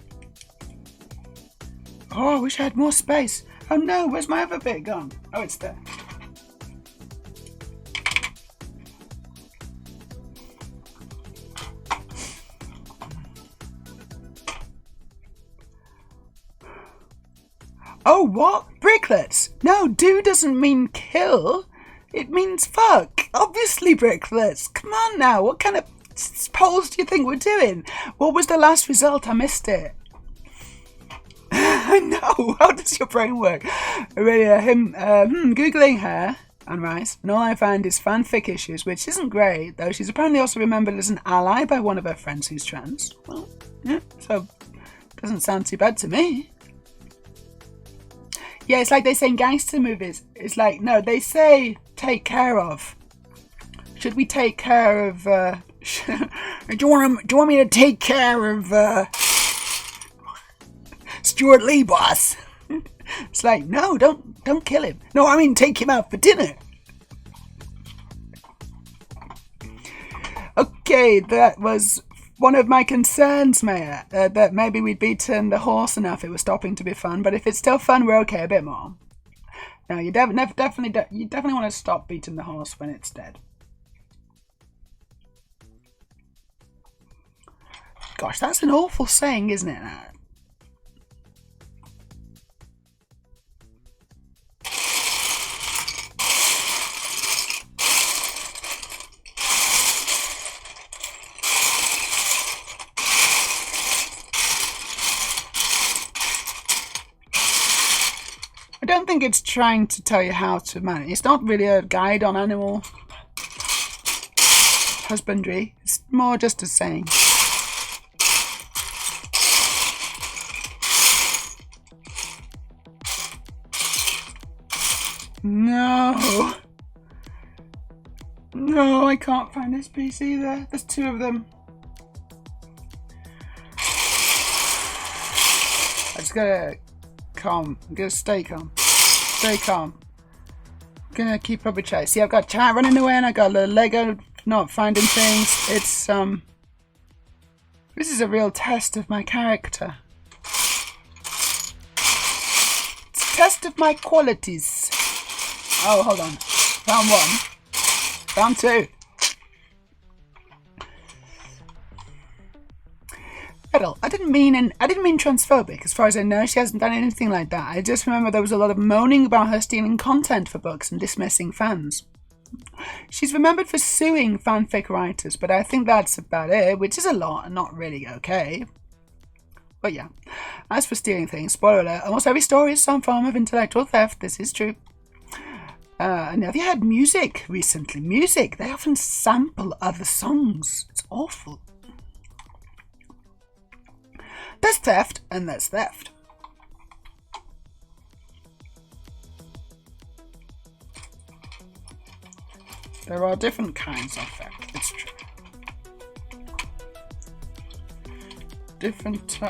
Oh, I wish I had more space. Oh no, where's my other bit gone? Oh, it's there. Oh, what? Bricklets? No, do doesn't mean kill. It means fuck. Obviously, bricklets. Come on now. What kind of polls do you think we're doing? What was the last result? I missed it. I know. How does your brain work? Really, Googling her and Rice, and all I find is fanfic issues, which isn't great, though she's apparently also remembered as an ally by one of her friends who's trans. Well, yeah, so doesn't sound too bad to me. Yeah, it's like they say in gangster movies. It's like, no, they say take care of. Should we take care of, do you want me to take care of, Stuart Lee, boss? It's like, no, don't Don't kill him. No, I mean take him out for dinner. Okay, that was one of my concerns, Meja. That maybe we'd beaten the horse enough. It was stopping to be fun, but if it's still fun, we're okay. A bit more. No, you definitely want to stop beating the horse when it's dead. Gosh, that's an awful saying, isn't it? I don't think it's trying to tell you how to manage. It's not really a guide on animal husbandry. It's more just a saying. No. No, I can't find this piece either. There's two of them. I just gotta calm. I'm gonna stay calm. Stay calm. I'm gonna keep up a chase. See, I've got chat running away and I got a little Lego not finding things. It's this is a real test of my character. It's a test of my qualities. Oh, hold on. Found one. Found two. Edel, I didn't mean transphobic. As far as I know, she hasn't done anything like that. I just remember there was a lot of moaning about her stealing content for books and dismissing fans. She's remembered for suing fanfic writers, but I think that's about it, which is a lot and not really okay. But yeah. As for stealing things, spoiler alert, almost every story is some form of intellectual theft. This is true. And have you heard music recently? Music, they often sample other songs. It's awful. There's theft and there's theft. There are different kinds of theft, it's true. Different,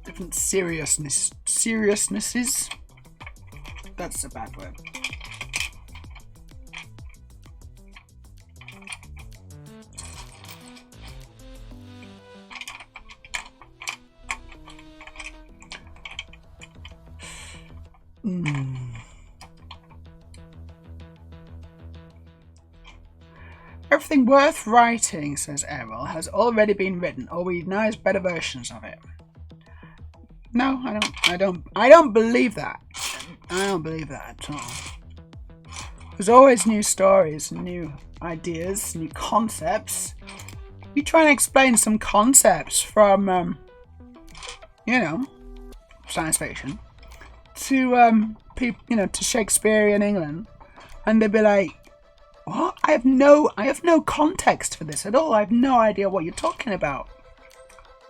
different seriousnesses. That's a bad word. Everything worth writing, says Errol, has already been written, or we know better versions of it. No, I don't believe that. I don't believe that at all. There's always new stories, new ideas, new concepts. You try and explain some concepts from, you know, science fiction to people, you know, to Shakespearean England, and they'd be like, "What? I have no context for this at all. I have no idea what you're talking about."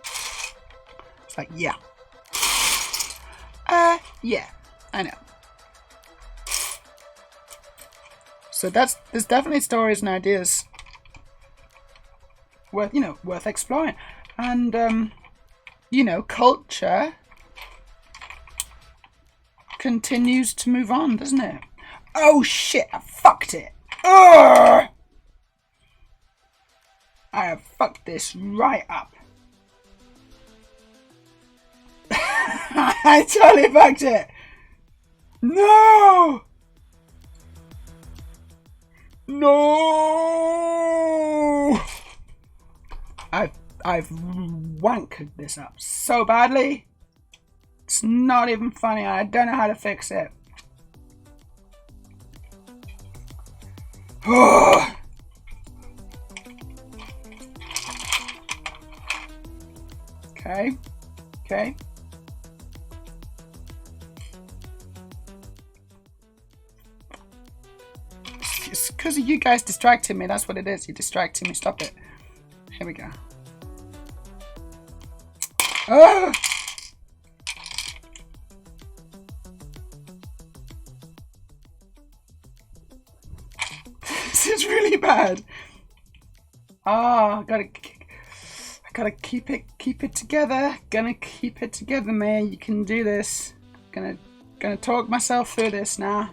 It's like, yeah. Yeah, I know. So there's definitely stories and ideas worth exploring, and culture continues to move on, doesn't it? Oh shit! I fucked it. Ugh! I have fucked this right up. I totally fucked it. No. No. I've wanked this up so badly. It's not even funny. I don't know how to fix it. Okay. It's because of you guys distracting me. That's what it is. You're distracting me. Stop it. Here we go. Oh! This is really bad. Oh, I Gotta keep it together. Gonna keep it together, man. You can do this. Gonna talk myself through this now.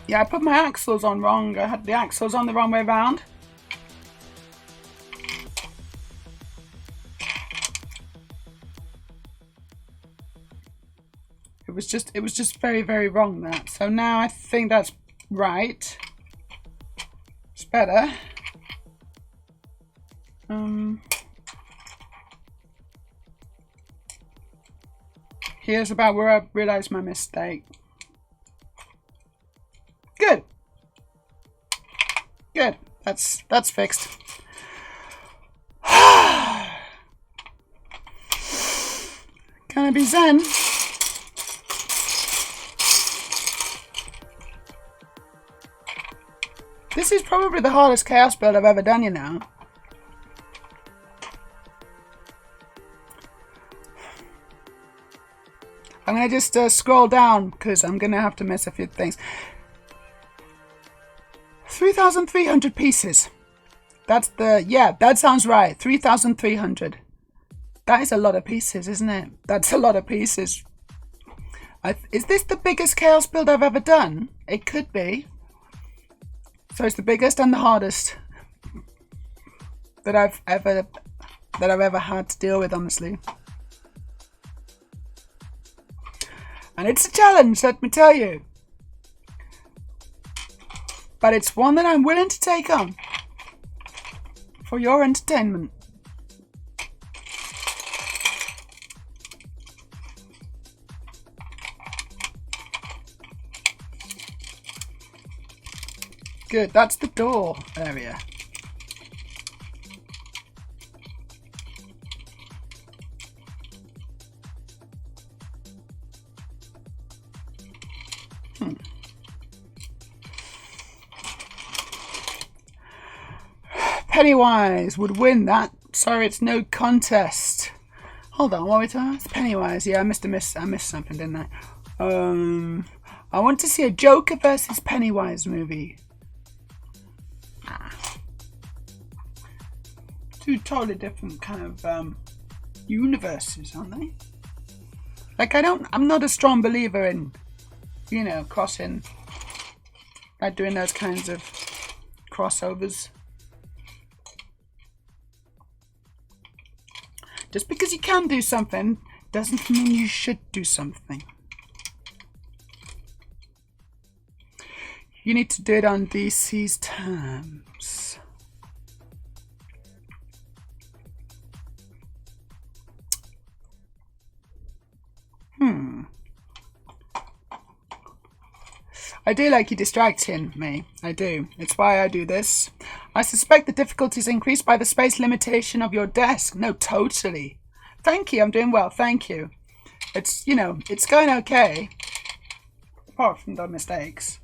Yeah, I put my axles on wrong. I had the axles on the wrong way round. It was just very, very wrong, that. So now I think that's right. It's better. Here's about where I realized my mistake. Good. Good. That's fixed. Gonna be zen. This is probably the hardest chaos build I've ever done, you know. I'm gonna just scroll down because I'm gonna have to miss a few things. 3,300 pieces. That's the, yeah, that sounds right. 3,300. That is a lot of pieces, isn't it? That's a lot of pieces. Is this the biggest chaos build I've ever done? It could be. So it's the biggest and the hardest that I've ever had to deal with, honestly. And it's a challenge, let me tell you. But it's one that I'm willing to take on for your entertainment. Good, that's the door area. Pennywise would win that. Sorry, it's no contest. Hold on, what are we talking? It's Pennywise. Yeah, I missed something, didn't I? I want to see a Joker versus Pennywise movie. Two totally different kind of universes, aren't they? Like, I'm not a strong believer in, you know, crossing, like doing those kinds of crossovers. Just because you can do something doesn't mean you should do something. You need to do it on DC's terms. I do like you distracting me. I do. It's why I do this. I suspect the difficulty is increased by the space limitation of your desk. No, totally. Thank you. I'm doing well. Thank you. It's, you know, it's going okay. Apart from the mistakes.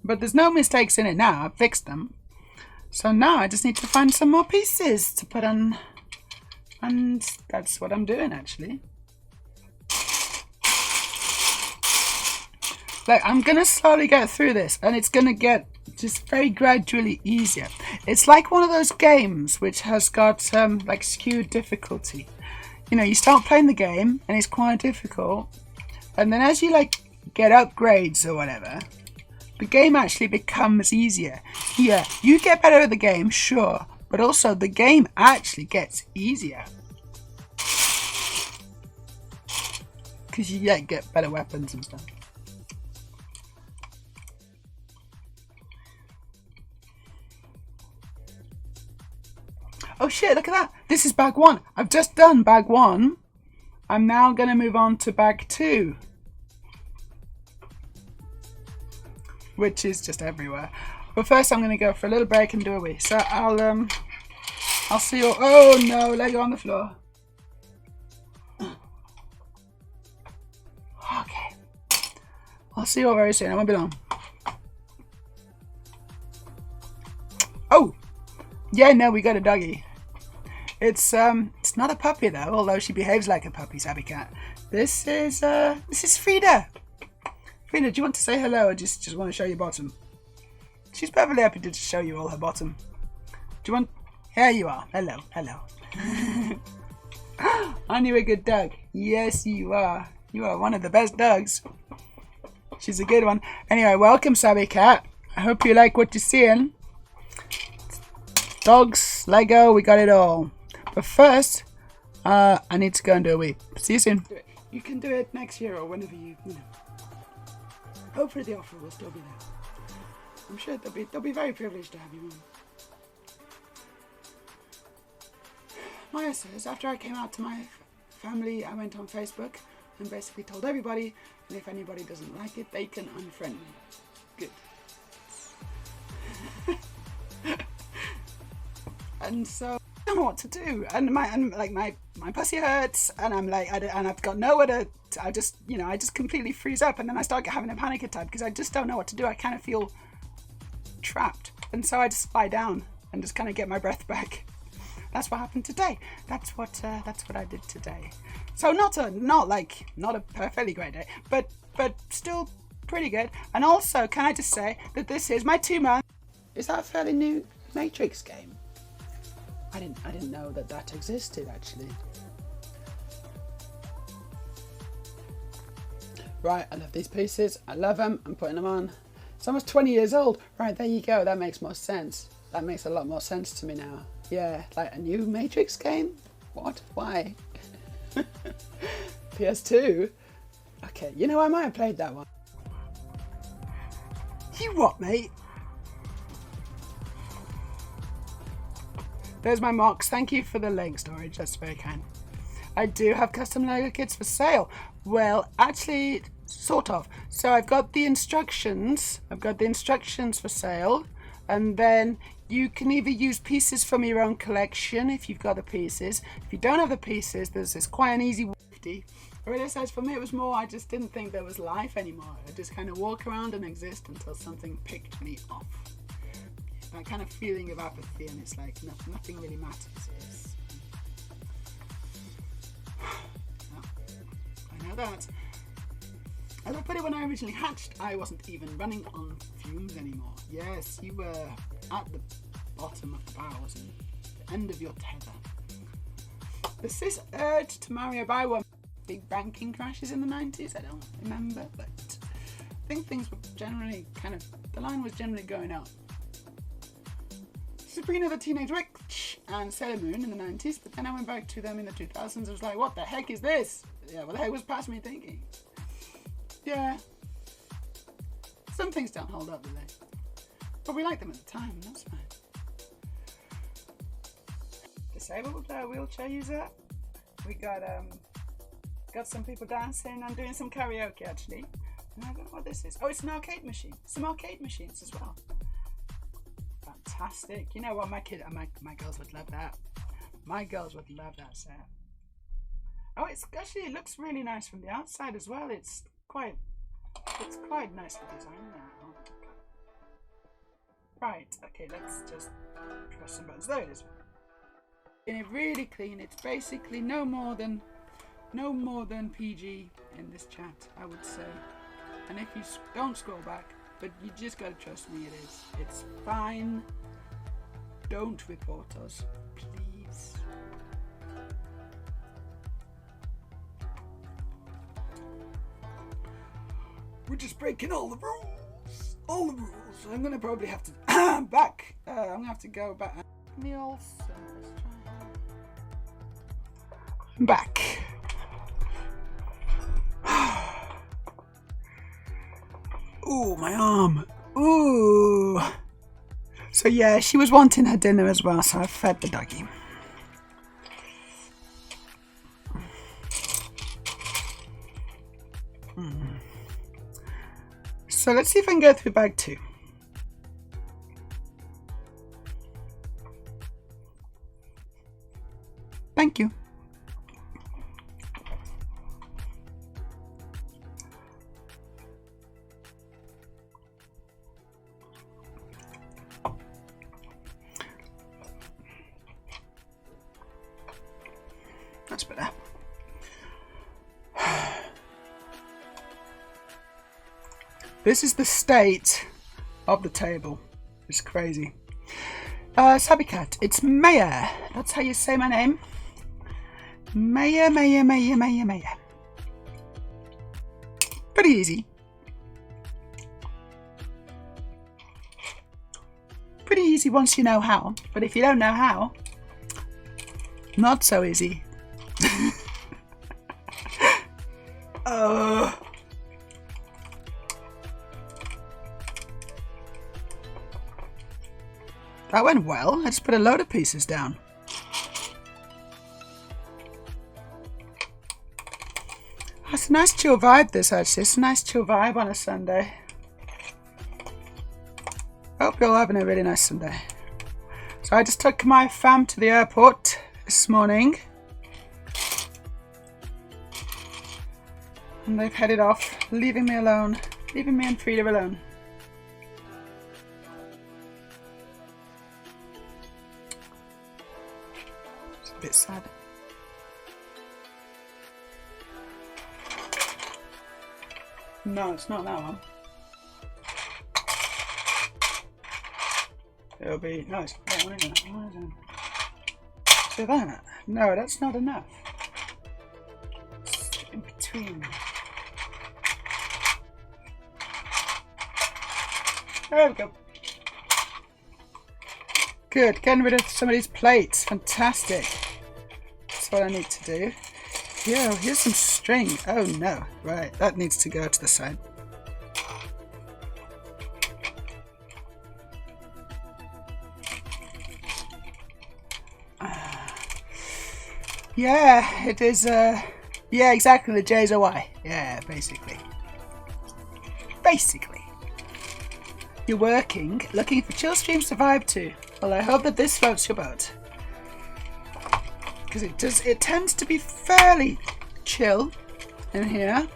But there's no mistakes in it now. I've fixed them. So now I just need to find some more pieces to put on. And that's what I'm doing, actually. Like, I'm going to slowly get through this, and it's going to get just very gradually easier. It's like one of those games which has got, like, skewed difficulty. You know, you start playing the game, and it's quite difficult. And then as you, like, get upgrades or whatever, the game actually becomes easier. Yeah, you get better at the game, sure. But also, the game actually gets easier. Because you get better weapons and stuff. Oh shit, look at that. This is bag 1. I've just done bag 1. I'm now going to move on to bag 2. Which is just everywhere. But first I'm going to go for a little break and do a wee. So I'll see you. Oh no, Lego on the floor. Okay. I'll see you all very soon. I won't be long. Oh, yeah, no, we got a doggy. It's not a puppy though, although she behaves like a puppy, Sabby Cat. This is Frida. Frida, do you want to say hello or just want to show your bottom? She's perfectly happy to just show you all her bottom. Do you want? Here you are. Hello, hello. Aren't you a good dog? Yes, you are. You are one of the best dogs. She's a good one. Anyway, welcome, Sabby Cat. I hope you like what you're seeing. Dogs, Lego, we got it all. But first, I need to go and do a wee. See you soon. You can do it next year or whenever you know. Hopefully the offer will still be there. I'm sure they'll be very privileged to have you on. Maya says, after I came out to my family, I went on Facebook and basically told everybody, and if anybody doesn't like it, they can unfriend me. Good. And so I don't know what to do, and my pussy hurts, and I'm like, and I've got nowhere to. I just completely freeze up, and then I start having a panic attack because I just don't know what to do. I kind of feel trapped, and so I just lie down and just kind of get my breath back. That's what happened today. That's what I did today. So not a perfectly great day, but still pretty good. And also, can I just say that this is my 2-month. Is that a fairly new Matrix game? I didn't know that existed actually. Right, I love these pieces. I love them. I'm putting them on. It's almost 20 years old. Right, there you go. That makes more sense. That makes a lot more sense to me now. Yeah, like a new Matrix game? What? Why? PS2? Okay, you know, I might have played that one. You what, mate? There's my mocks. Thank you for the link, storage. That's very kind. I do have custom Lego kits for sale. Well, actually, sort of. So I've got the instructions. For sale. And then you can either use pieces from your own collection if you've got the pieces. If you don't have the pieces, there's quite an easy way. I really says for me it was more, I just didn't think there was life anymore. I just kind of walk around and exist until something picked me off. That kind of feeling of apathy, and it's like nothing really matters. I know that. As I put it, when I originally hatched, I wasn't even running on fumes anymore. Yes, you were at the bottom of the barrels and the end of your tether. There's this urge to marry a buy one. Big banking crashes in the 90s, I don't remember, but I think things were generally the line was generally going up. Sabrina the Teenage Witch and Sailor Moon in the 90s, but then I went back to them in the 2000s. I was like, what the heck is this? Yeah, what the heck was past me thinking? Yeah. Some things don't hold up, do they? But we liked them at the time, and that's fine. Disabled wheelchair user. We got some people dancing and doing some karaoke actually. And I don't know what this is. Oh, it's an arcade machine. Some arcade machines as well. Fantastic. You know what, my girls would love that. My girls would love that set. Oh, it looks really nice from the outside as well. It's quite nicely designed now. Right, okay, let's just press some buttons. There it is. And it really clean. It's basically no more than PG in this chat, I would say. And if you don't scroll back, but you just gotta trust me, it is. It's fine. Don't report us, please. We're just breaking all the rules. All the rules. I'm gonna probably have to I'm gonna have to go back. Let's try. I'm back. Ooh, my arm. Ooh. So yeah, she was wanting her dinner as well, so I fed the doggy. So let's see if I can go through bag 2. Thank you. That's better. This is the state of the table. It's crazy. Sabikat, it's Meja. That's how you say my name. Meja, Meja, Meja, Meja, Meja. Pretty easy. Pretty easy once you know how. But if you don't know how, not so easy. That went well. I just put a load of pieces down. It's a nice chill vibe this actually. It's a nice chill vibe on a Sunday. Hope you're all having a really nice Sunday. So I just took my fam to the airport this morning. And they've headed off, leaving me alone. Leaving me and Frida alone. It's a bit sad. No, it's not that one. It'll be... No, it's that one, isn't it? What is it? So that? No, that's not enough. It's in between. There we go. Good, getting rid of some of these plates. Fantastic. That's what I need to do. Yo, here's some string. Oh no. Right, that needs to go to the side. Yeah, it is, yeah, exactly, the J's are Y. Yeah, basically. Basically. You're working, looking for chill streams to vibe to. Well, I hope that this floats your boat. Because it tends to be fairly chill in here.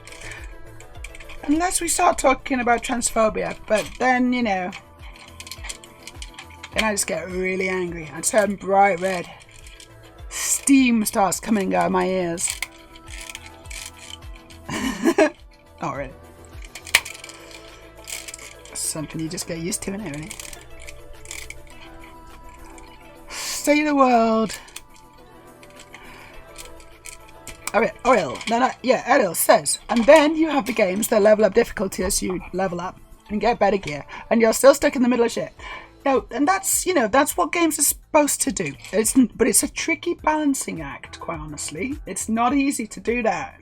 Unless we start talking about transphobia, but then, you know, then I just get really angry. I turn bright red. Steam starts coming out of my ears. Not really. Something you just get used to, isn't it, really? State of the world. Ariel, Ariel says, and then you have the games that level up difficulty as you level up and get better gear, and you're still stuck in the middle of shit. No, and that's, you know, that's what games are supposed to do. But it's a tricky balancing act, quite honestly. It's not easy to do that.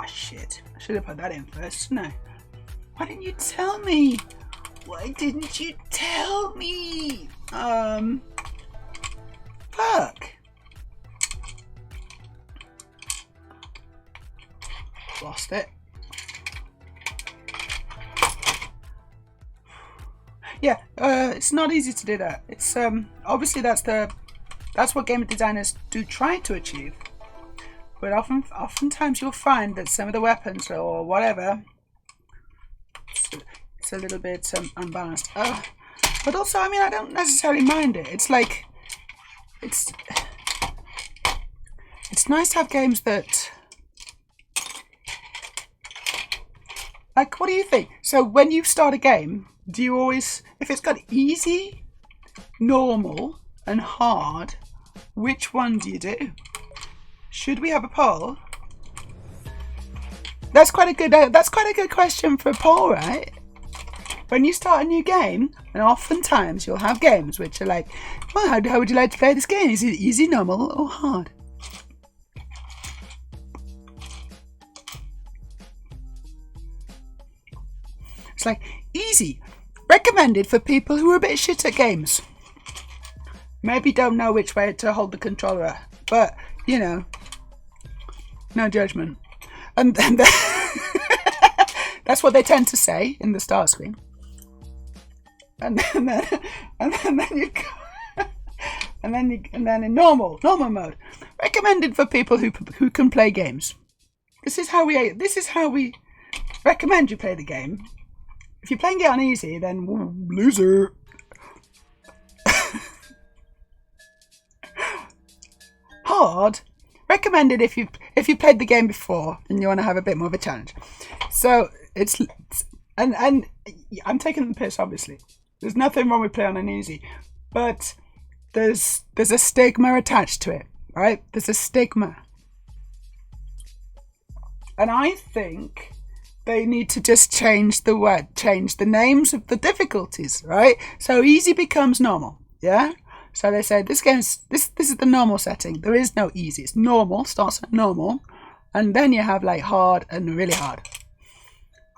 Shit. I should have put that in first, shouldn't I? Why didn't you tell me? Why didn't you tell me? Fuck. Lost it. Yeah, it's not easy to do that. It's obviously that's what game designers do try to achieve. But oftentimes you'll find that some of the weapons or whatever, it's a little bit unbalanced. But also, I mean, I don't necessarily mind it. It's like it's nice to have games that, like, what do you think? So when you start a game, do you always, if it's got easy, normal, and hard, which one do you do? Should we have a poll? That's quite a good question for a poll, right? When you start a new game, and oftentimes you'll have games which are like, well, how would you like to play this game? Is it easy, normal, or hard? It's like, easy. Recommended for people who are a bit shit at games. Maybe don't know which way to hold the controller, but, you know, no judgment. And then that's what they tend to say in the start screen. And then you go, and then in normal mode, recommended for people who can play games. This is how we recommend you play the game. If you're playing it on easy, then loser. hard. Recommended if you played the game before and you want to have a bit more of a challenge. So it's and I'm taking the piss, obviously. There's nothing wrong with playing on easy, but there's a stigma attached to it, right? There's a stigma, and I think they need to just change the names of the difficulties, right? So easy becomes normal, yeah. So they say this is the normal setting. There is no easy. It's normal. Starts at normal, and then you have like hard and really hard.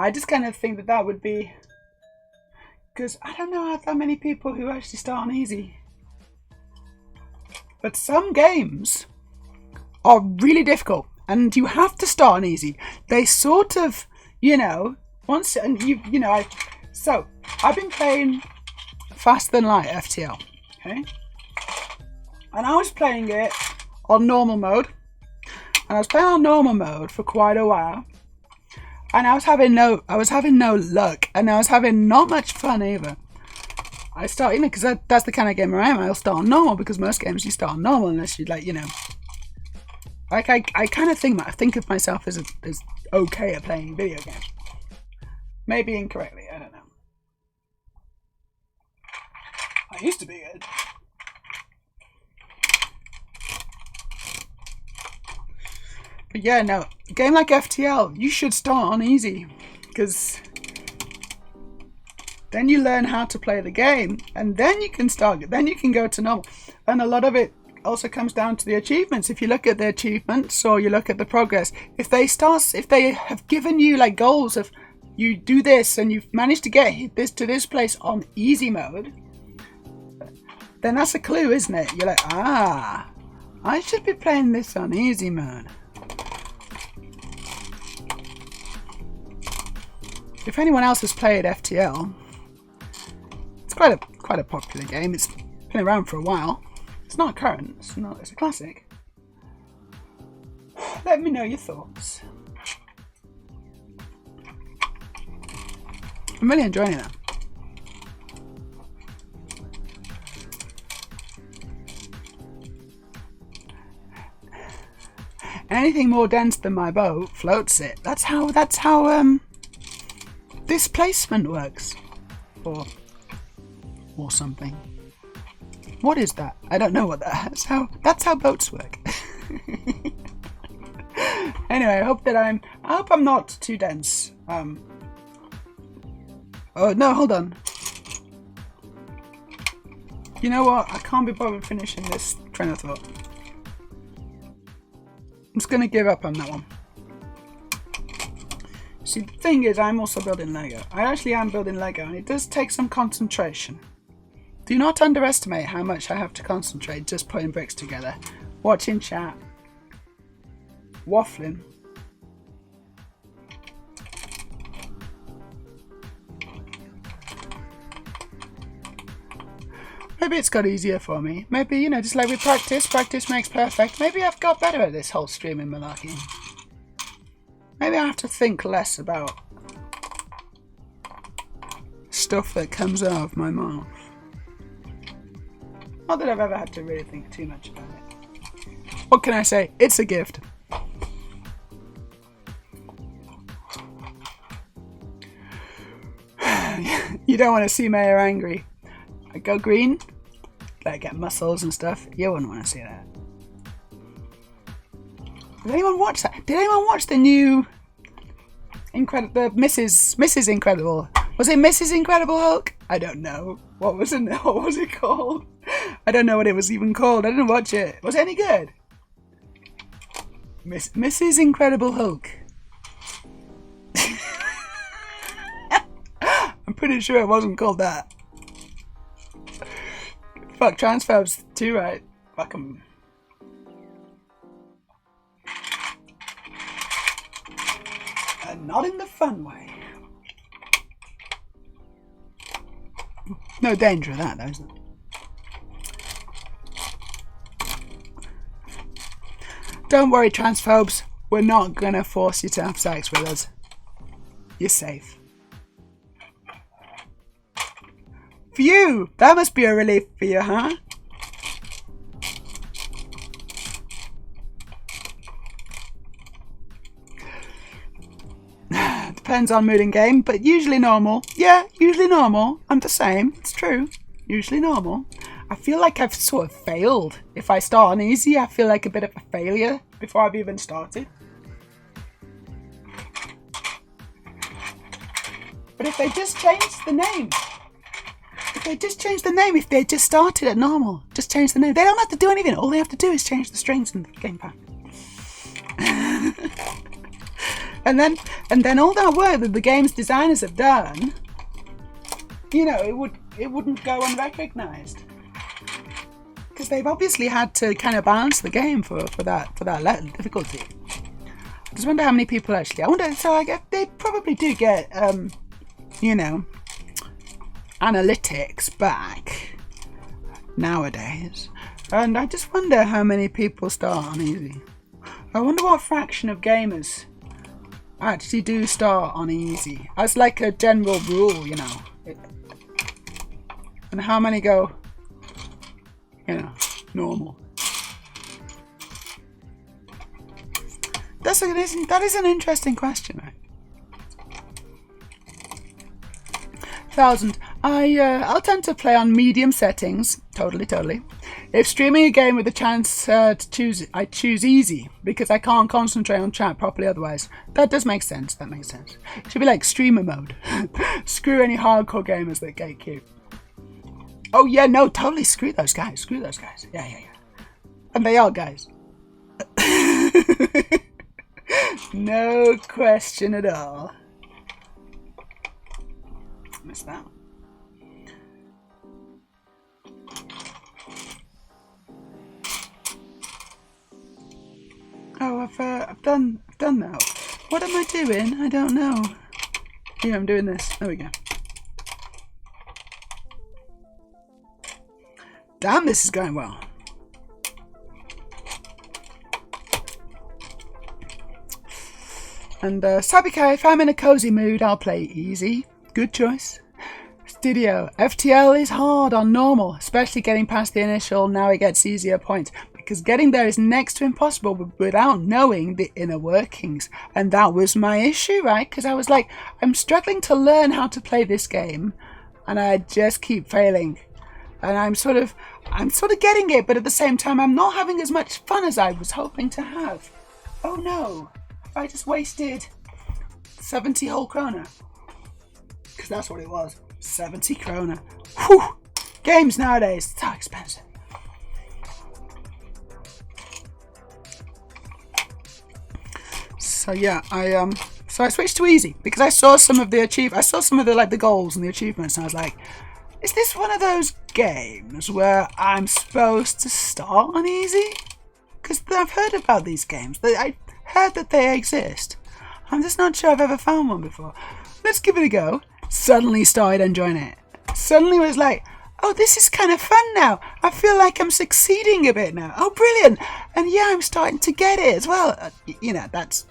I just kind of think that would be, because I don't know how many people who actually start on easy. But some games are really difficult, and you have to start on easy. They sort of, once and so I've been playing Faster Than Light FTL, okay. And I was playing it on normal mode. And I was playing on normal mode for quite a while. And I was having no luck. And I was having not much fun either. I start, because that's the kind of gamer I am. I'll start on normal, because most games you start on normal unless you Like, I kind of think of myself as okay at playing video games. Maybe incorrectly, I don't know. I used to be good. But yeah, no, a game like FTL, you should start on easy, because then you learn how to play the game, and then you can go to normal. And a lot of it also comes down to the achievements. If you look at the achievements or you look at the progress, if they have given you like goals of you do this and you've managed to get this place on easy mode, then that's a clue, isn't it? You're like, I should be playing this on easy mode. If anyone else has played FTL, it's quite a popular game. It's been around for a while. It's not current. It's a classic. Let me know your thoughts. I'm really enjoying it. Anything more dense than my boat floats it. That's how displacement works, or something. What is that? I don't know what that's how boats work. Anyway, I hope I'm not too dense. Oh no, hold on. You know what? I can't be bothered finishing this train of thought. I'm just gonna give up on that one. See, the thing is, I'm also building Lego. I actually am building Lego, and it does take some concentration. Do not underestimate how much I have to concentrate just putting bricks together. Watching chat. Waffling. Maybe it's got easier for me. Maybe, just like with practice makes perfect. Maybe I've got better at this whole streaming malarkey. Maybe I have to think less about stuff that comes out of my mouth. Not that I've ever had to really think too much about it. What can I say? It's a gift. You don't want to see Meja angry. I go green, like get muscles and stuff. You wouldn't want to see that. Did anyone watch that? Did anyone watch the new Mrs. Incredible? Was it Mrs. Incredible Hulk? I don't know. What was it called? I don't know what it was even called. I didn't watch it. Was it any good? Mrs. Incredible Hulk. I'm pretty sure it wasn't called that. Fuck, transphobes too, right? Fuck 'em. And not in the fun way. No danger of that, though, is there? Don't worry, transphobes. We're not gonna force you to have sex with us. You're safe. Phew! That must be a relief for you, huh? depends on mood and game, but usually normal. Yeah, usually normal. I'm the same. It's true. Usually normal. I feel like I've sort of failed. If I start on easy, I feel like a bit of a failure before I've even started. But if they just changed the name, if they just started at normal, just change the name. They don't have to do anything. All they have to do is change the strings in the gamepad. and then all that work that the game's designers have done, you know, it wouldn't go unrecognised. Because they've obviously had to kind of balance the game for that difficulty. I just wonder how many people actually. I wonder. So I guess they probably do get, you know, analytics back nowadays, and I just wonder how many people start on easy. I wonder what fraction of gamers actually do start on easy as like a general rule, you know, and how many go, you know, normal. That is an interesting question, right? 1000. I'll tend to play on medium settings. Totally. If streaming a game with a chance to choose, I choose easy because I can't concentrate on chat properly otherwise. That does make sense. That makes sense. It should be like streamer mode. Screw any hardcore gamers that gatekeep. Oh yeah, no, totally. Screw those guys. Yeah. And they are guys. No question at all. Missed that one. Oh, I've done that. What am I doing? I don't know. Yeah, I'm doing this. There we go. Damn, this is going well. And Sabikai, if I'm in a cozy mood, I'll play easy. Good choice. Studio. FTL is hard on normal, especially getting past the initial now it gets easier point, because getting there is next to impossible without knowing the inner workings. And that was my issue, right? Because I was like, I'm struggling to learn how to play this game and I just keep failing. And I'm sort of getting it, but at the same time I'm not having as much fun as I was hoping to have. Oh no, I just wasted 70 whole krona. Because that's what it was. 70 krona. Whew! Games nowadays, so expensive. So yeah, I switched to easy because I saw some of the the goals and the achievements, and I was like, is this one of those games where I'm supposed to start on easy? Because I've heard about these games. I heard that they exist. I'm just not sure I've ever found one before. Let's give it a go. Suddenly started enjoying it. Suddenly was like, oh, this is kind of fun now. I feel like I'm succeeding a bit now. Oh, brilliant. And yeah, I'm starting to get it as well. You know, that's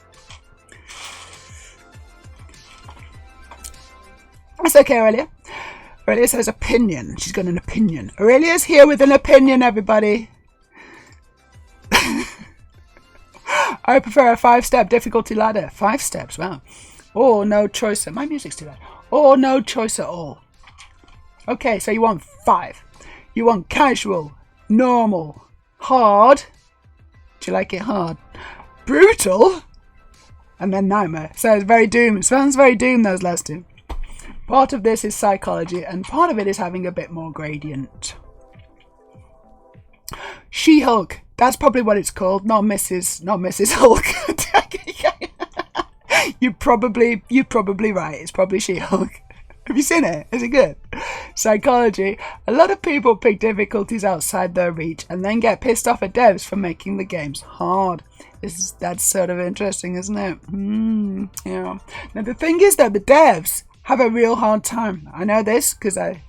okay, Aurelia. Aurelia says opinion. She's got an opinion. Aurelia's here with an opinion, everybody. I prefer a 5-step difficulty ladder. 5 steps, wow. Or no choice. My music's too loud. Or no choice at all. Okay, so you want 5. You want casual, normal, hard. Do you like it hard? Brutal. And then nightmare. So it's very doom. It sounds very doom, those last two. Part of this is psychology, and part of it is having a bit more gradient. She-Hulk. That's probably what it's called, not Mrs. Hulk. You're probably right. It's probably She-Hulk. Have you seen it? Is it good? Psychology. A lot of people pick difficulties outside their reach and then get pissed off at devs for making the games hard. That's sort of interesting, isn't it? Yeah. Now the thing is that the devs have a real hard time. I know this because I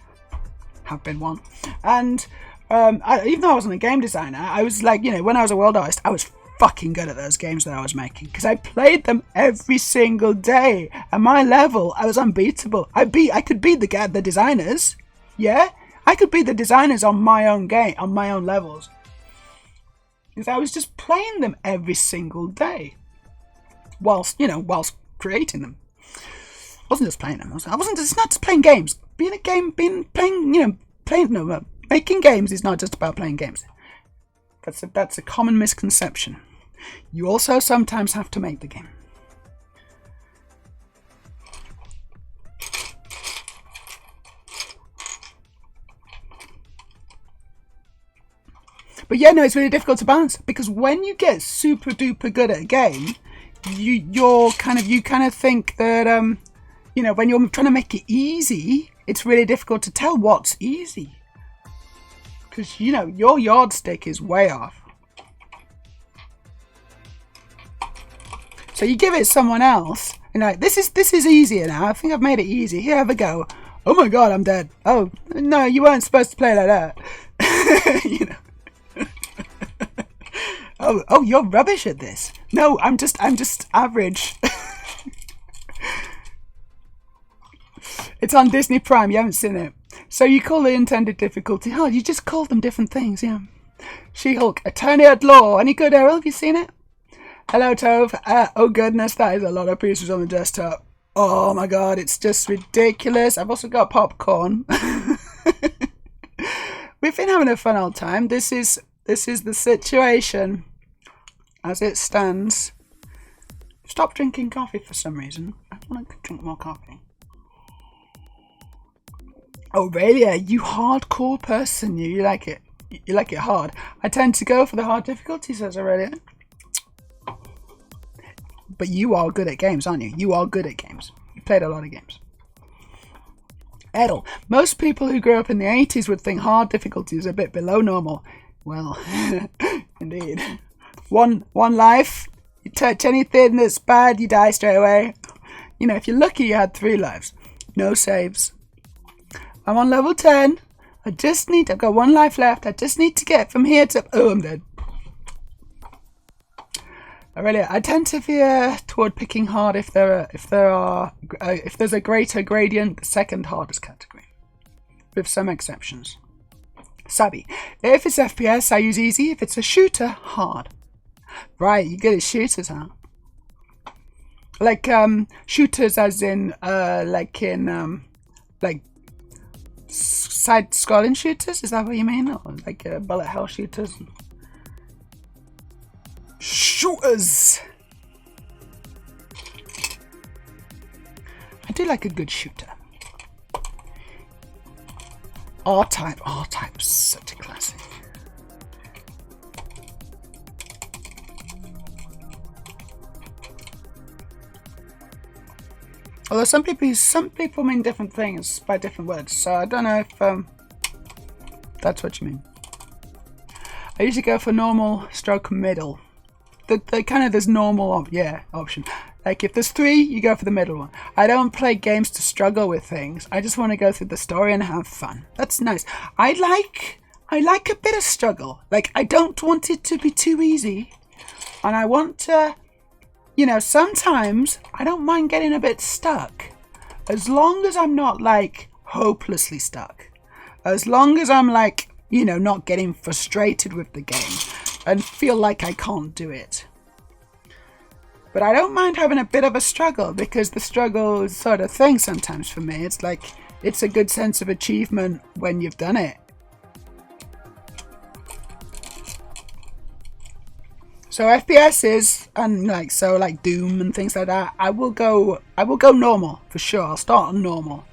have been one. And even though I wasn't a game designer, I was like, you know, when I was a world artist, I was fucking good at those games that I was making because I played them every single day. At my level, I was unbeatable. I could beat the designers. Yeah, I could beat the designers on my own game, on my own levels, because I was just playing them every single day, whilst creating them. wasn't just playing them. I wasn't. It's not just playing games. Making games is not just about playing games. That's a common misconception. You also sometimes have to make the game. But yeah, no, it's really difficult to balance because when you get super duper good at a game, you kind of think that when you're trying to make it easy, it's really difficult to tell what's easy because your yardstick is way off. So you give it someone else, and like this is easier now. I think I've made it easy. Here, have a go. Oh my god, I'm dead. Oh no, you weren't supposed to play like that. Oh, you're rubbish at this. No, I'm just average. It's on Disney Prime. You haven't seen it. So you call the intended difficulty hard. You just call them different things, yeah. She-Hulk, Attorney at Law. Any good, Errol? Have you seen it? Hello, Tove. Oh goodness, that is a lot of pieces on the desktop. Oh my god, it's just ridiculous. I've also got popcorn. We've been having a fun old time. This is the situation as it stands. Stop drinking coffee for some reason. I want to drink more coffee. Oh, Aurelia, you hardcore person. You like it. You like it hard. I tend to go for the hard difficulty, says Aurelia. But you are good at games, aren't you? You are good at games. You've played a lot of games. Edel, most people who grew up in the 80s would think hard difficulty is a bit below normal. Well, indeed. One life, you touch anything that's bad, you die straight away. If you're lucky, you had 3 lives. No saves. I'm on level 10. I've got 1 life left. I just need to get from here to... Oh, I'm dead. I tend to veer toward picking hard if there's a greater gradient, the second hardest category, with some exceptions. Savvy. If it's FPS, I use easy. If it's a shooter, hard. Right, you're good at shooters, huh? Like shooters, as in like side-scrolling shooters. Is that what you mean? Or like bullet hell shooters? Shooters! I do like a good shooter. R-Type is such a classic. Although some people mean different things by different words, so I don't know if that's what you mean. I usually go for normal stroke middle. The kind of this normal option. Like if there's 3, you go for the middle one. I don't play games to struggle with things. I just want to go through the story and have fun. That's nice. I like a bit of struggle. Like I don't want it to be too easy, and I want to, sometimes I don't mind getting a bit stuck, as long as I'm not like hopelessly stuck. As long as I'm like, not getting frustrated with the game and feel like I can't do it. But I don't mind having a bit of a struggle, because the struggle is sort of thing sometimes for me. It's like, it's a good sense of achievement when you've done it. So FPSs and like Doom and things like that, I will go normal for sure. I'll start on normal.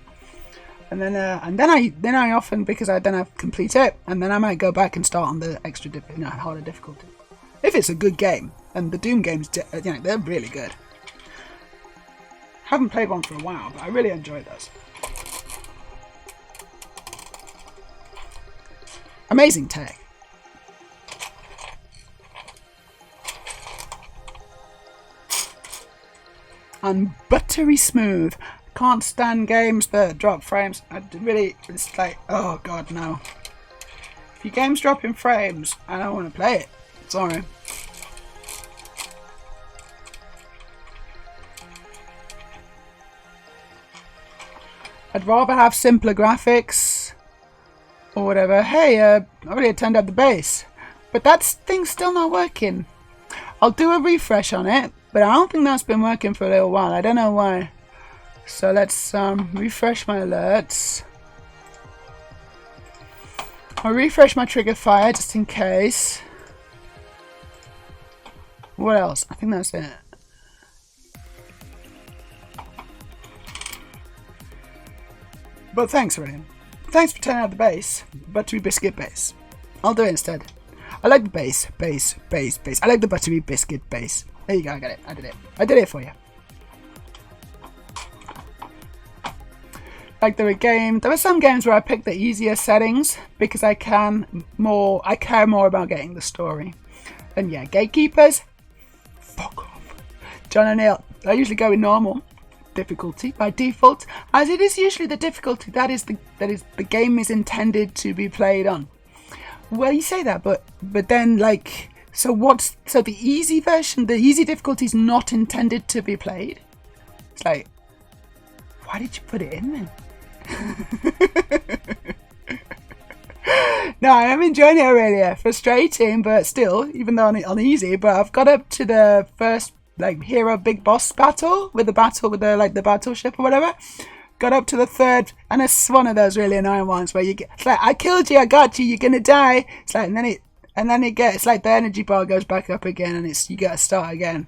And then I often, because I don't have to complete it, and then I might go back and start on the extra harder difficulty. If it's a good game, and the Doom games, they're really good. Haven't played one for a while, but I really enjoy those. Amazing tech. And buttery smooth. Can't stand games that drop frames. It's like, oh god, no. If your game's dropping frames, I don't want to play it. Sorry. I'd rather have simpler graphics or whatever. Hey, I already turned up the base, but that thing's still not working. I'll do a refresh on it, but I don't think that's been working for a little while. I don't know why. So let's refresh my alerts. I'll refresh my trigger fire just in case. What else? I think that's it. But thanks, William. Thanks for turning out the base. Buttery biscuit base. I'll do it instead. I like the base. I like the buttery biscuit base. There you go, I got it. I did it. I did it for you. Like there were some games where I picked the easier settings because I care more about getting the story. And yeah, gatekeepers, fuck off. John O'Neill, I usually go with normal difficulty by default, as it is usually the difficulty that is the game is intended to be played on. Well, you say that, but then like, so the easy version, the easy difficulty is not intended to be played? It's like, why did you put it in then? No, I am enjoying it really. Frustrating, but still, even though on easy, but I've got up to the first like hero big boss battle with the battleship or whatever. Got up to the third, and it's one of those really annoying ones where it's like, I killed you, I got you, you're gonna die. It's like, and then it's like the energy bar goes back up again, and you gotta start again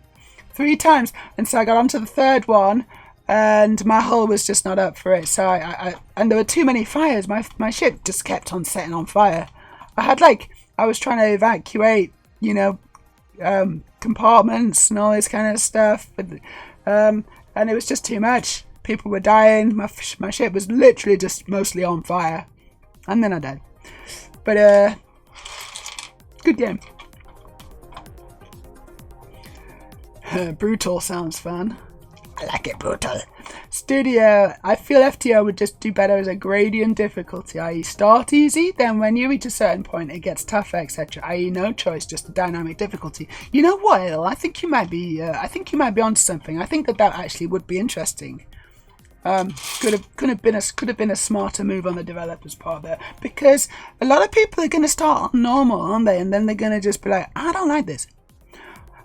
3 times. And so I got onto the third one, and my hull was just not up for it. So and there were too many fires. My ship just kept on setting on fire. I was trying to evacuate, compartments and all this kind of stuff, and it was just too much. People were dying. My ship was literally just mostly on fire, and then I died. But good game. Brutal sounds fun. I like it brutal. Studio, I feel FTO would just do better as a gradient difficulty, i.e. start easy, then when you reach a certain point it gets tougher, etc., i.e. no choice, just a dynamic difficulty. You know what, Il? I think you might be onto something. I think that actually would be interesting. Could have been a smarter move on the developers' part there, because a lot of people are going to start on normal, aren't they? And then they're going to just be like, I don't like this.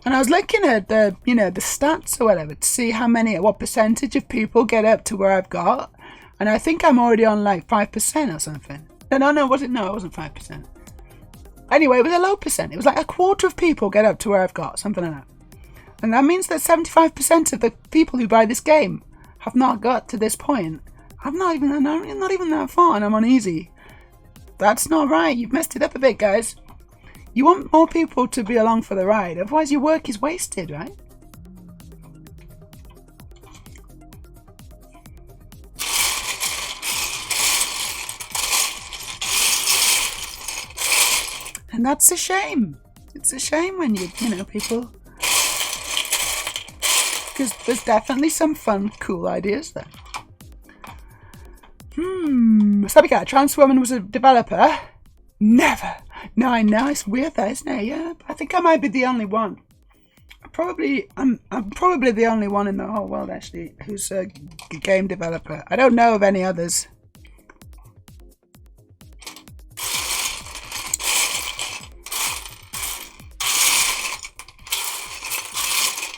And I was looking at the stats or whatever to see what percentage of people get up to where I've got, and I think I'm already on like 5% or something. No, was it? No, it wasn't 5%. Anyway, it was a low percent. It was like a quarter of people get up to where I've got, something like that. And that means that 75% of the people who buy this game have not got to this point. I'm not even that far, and I'm on easy. That's not right. You've messed it up a bit, guys. You want more people to be along for the ride, otherwise your work is wasted, right? And that's a shame. It's a shame when people... Because there's definitely some fun, cool ideas there. Sabicat, Trans Woman was a developer? Never. No, I know, it's weird that, isn't it? Yeah, I think I might be the only one. I'm probably the only one in the whole world, actually, who's a game developer. I don't know of any others.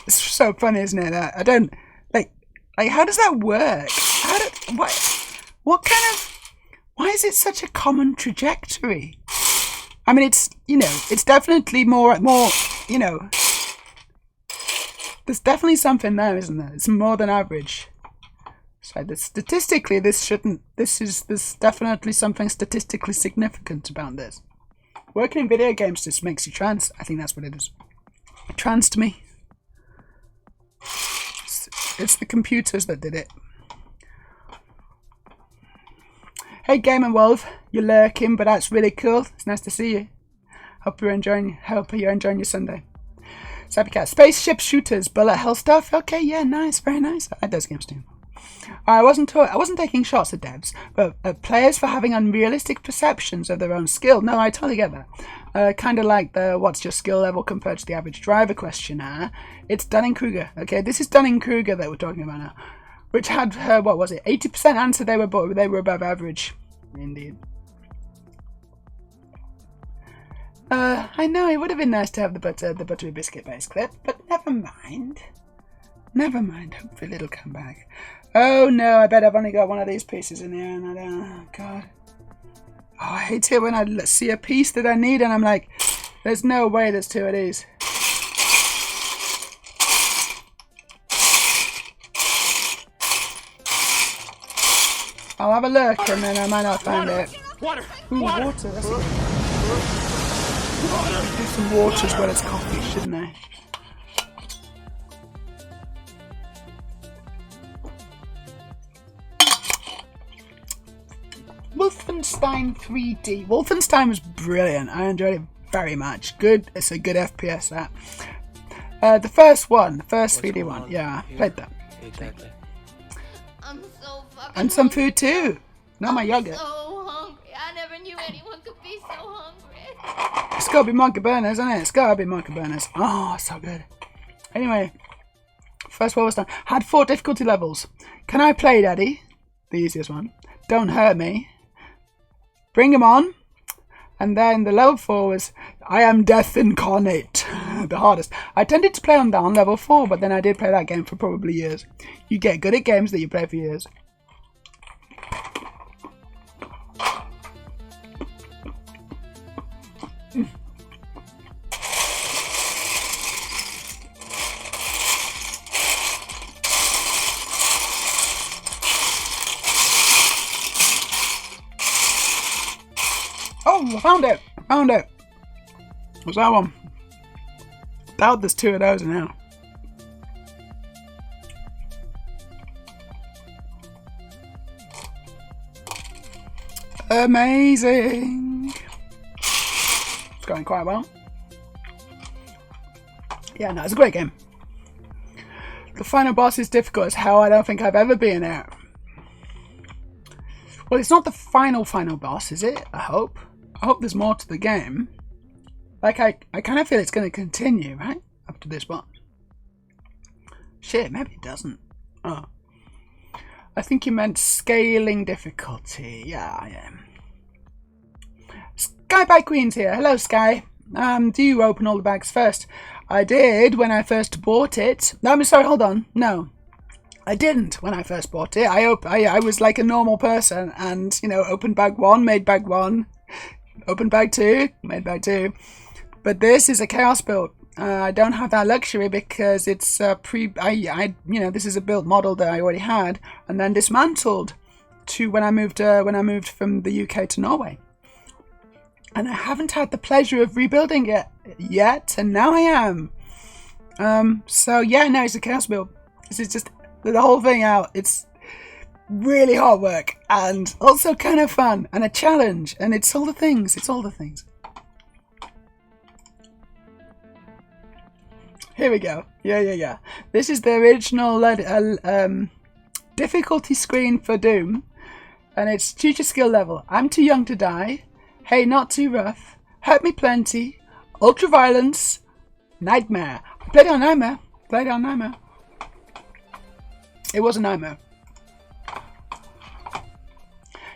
It's so funny, isn't it? That I don't like. How does that work? Why is it such a common trajectory? I mean, it's definitely more, there's definitely something there, isn't there? It's more than average. So statistically, there's definitely something statistically significant about this. Working in video games just makes you trans. I think that's what it is. Trans to me. It's the computers that did it. Hey Game and Wolf, you're lurking, but that's really cool. It's nice to see you. Hope you're enjoying your Sunday. Sappycat, spaceship shooters, bullet hell stuff. Okay, yeah, nice, very nice. I like those games too. I wasn't taking shots at devs, but at players for having unrealistic perceptions of their own skill. No, I totally get that. Kind of like the what's your skill level compared to the average driver questionnaire. It's Dunning-Kruger. Okay, this is Dunning-Kruger that we're talking about now. Which had her, what was it, 80% answer they were above average. Indeed. I know, it would have been nice to have the buttery biscuit base clip, but never mind. Never mind. Hopefully it'll come back. Oh no, I bet I've only got one of these pieces in here, and I don't. Oh god. Oh, I hate it when I see a piece that I need, and I'm like, there's no way there's two of these. I'll have a look, and then I might not find it. Water! Ooh, water. That's good. Do some water as well as coffee, shouldn't I? Wolfenstein 3D. Wolfenstein was brilliant. I enjoyed it very much. Good. It's a good FPS. That. The first one, the first 3D one. Yeah, I played that. Exactly. I'm so fucking And some hungry. food too. Not my yogurt. So hungry. I never knew anyone could be so hungry. It's gotta be monkey burners, isn't it? It's gotta be monkey burners. Oh, so good. Anyway, first one was done. Had 4 difficulty levels. Can I play, Daddy? The easiest one. Don't hurt me. Bring him on. And then the level 4 was I am death incarnate. The hardest. I tended to play on level 4, but then I did play that game for probably years. You get good at games that you play for years. Oh, I found it! I found it! What's that one? Doubt there's 2 of those now. Amazing! It's going quite well. Yeah, no, it's a great game. The final boss is difficult as hell. I don't think I've ever been there. Well, it's not the final boss, is it? I hope. I hope there's more to the game. Like, I kind of feel it's going to continue, right? Up to this one. Shit, maybe it doesn't. Oh. I think you meant scaling difficulty. Yeah. Sky by Queen's here. Hello, Sky. Do you open all the bags first? I did when I first bought it. No, I'm sorry, hold on. No. I didn't when I first bought it. I was like a normal person and, you know, opened bag 1, made bag 1. Opened bag 2, made bag 2. But this is a chaos build. I don't have that luxury because it's this is a build model that I already had and then dismantled to when I moved from the UK to Norway. And I haven't had the pleasure of rebuilding it yet, and now I am. So yeah, no, it's a chaos build. This is just the whole thing out. It's really hard work and also kind of fun and a challenge, and it's all the things. It's all the things. Here we go. Yeah. This is the original difficulty screen for Doom, and it's choose your skill level. I'm too young to die. Hey, not too rough. Hurt me plenty. Ultra violence. Nightmare. I played it on Nightmare. It was a nightmare.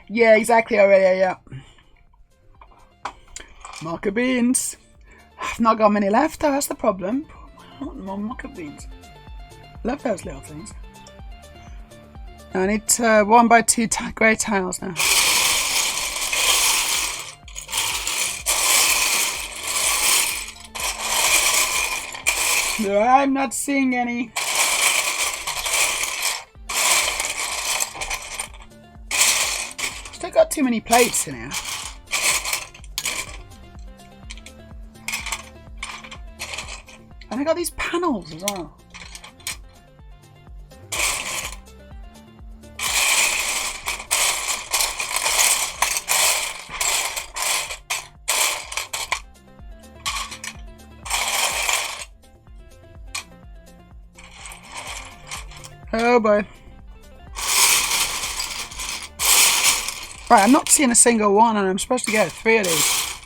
Yeah, exactly already, yeah. Marker beans. I've not got many left, that's the problem. I want more marker beans. Love those little things. I need 1 by 2 grey tiles now. No, I'm not seeing any. Still got too many plates in here. And I got these panels as well. Oh boy. Right, I'm not seeing a single one and I'm supposed to get 3 of these.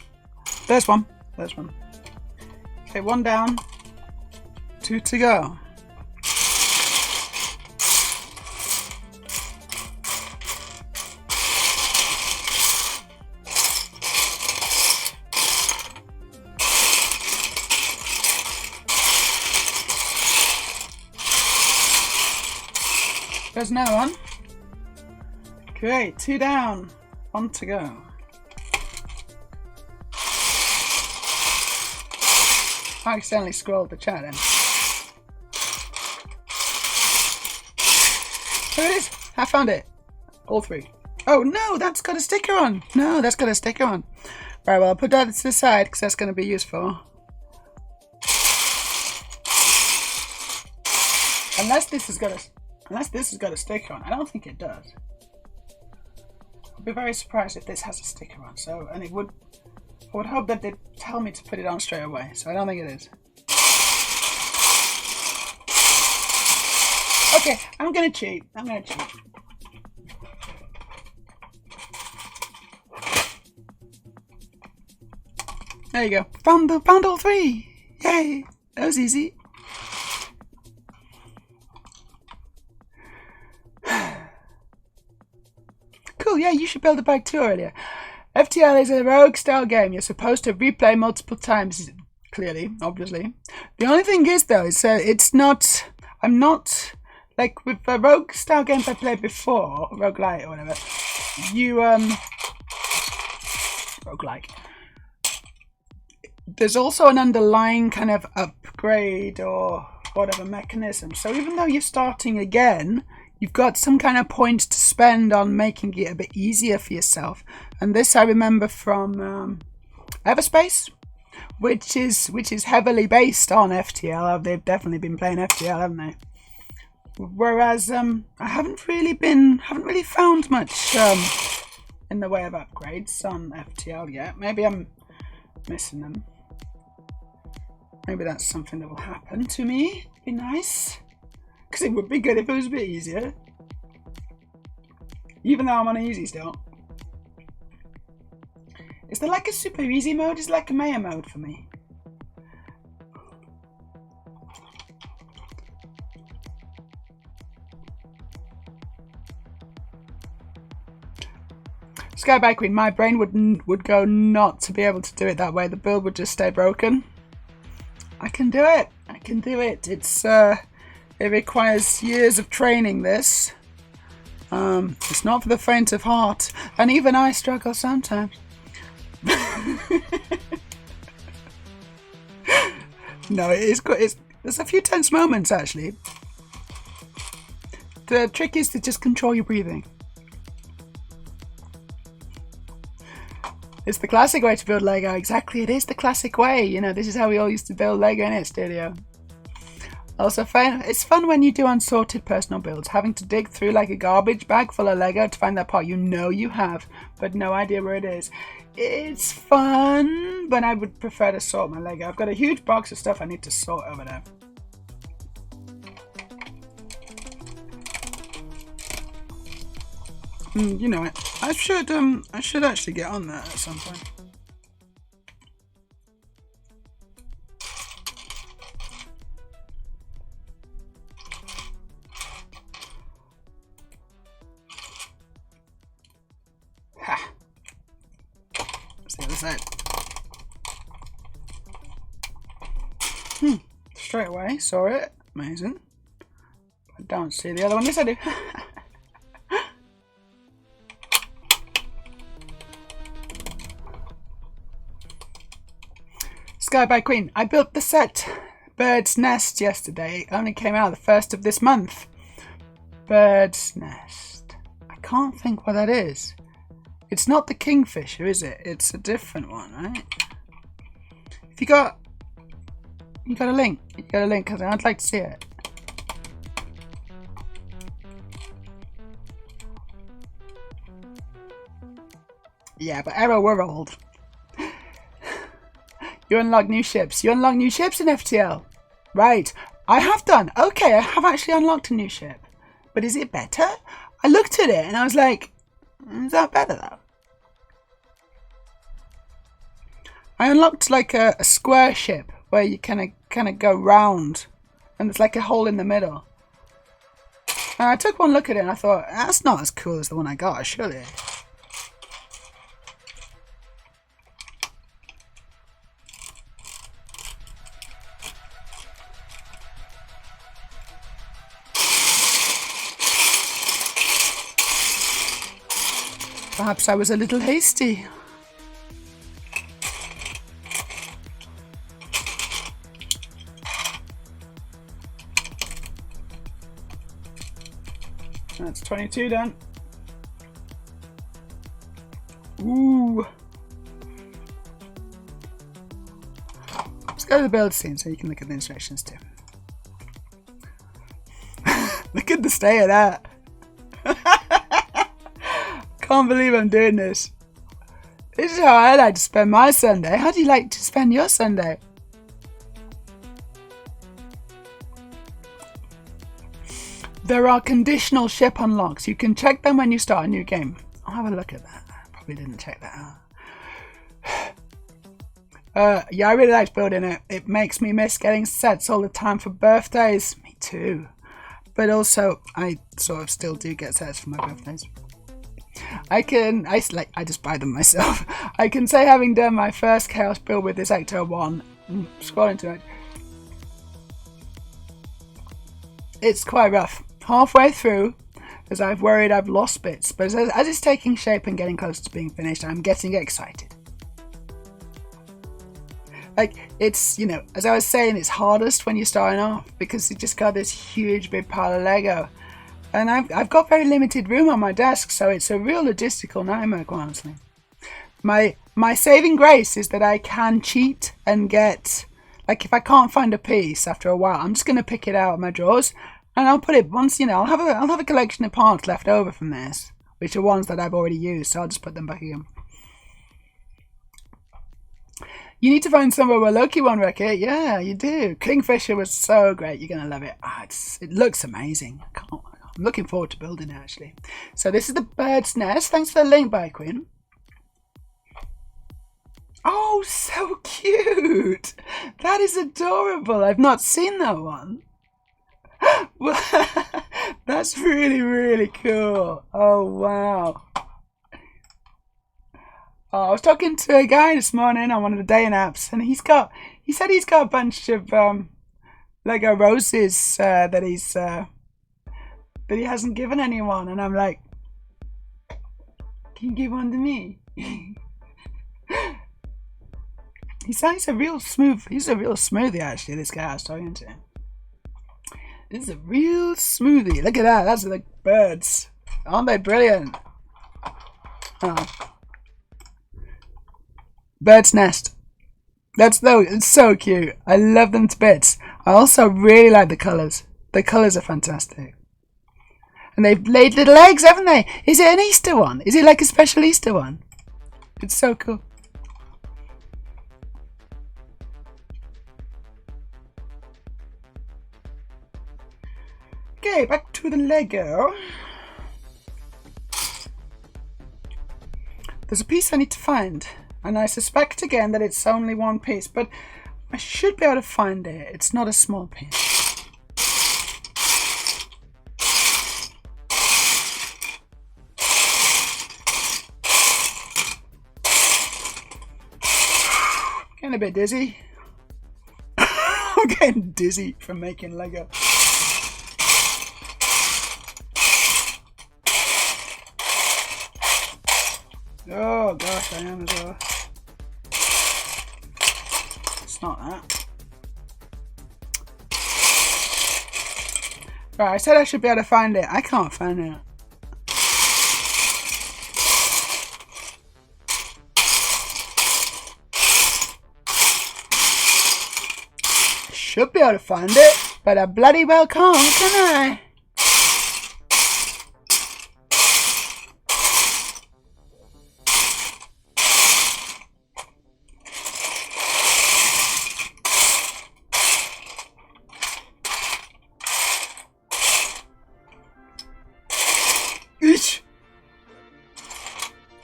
There's one. Okay, 1 down. 2 to go. There's another one. Great, 2 down. 1 to go. I accidentally scrolled the chat in. Here it is. I found it. All 3. Oh no, that's got a sticker on. No, that's got a sticker on. Right, well, I'll put that to the side because that's going to be useful. Unless this has got a sticker on. I don't think it does. I'd be very surprised if this has a sticker on. So, and I would hope that they'd tell me to put it on straight away. So I don't think it is. Okay, I'm gonna cheat. There you go. Found all 3. Yay! That was easy. Cool. Yeah, you should build a bike too earlier. FTL is a rogue style game. You're supposed to replay multiple times. Clearly, obviously. The only thing is though, is it's not. I'm not like with the rogue style games I played before, roguelite or whatever. You roguelike. There's also an underlying kind of upgrade or whatever mechanism. So even though you're starting again, you've got some kind of points to spend on making it a bit easier for yourself. And this I remember from Everspace, which is heavily based on FTL. They've definitely been playing FTL, haven't they? Whereas I haven't really found much in the way of upgrades on FTL yet. Maybe I'm missing them. Maybe that's something that will happen to me. Be nice. Because it would be good if it was a bit easier. Even though I'm on easy still. Is there like a super easy mode? It's like a Meja mode for me. Skyback Queen, my brain would go not to be able to do it that way. The build would just stay broken. I can do it. I can do it. It's it requires years of training. This. It's not for the faint of heart, and even I struggle sometimes. No, it is good. There's a few tense moments actually. The trick is to just control your breathing. It's the classic way to build Lego. Exactly, it is the classic way. You know, this is how we all used to build Lego in it studio. Also, it's fun when you do unsorted personal builds, having to dig through like a garbage bag full of Lego to find that part you know you have, but no idea where it is. It's fun, but I would prefer to sort my Lego. I've got a huge box of stuff I need to sort over there. You know it. I should actually get on that at some point. Ha! That's the other side. Straight away, saw it. Amazing. I don't see the other one. Yes, I do. Sky by Queen. I built the set Bird's Nest yesterday. It only came out the 1st of this month. Bird's Nest. I can't think what that is. It's not the Kingfisher, is it? It's a different one, right? If you got a link. You got a link because I'd like to see it. Yeah, but Arrow were old. You unlock new ships. You unlock new ships in FTL. Right. I have done. Okay, I have actually unlocked a new ship. But is it better? I looked at it and I was like, is that better though? I unlocked like a square ship where you kind of go round and there's like a hole in the middle. And I took one look at it and I thought, that's not as cool as the one I got, surely. Perhaps I was a little hasty. That's 22 done. Ooh. Let's go to the build scene so you can look at the instructions too. Look at the stay of that. Can't believe I'm doing this. This is how I like to spend my Sunday. How do you like to spend your Sunday? There are conditional ship unlocks. You can check them when you start a new game. I'll have a look at that. I probably didn't check that out. Yeah, I really liked building it. It makes me miss getting sets all the time for birthdays. Me too. But also, I sort of still do get sets for my birthdays. I just buy them myself. I can say having done my first Chaos build with this Ecto 1, scrolling to it, it's quite rough. Halfway through, as I've worried I've lost bits, but as it's taking shape and getting closer to being finished, I'm getting excited. Like, it's, you know, as I was saying, it's hardest when you're starting off because you just got this huge big pile of Lego. And I've got very limited room on my desk, so it's a real logistical nightmare, quite honestly. My saving grace is that I can cheat and get, like, if I can't find a piece after a while, I'm just going to pick it out of my drawers. And I'll put it once, you know, I'll have a collection of parts left over from this, which are ones that I've already used, so I'll just put them back again. You need to find somewhere where Loki won, Wreck-It. Yeah, you do. Kingfisher was so great. You're going to love it. It looks amazing. I'm looking forward to building it, actually. So this is the bird's nest. Thanks for the link, by Quinn. Oh, so cute. That is adorable. I've not seen that one. That's really, really cool. Oh, wow. Oh, I was talking to a guy this morning on one of the dating apps, and he said he's got a bunch of Lego roses that he hasn't given anyone, and I'm like, can you give one to me? He's a real smoothie, actually, this guy I was talking to. This is a real smoothie. Look at that. That's like birds. Aren't they brilliant? Oh. Bird's nest. It's so cute. I love them to bits. I also really like the colours. The colours are fantastic. And they've laid little eggs, haven't they? Is it an Easter one? Is it like a special Easter one? It's so cool. Okay, back to the Lego. There's a piece I need to find. And I suspect again that it's only one piece, but I should be able to find it. It's not a small piece. Getting a bit dizzy. I'm getting dizzy from making Lego. Oh gosh, I am as well. It's not that. Right, I said I should be able to find it. I can't find it. I should be able to find it, but I bloody well can't, can I?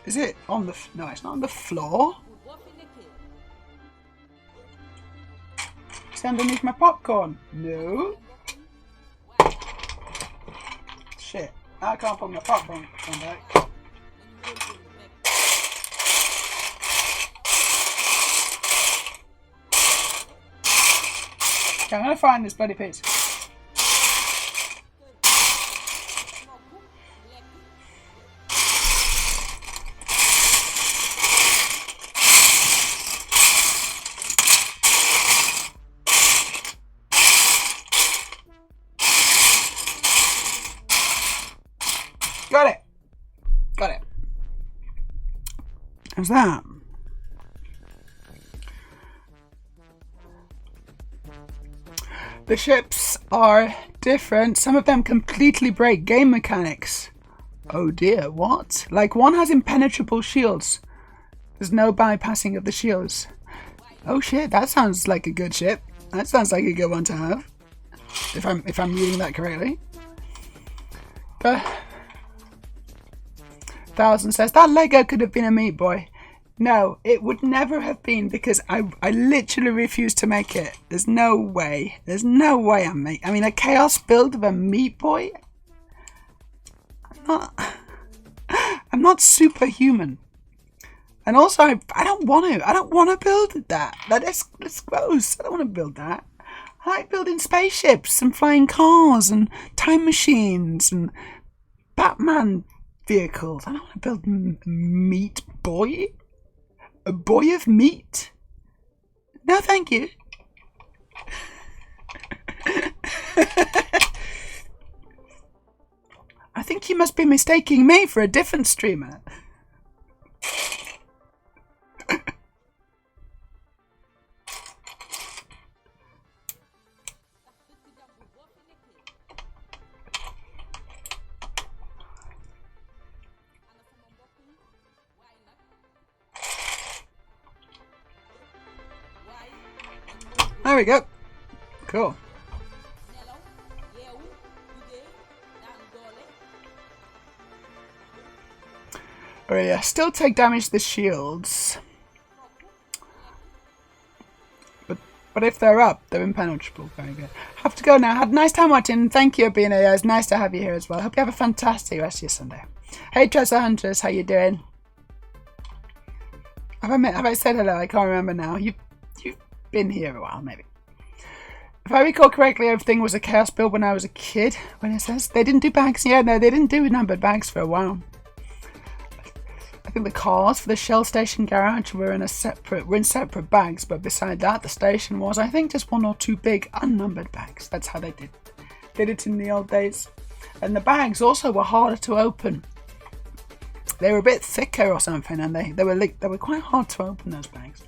Is it on the... No, it's not on the floor. It's underneath my popcorn. No. Shit. I can't put my popcorn back. Okay, I'm going to find this bloody piece. How's that? The ships are different. Some of them completely break game mechanics. Oh dear, what? Like one has impenetrable shields. There's no bypassing of the shields. Oh shit, that sounds like a good ship. That sounds like a good one to have. If I'm reading that correctly. Thousand says that Lego could have been a Meat Boy. No, it would never have been because I literally refuse to make it. There's no way. There's no way I mean, a chaos build of a Meat Boy? I'm not superhuman. And also, I don't want to. I don't want to build that. That's gross. I don't want to build that. I like building spaceships and flying cars and time machines and Batman vehicles. I don't want to build Meat Boy. A boy of meat? No, thank you. I think you must be mistaking me for a different streamer. There we go. Cool. Alright, yeah, still take damage to the shields. But if they're up, they're impenetrable. Very good. Have to go now. Had a nice time watching. Thank you, being here. It's nice to have you here as well. Hope you have a fantastic rest of your Sunday. Hey, Treasure Hunters, how you doing? Have I said hello? I can't remember now. You've been here a while, maybe. If I recall correctly, everything was a chaos build when I was a kid. When it says they didn't do bags, yeah, no, they didn't do numbered bags for a while. I think the cars for the Shell Station garage were in separate bags, but beside that, the station was, I think, just one or two big unnumbered bags. That's how they did it in the old days. And the bags also were harder to open. They were a bit thicker or something, and they were quite hard to open, those bags.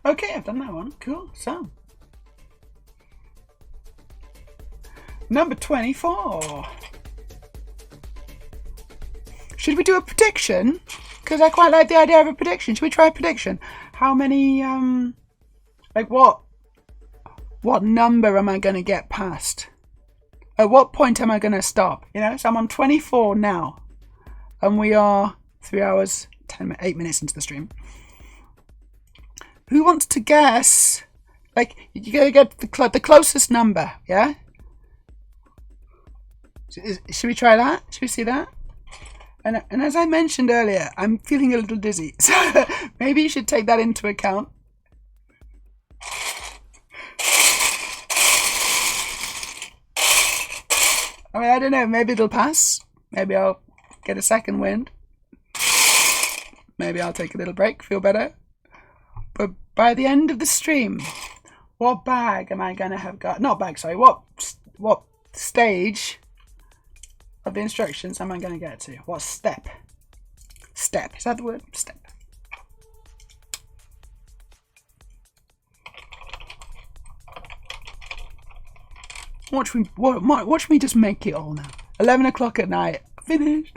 Okay, I've done that one. Cool. So, number 24. Should we do a prediction? Because I quite like the idea of a prediction. Should we try a prediction? How many, like what number am I going to get past? At what point am I going to stop? You know, so I'm on 24 now. And we are 3 hours, 8 minutes into the stream. Who wants to guess? Like, you gotta get the closest number, yeah? Should we try that? Should we see that? And as I mentioned earlier, I'm feeling a little dizzy. So maybe you should take that into account. I mean, I don't know. Maybe it'll pass. Maybe I'll get a second wind. Maybe I'll take a little break, feel better. But by the end of the stream, what bag am I going to have got? Not bag, sorry. What stage of the instructions am I going to get to? What step? Step. Is that the word? Step. Watch me just make it all now. 11 o'clock at night. Finished.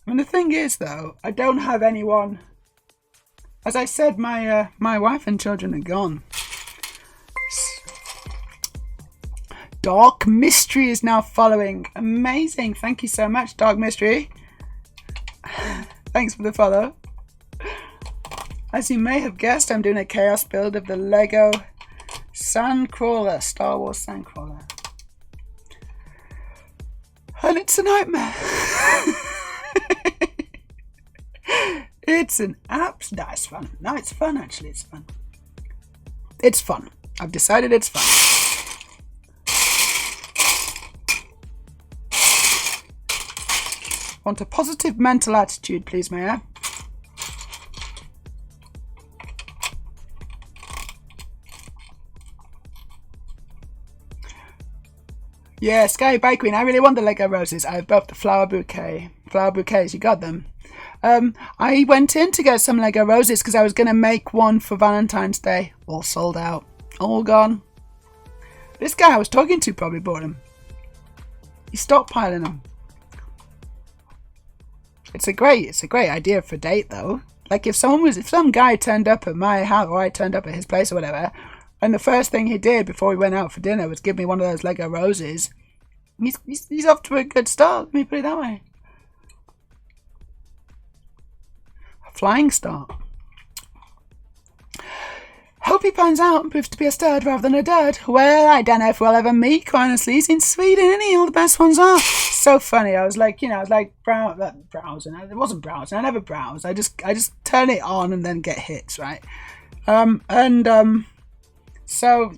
I mean, the thing is, though, I don't have anyone. As I said, my wife and children are gone. Dark Mystery is now following. Amazing. Thank you so much, Dark Mystery. Thanks for the follow. As you may have guessed, I'm doing a chaos build of the Lego Sandcrawler, Star Wars Sandcrawler. And it's a nightmare. It's an app. No, it's fun. No, it's fun, actually. It's fun. It's fun. I've decided it's fun. Want a positive mental attitude, please, Meja. Yeah, Sky Bike Queen. I really want the Lego roses. I bought the flower bouquets. You got them. I went in to get some Lego roses because I was going to make one for Valentine's Day. All sold out. All gone. This guy I was talking to probably bought them. He's stockpiling them. It's a great idea for a date though. Like if some guy turned up at my house or I turned up at his place or whatever, and the first thing he did before we went out for dinner was give me one of those Lego roses, he's off to a good start. Let me put it that way. A flying start. Hope he pans out and proves to be a stud rather than a dud. Well, I don't know if we'll ever meet, quite honestly. He's in Sweden, isn't he? All the best ones are. So funny. I was like, browsing. It wasn't browsing. I never browse. I just turn it on and then get hits, right? So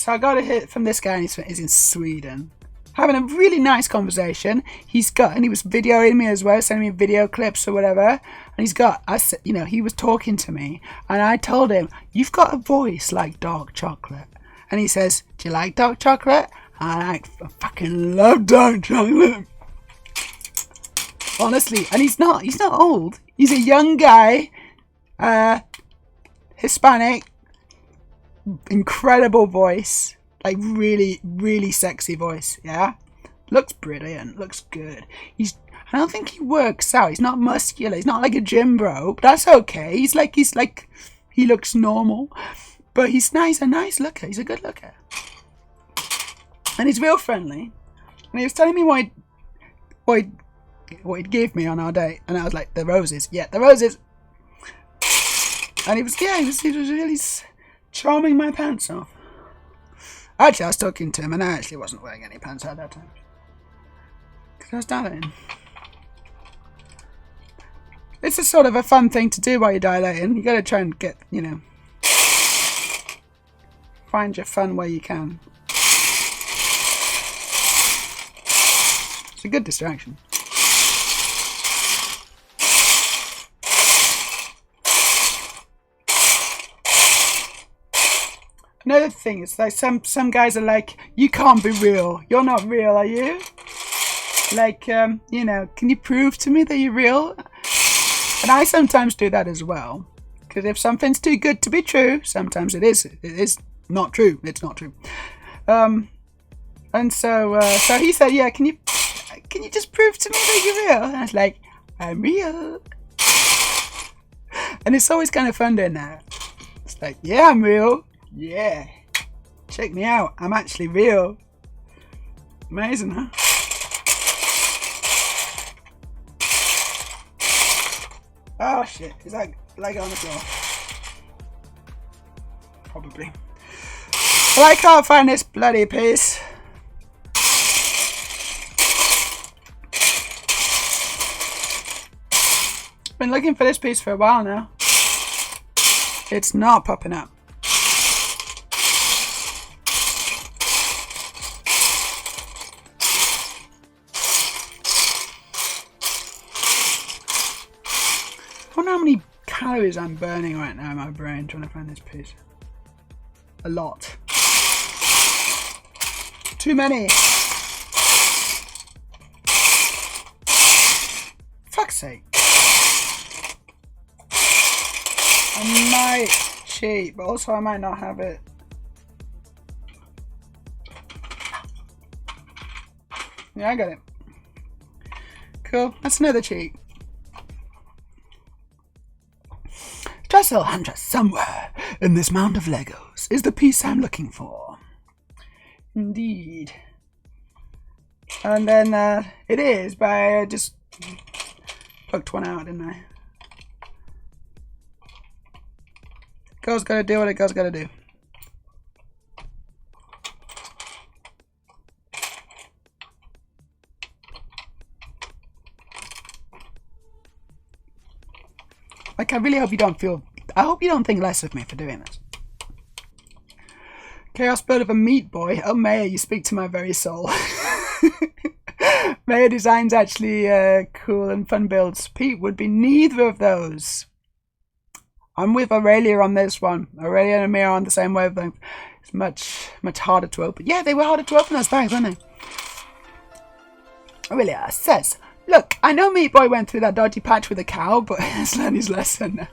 I got a hit from this guy, and he's in Sweden. Having a really nice conversation. He was videoing me as well, sending me video clips or whatever. And he was talking to me, and I told him, "You've got a voice like dark chocolate." And he says, "Do you like dark chocolate?" And I fucking love dark chocolate. Honestly, and he's not old. He's a young guy, Hispanic, incredible voice. Like really, really sexy voice, yeah? Looks brilliant, looks good. I don't think he works out. He's not muscular. He's not like a gym bro, but that's okay. He looks normal. But he's nice, a nice looker. He's a good looker. And he's real friendly. And he was telling me what he'd give me on our date. And I was like, the roses. Yeah, the roses. And he was really charming my pants off. Actually, I was talking to him, and I actually wasn't wearing any pants at that time. Because I was dilating. It's a sort of a fun thing to do while you're dilating. You gotta try and get, find your fun where you can. It's a good distraction. Another thing is like some guys are like, "You can't be real. You're not real, are you? Like, can you prove to me that you're real?" And I sometimes do that as well, because if something's too good to be true, sometimes it is. It is not true. It's not true. And so he said, "Yeah, can you just prove to me that you're real?" And I was like, "I'm real." And it's always kind of fun doing that. It's like, "Yeah, I'm real. Yeah, check me out. I'm actually real." Amazing, huh? Oh shit, is that Lego on the floor? Probably. Well, I can't find this bloody piece. Been looking for this piece for a while now. It's not popping up. I wonder how many calories I'm burning right now in my brain trying to find this piece. A lot. Too many. Fuck's sake. I might cheat, but also I might not have it. Yeah, I got it. Cool. That's another cheat. Dressel Hunter, somewhere in this mound of Legos is the piece I'm looking for. Indeed. And then it is, but I just plucked one out, didn't I? Girl's gotta do what a girl's gotta do. Like, I really hope you don't think less of me for doing this. Chaos Bird of a Meat Boy. Oh, Meja, you speak to my very soul. Meja Design's actually cool and fun builds. Pete would be neither of those. I'm with Aurelia on this one. Aurelia and Amir are on the same wavelength. It's much harder to open. Yeah, they were harder to open, those bags, weren't they? Aurelia says, look, I know Meat Boy went through that dodgy patch with a cow, but he's learned his lesson now.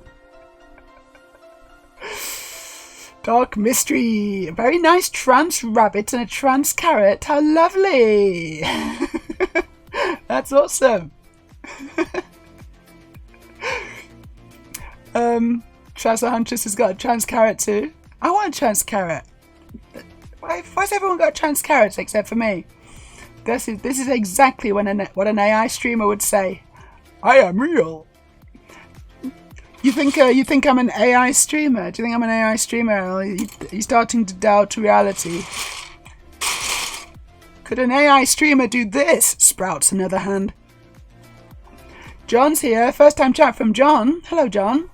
Dark mystery. A very nice trans rabbit and a trans carrot. How lovely. That's awesome. Trouser Huntress has got a trans carrot too. I want a trans carrot. Why's everyone got trans carrots except for me? This is exactly what an AI streamer would say. I am real. You think I'm an AI streamer? Do you think I'm an AI streamer? Or are you starting to doubt reality? Could an AI streamer do this? Sprouts another hand. John's here. First time chat from John. Hello, John.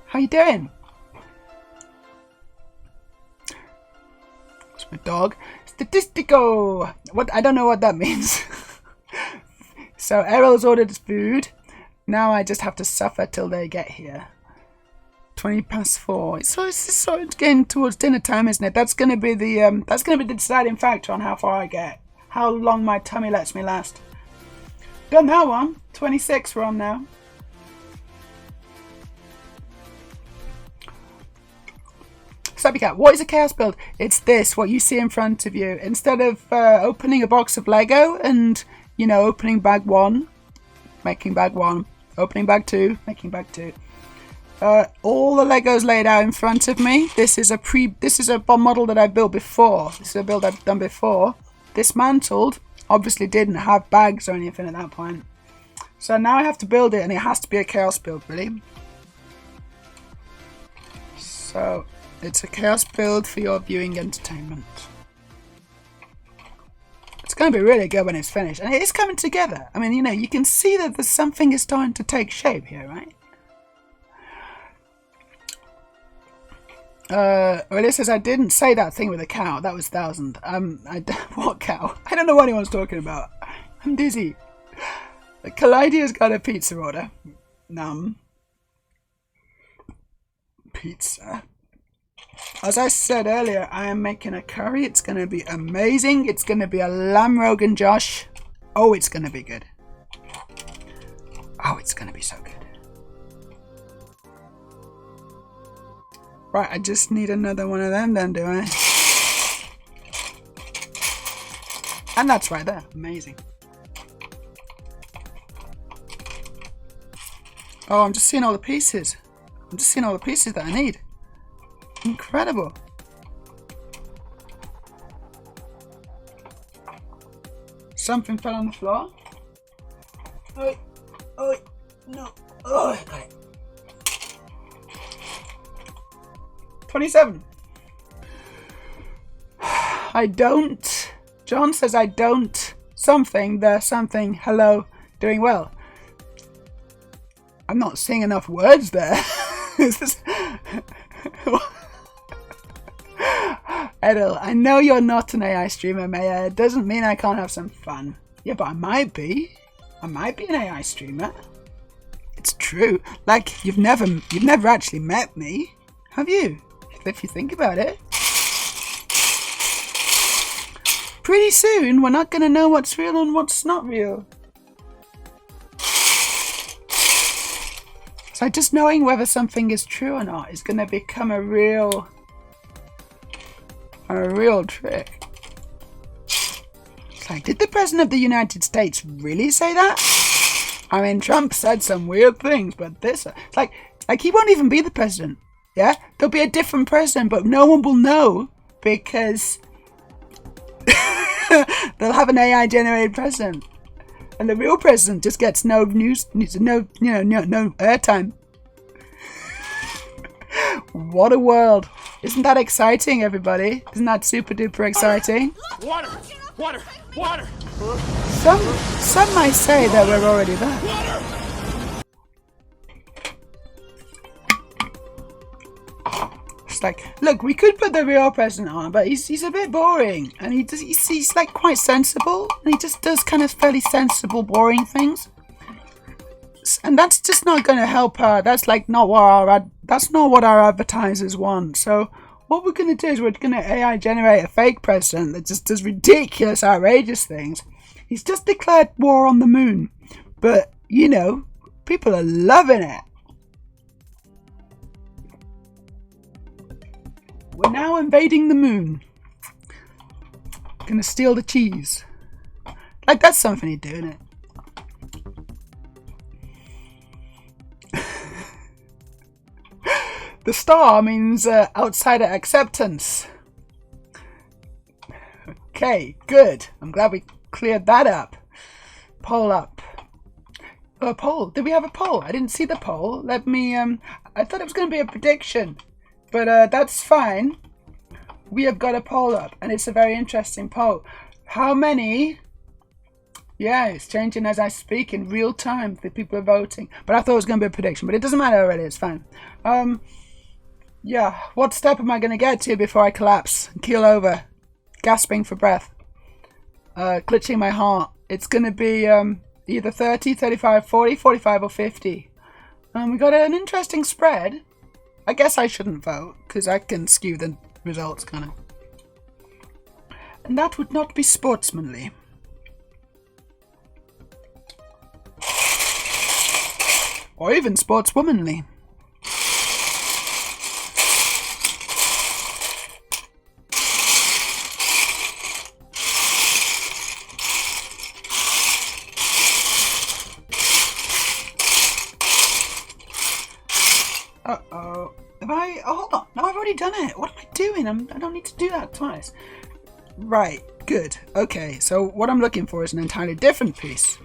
How you doing? It's my dog. Statistico. What? I don't know what that means. So Errol's ordered his food. Now I just have to suffer till they get here. 4:20. So it's getting towards dinner time, isn't it? That's gonna be the deciding factor on how far I get. How long my tummy lets me last. Done that one. 26 we're on now. Cat, what is a chaos build? It's this, what you see in front of you. Instead of opening a box of Lego and, you know, opening bag 1, making bag 1, opening bag 2, making bag 2. All the Legos laid out in front of me. This is a model that I built before. This is a build I've done before. Dismantled. Obviously didn't have bags or anything at that point. So now I have to build it, and it has to be a chaos build, really. So it's a chaos build for your viewing entertainment. It's going to be really good when it's finished, and it is coming together. I mean, you know, you can see that there's something is starting to take shape here, right? Well, it says I didn't say that thing with a cow. That was 1,000. What cow? I don't know what anyone's talking about. I'm dizzy. Kaleidia's got a pizza order. Pizza. As I said earlier, I am making a curry. It's going to be amazing. It's going to be a lamb rogan josh. Oh, it's going to be good. Oh, it's going to be so good. Right, I just need another one of them then, do I? And that's right there. Amazing. Oh, I'm just seeing all the pieces. I'm just seeing all the pieces that I need. Incredible. Something fell on the floor. Oh, no. Oh, I got it. 27. I don't. John says I don't. Something. There's something. Hello. Doing well. I'm not seeing enough words there. Is this... Edel, I know you're not an AI streamer, Meja. It doesn't mean I can't have some fun. Yeah, but I might be. I might be an AI streamer. It's true. Like, you've never actually met me, have you? If you think about it. Pretty soon, we're not going to know what's real and what's not real. So just knowing whether something is true or not is going to become a real trick. It's like, did the President of the United States really say that? I mean, Trump said some weird things, but this... It's like he won't even be the president, yeah? There'll be a different president, but no one will know because they'll have an AI-generated president. And the real president just gets no news, no airtime. What a world. Isn't that exciting, everybody? Isn't that super duper exciting? Water! Water! Water! Some might say that we're already there. It's like, look, we could put the real president on, but he's a bit boring. And he's like quite sensible. And he just does kind of fairly sensible, boring things. And that's just not going to help her. That's like not what our advertisers want. So what we're going to do is we're going to AI generate a fake president that just does ridiculous, outrageous things. He's just declared war on the moon. But, you know, people are loving it. We're now invading the moon. Gonna steal the cheese. Like, that's something he'd do, isn't it? The star means outsider acceptance. Okay, good. I'm glad we cleared that up. Poll up. Oh, a poll. Did we have a poll? I didn't see the poll. Let me, I thought it was going to be a prediction. But that's fine. We have got a poll up, and it's a very interesting poll. How many... Yeah, it's changing as I speak in real time. The people are voting. But I thought it was going to be a prediction. But it doesn't matter already. It's fine. Yeah, what step am I going to get to before I collapse and keel over? Gasping for breath. Clutching my heart. It's going to be either 30, 35, 40, 45 or 50. We got an interesting spread. I guess I shouldn't vote because I can skew the results kind of. And that would not be sportsmanly. Or even sportswomanly. Uh-oh. Have I... Oh, hold on. No, I've already done it. What am I doing? I don't need to do that twice. Right. Good. Okay. So what I'm looking for is an entirely different piece.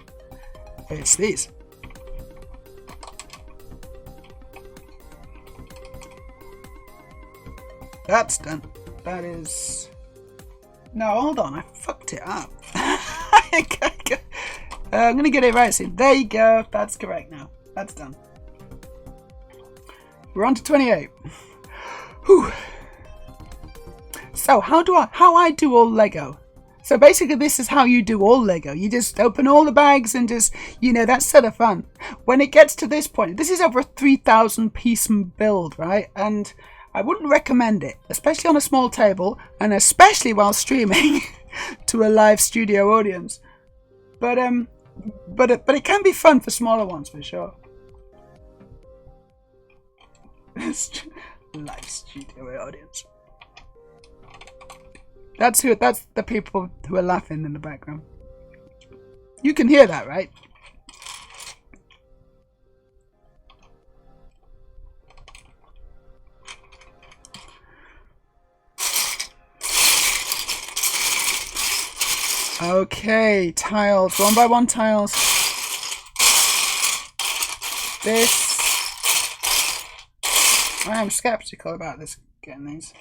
It's these. That's done. That is... No, hold on. I fucked it up. I'm going to get it right soon. There you go. That's correct now. That's done. We're on to 28. Whew. So how I do all Lego? So basically this is how you do all Lego. You just open all the bags and just, you know, that's sort of fun. When it gets to this point, this is over a 3,000 piece build, right? And I wouldn't recommend it, especially on a small table and especially while streaming to a live studio audience. But it can be fun for smaller ones for sure. Live studio audience. That's the people who are laughing in the background. You can hear that, right? Okay, tiles, 1 by 1 tiles. This. I am skeptical about this getting these.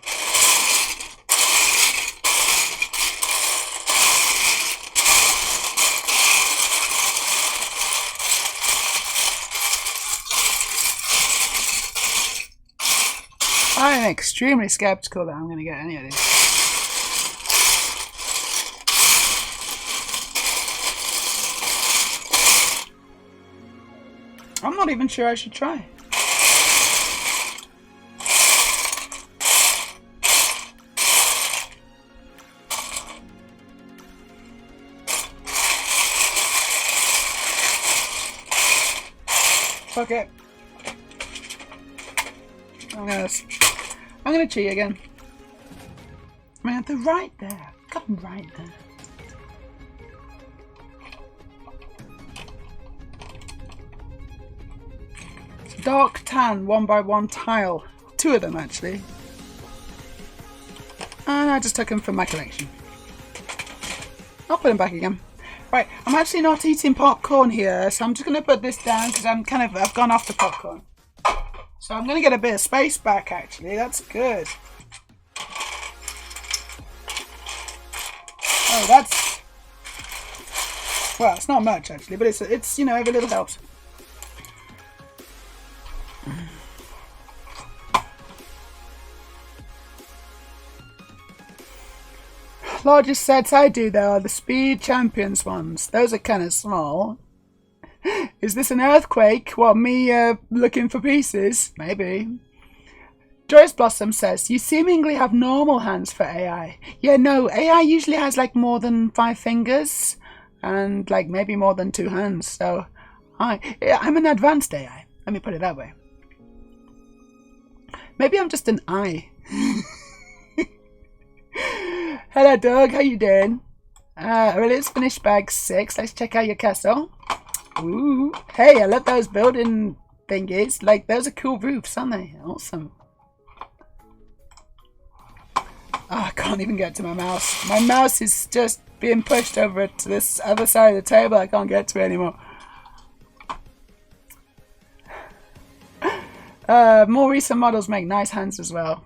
I am extremely skeptical that I'm going to get any of these. I'm not even sure I should try. Fuck it. I'm gonna cheat again. Man, they're right there. Got them right there. Dark tan 1 by 1 tile. 2 of them actually. And I just took them from my collection. I'll put them back again. Right, I'm actually not eating popcorn here, so I'm just gonna put this down because I've gone off the popcorn. So I'm gonna get a bit of space back actually. That's good. Oh, that's, well, it's not much actually, but it's you know, every little helps. Largest sets I do though are the Speed Champions ones. Those are kind of small. Is this an earthquake? What, me looking for pieces? Maybe. Joyous Blossom says, you seemingly have normal hands for AI. Yeah, no, AI usually has like more than 5 fingers. and like maybe more than 2 hands. So I'm an advanced AI. Let me put it that way. Maybe I'm just an eye. Hello, Doug. How you doing? Well, it's finished bag 6. Let's check out your castle. Ooh. Hey, I love those building thingies. Like, those are cool roofs, aren't they? Awesome. Oh, I can't even get to my mouse. My mouse is just being pushed over to this other side of the table. I can't get to it anymore. More recent models make nice hands as well.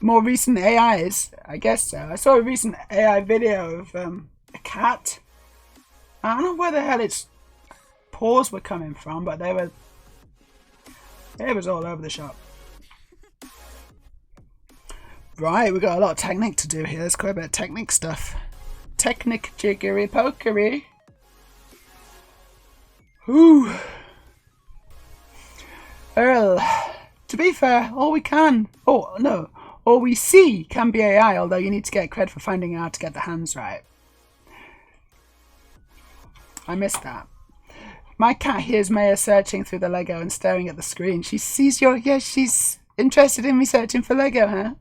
More recent AIs, I guess so. I saw a recent AI video of a cat. I don't know where the hell its paws were coming from, but it was all over the shop. Right, we've got a lot of Technic to do here. There's quite a bit of Technic stuff. Technic jiggery pokery. Ooh. Earl, to be fair, all we see can be AI, although you need to get credit for finding out to get the hands right. I missed that. My cat hears Meja searching through the Lego and staring at the screen. She sees your... Yeah, she's interested in me searching for Lego, huh?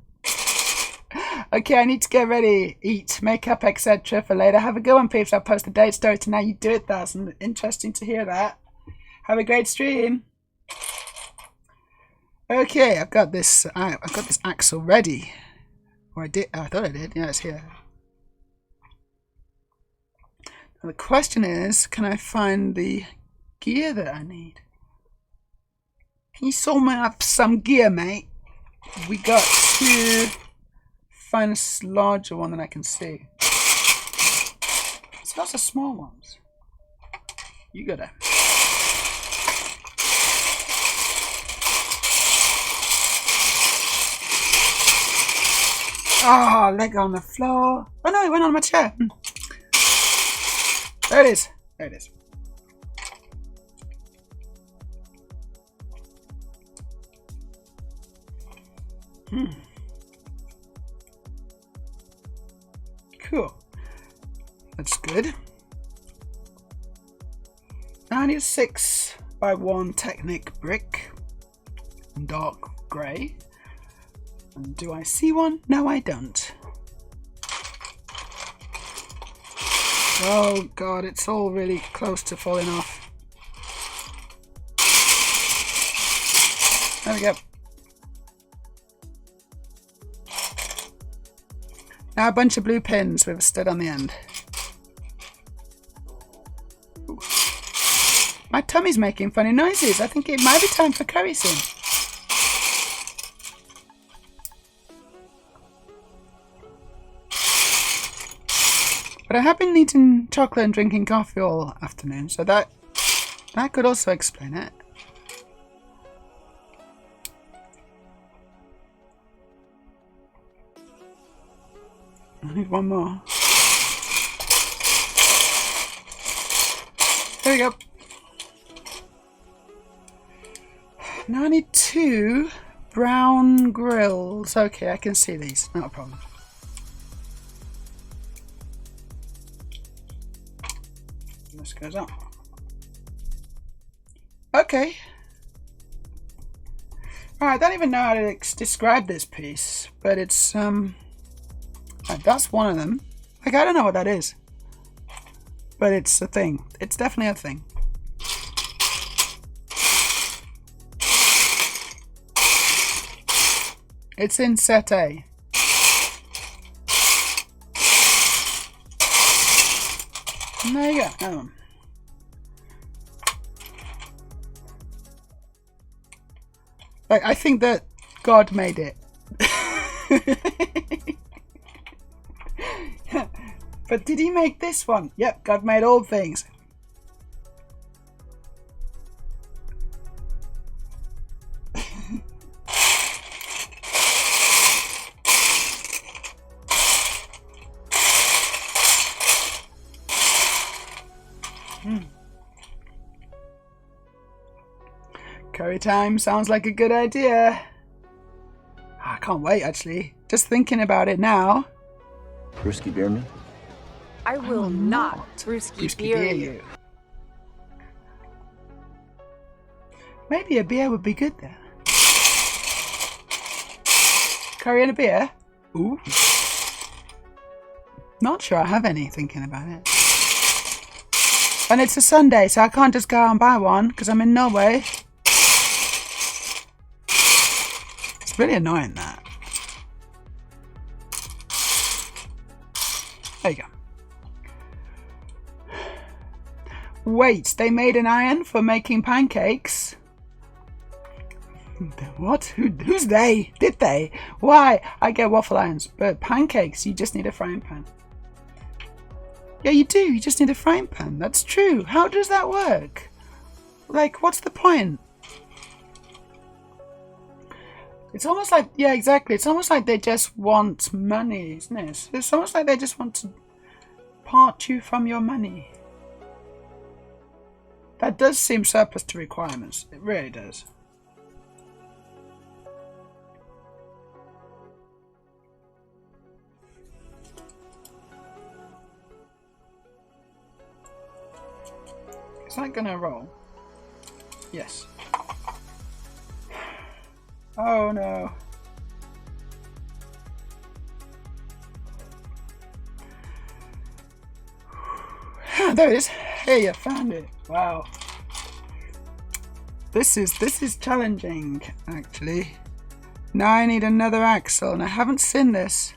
Okay, I need to get ready, eat, make up, etc. for later. Have a good one, peeps. I'll post a date story tonight. You do it, that's interesting to hear that. Have a great stream. Okay, I've got this axle ready. Or I did. Oh, I thought I did. Yeah, it's here. Now the question is, can I find the gear that I need? Can you sort me up some gear, mate? We got to find a larger one that I can see. There's lots of small ones. You gotta. Oh, leg on the floor. Oh no, it went on my chair. There it is. There it is. Cool. That's good. Now I need a 6x1 Technic brick. Dark grey. And do I see one? No, I don't. Oh god, it's all really close to falling off. There we go. Now a bunch of blue pins with a stud on the end. Ooh. My tummy's making funny noises. I think it might be time for curry soon. But I have been eating chocolate and drinking coffee all afternoon, so that could also explain it. I need one more. There we go. Now I need 2 brown grills. Okay, I can see these. Not a problem. This goes up. Okay. Alright, I don't even know how to describe this piece, but it's that's one of them. Like, I don't know what that is, but it's a thing. It's definitely a thing. It's in set A. And there you go. Another one. Like, I think that God made it. But did he make this one? Yep, God made all things. Curry time sounds like a good idea. I can't wait, actually. Just thinking about it now. Brewski beer me? I will not brewski beer you. Maybe a beer would be good there. Curry and a beer? Ooh. Not sure I have any thinking about it. And it's a Sunday, so I can't just go out and buy one because I'm in Norway. It's really annoying, that. There you go. Wait, they made an iron for making pancakes? What? Who's they? Did they? Why? I get waffle irons, but pancakes, you just need a frying pan. Yeah, you do. You just need a frying pan. That's true. How does that work? Like, what's the point? It's almost like, yeah, exactly. It's almost like they just want money, isn't it? It's almost like they just want to part you from your money. That does seem surplus to requirements. It really does. Is that gonna roll? Yes. Oh no. There it is. Hey, you found it. Wow. This is challenging, actually. Now I need another axle, and I haven't seen this.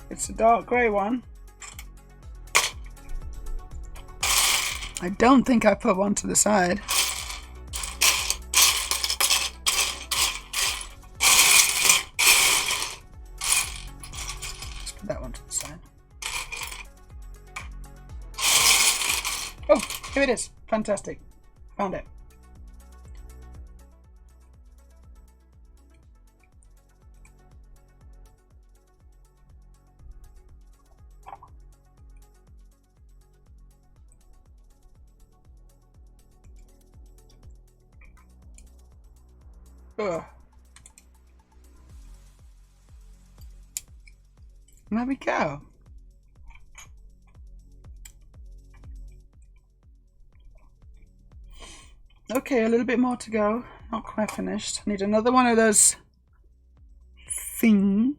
It's a dark grey one. I don't think I put one to the side. Let's put that one to the side. Oh, here it is. Fantastic. Found it. Ugh. There we go. Okay, a little bit more to go. Not quite finished. I need another one of those things.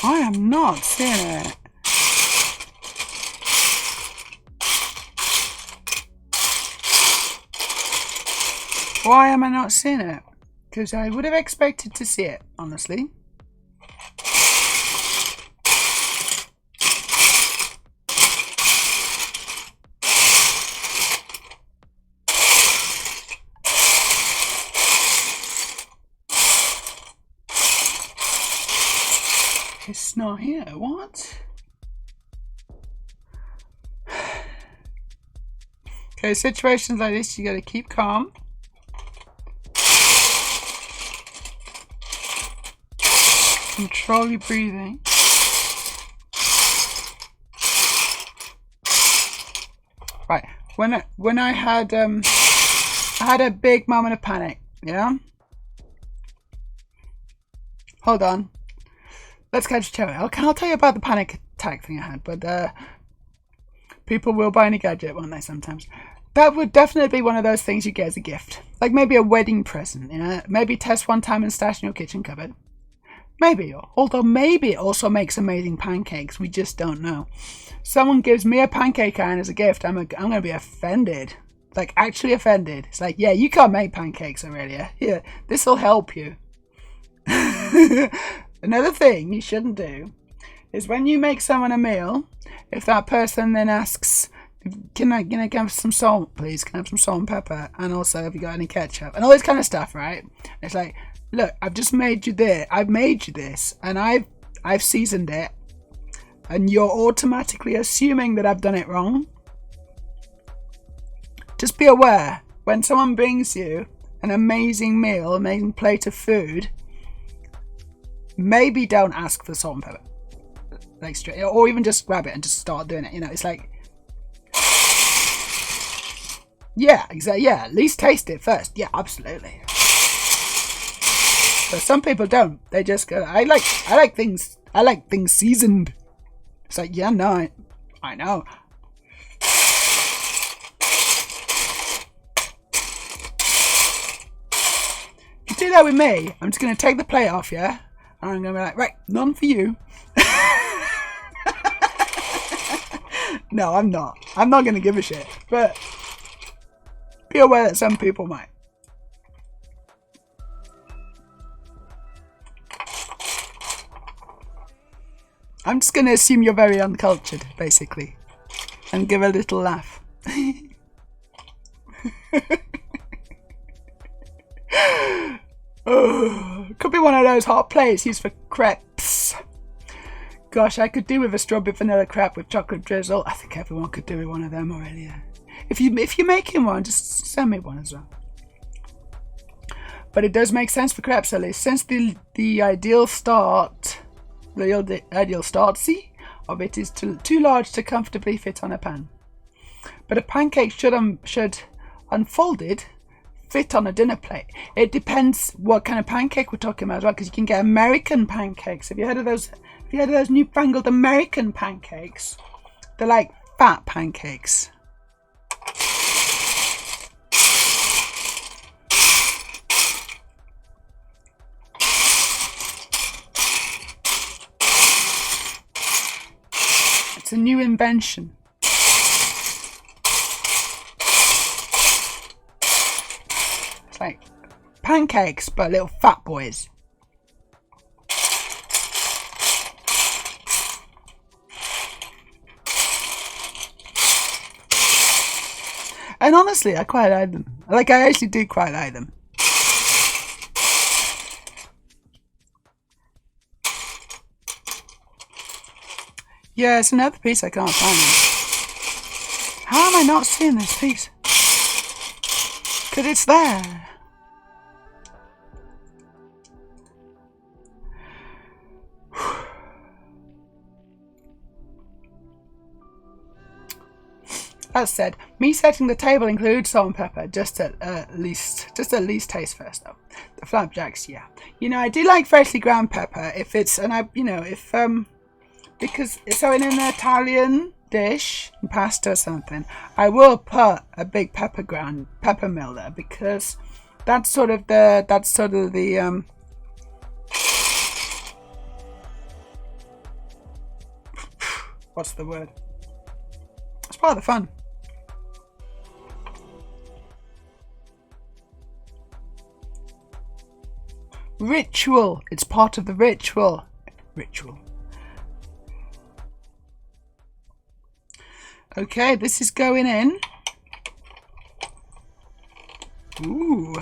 I am not seeing it. Why am I not seeing it? Because I would have expected to see it, honestly. It's not here. What? Okay, situations like this, you gotta keep calm. Control your breathing. Right. When I had a big moment of panic. Yeah. Hold on. Let's catch a cherry. I'll tell you about the panic attack thing I had, but people will buy any gadget, won't they, sometimes? That would definitely be one of those things you get as a gift. Like maybe a wedding present, you know? Maybe test one time and stash in your kitchen cupboard. Maybe. Although maybe it also makes amazing pancakes. We just don't know. Someone gives me a pancake iron as a gift, I'm going to be offended. Like, actually offended. It's like, yeah, you can't make pancakes, Aurelia. Here, this will help you. Another thing you shouldn't do is when you make someone a meal, if that person then asks, can I have some salt, please? Can I have some salt and pepper? And also, have you got any ketchup? And all this kind of stuff, right? It's like, look, I've just made you this. I've made you this, and I've seasoned it, and you're automatically assuming that I've done it wrong. Just be aware when someone brings you an amazing meal, amazing plate of food, maybe don't ask for salt and pepper. Like straight, or even just grab it and just start doing it. You know, it's like, yeah, exactly. Yeah, at least taste it first. Yeah, absolutely. But some people don't. They just go, I like things seasoned. It's like, yeah, no, I know. You do that with me, I'm just gonna take the plate off, yeah? And I'm gonna be like, right, none for you. No, I'm not. I'm not gonna give a shit. But be aware that some people might. I'm just going to assume you're very uncultured, basically. And give a little laugh. Oh, could be one of those hot plates used for crepes. Gosh, I could do with a strawberry vanilla crepe with chocolate drizzle. I think everyone could do with one of them already. Yeah. If you're making one, just send me one as well. But it does make sense for crepes, at least. Since the ideal start... The ideal start of it is too large to comfortably fit on a pan. But a pancake should unfolded fit on a dinner plate. It depends what kind of pancake we're talking about as well, because you can get American pancakes. Have you heard of those? Have you heard of those newfangled American pancakes? They're like fat pancakes. It's a new invention. It's like pancakes, but little fat boys. And honestly, I quite like them. Like, I actually do quite like them. Yeah, it's another piece I can't find. How am I not seeing this piece? Because it's there. That said, me setting the table includes salt and pepper, just at least taste first though. The flapjacks, yeah. You know, I do like freshly ground pepper if it's, and I, you know, if because so in an Italian dish, pasta or something, I will put a big pepper mill there, because that's sort of the what's the word? It's part of the fun. Ritual. It's part of the ritual. Okay, this is going in. Ooh.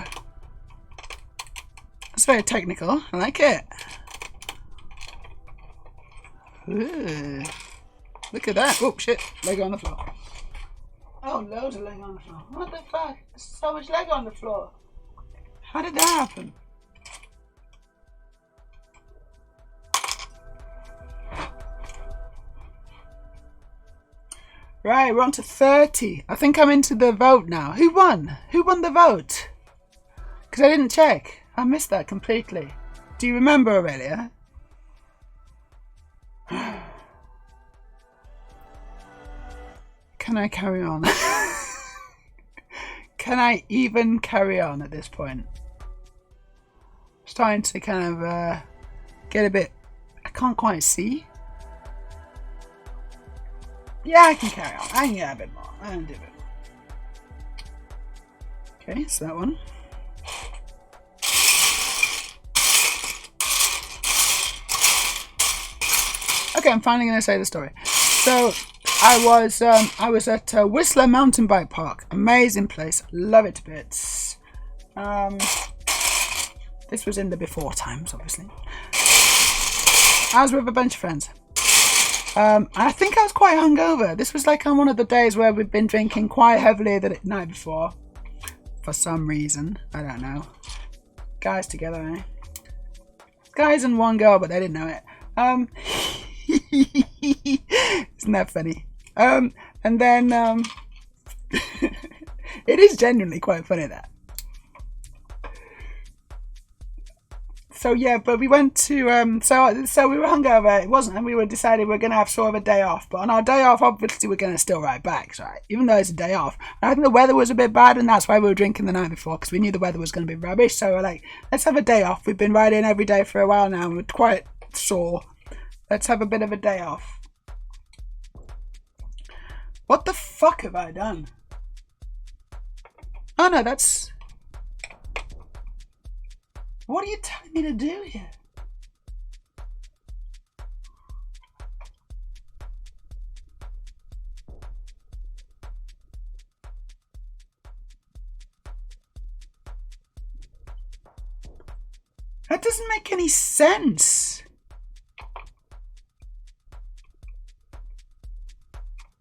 That's very technical. I like it. Ooh. Look at that. Oh, shit. Lego on the floor. Oh, loads of Lego on the floor. What the fuck? There's so much Lego on the floor. How did that happen? Right, we're on to 30. I think I'm into the vote now. Who won? Who won the vote? Because I didn't check. I missed that completely. Do you remember, Aurelia? Can I carry on? Can I even carry on at this point? Starting to kind of get a bit... I can't quite see. Yeah, I can carry on. I can get a bit more. I can do a bit more. Okay, so that one. Okay, I'm finally going to say the story. So, I was at Whistler Mountain Bike Park. Amazing place. Love it to bits. This was in the before times, obviously. I was with a bunch of friends. I think I was quite hungover. This was like on one of the days where we'd been drinking quite heavily the night before. for some reason. I don't know. Guys together, eh? Guys and one girl, but they didn't know it. Isn't that funny? And then it is genuinely quite funny that. So yeah, but we went to so we were hungover. It wasn't, and we were decided we were gonna have sort of a day off. But on our day off, obviously we're gonna still ride bikes, right? Even though it's a day off. And I think the weather was a bit bad, and that's why we were drinking the night before, because we knew the weather was gonna be rubbish. So we're like, let's have a day off. We've been riding every day for a while now, and we're quite sore. Let's have a bit of a day off. What the fuck have I done? Oh no, that's... What are you telling me to do here? That doesn't make any sense.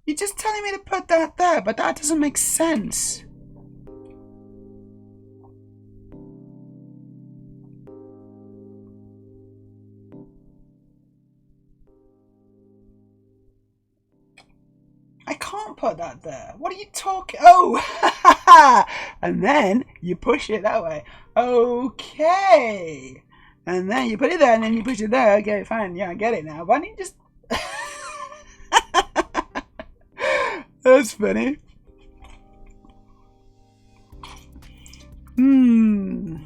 You're just telling me to put that there, but that doesn't make sense. I can't put that there. What are you talking? Oh, and then you push it that way. Okay. And then you put it there, and then you push it there. Okay, fine. Yeah, I get it now. Why don't you just... That's funny. You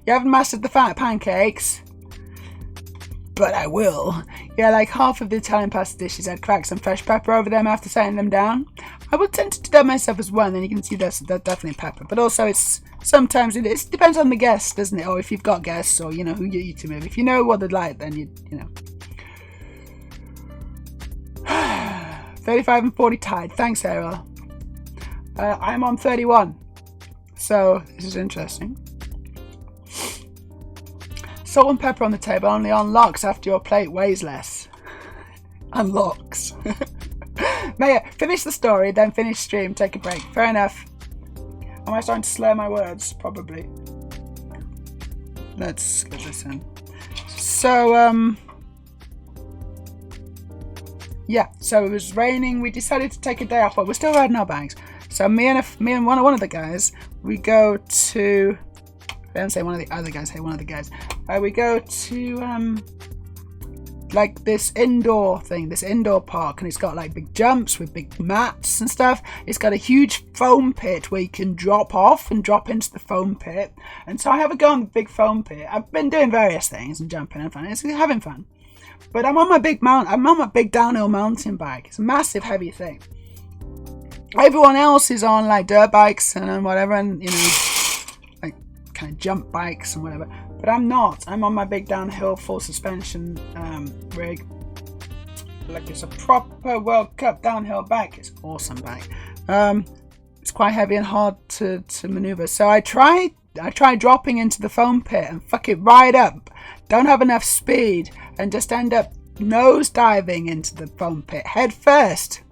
haven't mastered the fat pancakes, but I will. Yeah, like half of the Italian pasta dishes, I'd crack some fresh pepper over them after setting them down. I would tend to do that myself as well, and then you can see that's definitely pepper. But also, it's sometimes it depends on the guest, doesn't it? Or if you've got guests, or you know who you're eating with. If you know what they'd like, then you know. 35 and 40 tied. Thanks, Ariel. I'm on 31. So, this is interesting. Salt and pepper on the table only unlocks after your plate weighs less. Unlocks. Meja, finish the story, then finish stream, take a break. Fair enough. Am I starting to slur my words? Probably. Let's get this in. So, yeah, so it was raining. We decided to take a day off, but we're still riding our bikes. So me and one of the guys, we go to... I don't say one of the other guys, say one of the guys. We go to like this indoor thing, this indoor park, and it's got like big jumps with big mats and stuff. It's got a huge foam pit where you can drop off and drop into the foam pit. And so I have a go on the big foam pit. I've been doing various things and jumping and fun. It's having fun. But I'm on my big downhill mountain bike. It's a massive, heavy thing. Everyone else is on like dirt bikes and whatever, and you know, like kind of jump bikes and whatever. But I'm not. I'm on my big downhill full suspension rig. Like it's a proper World Cup downhill bike. It's an awesome bike. It's quite heavy and hard to maneuver. So I tried dropping into the foam pit and fuck it right up. Don't have enough speed and just end up nose diving into the foam pit head first.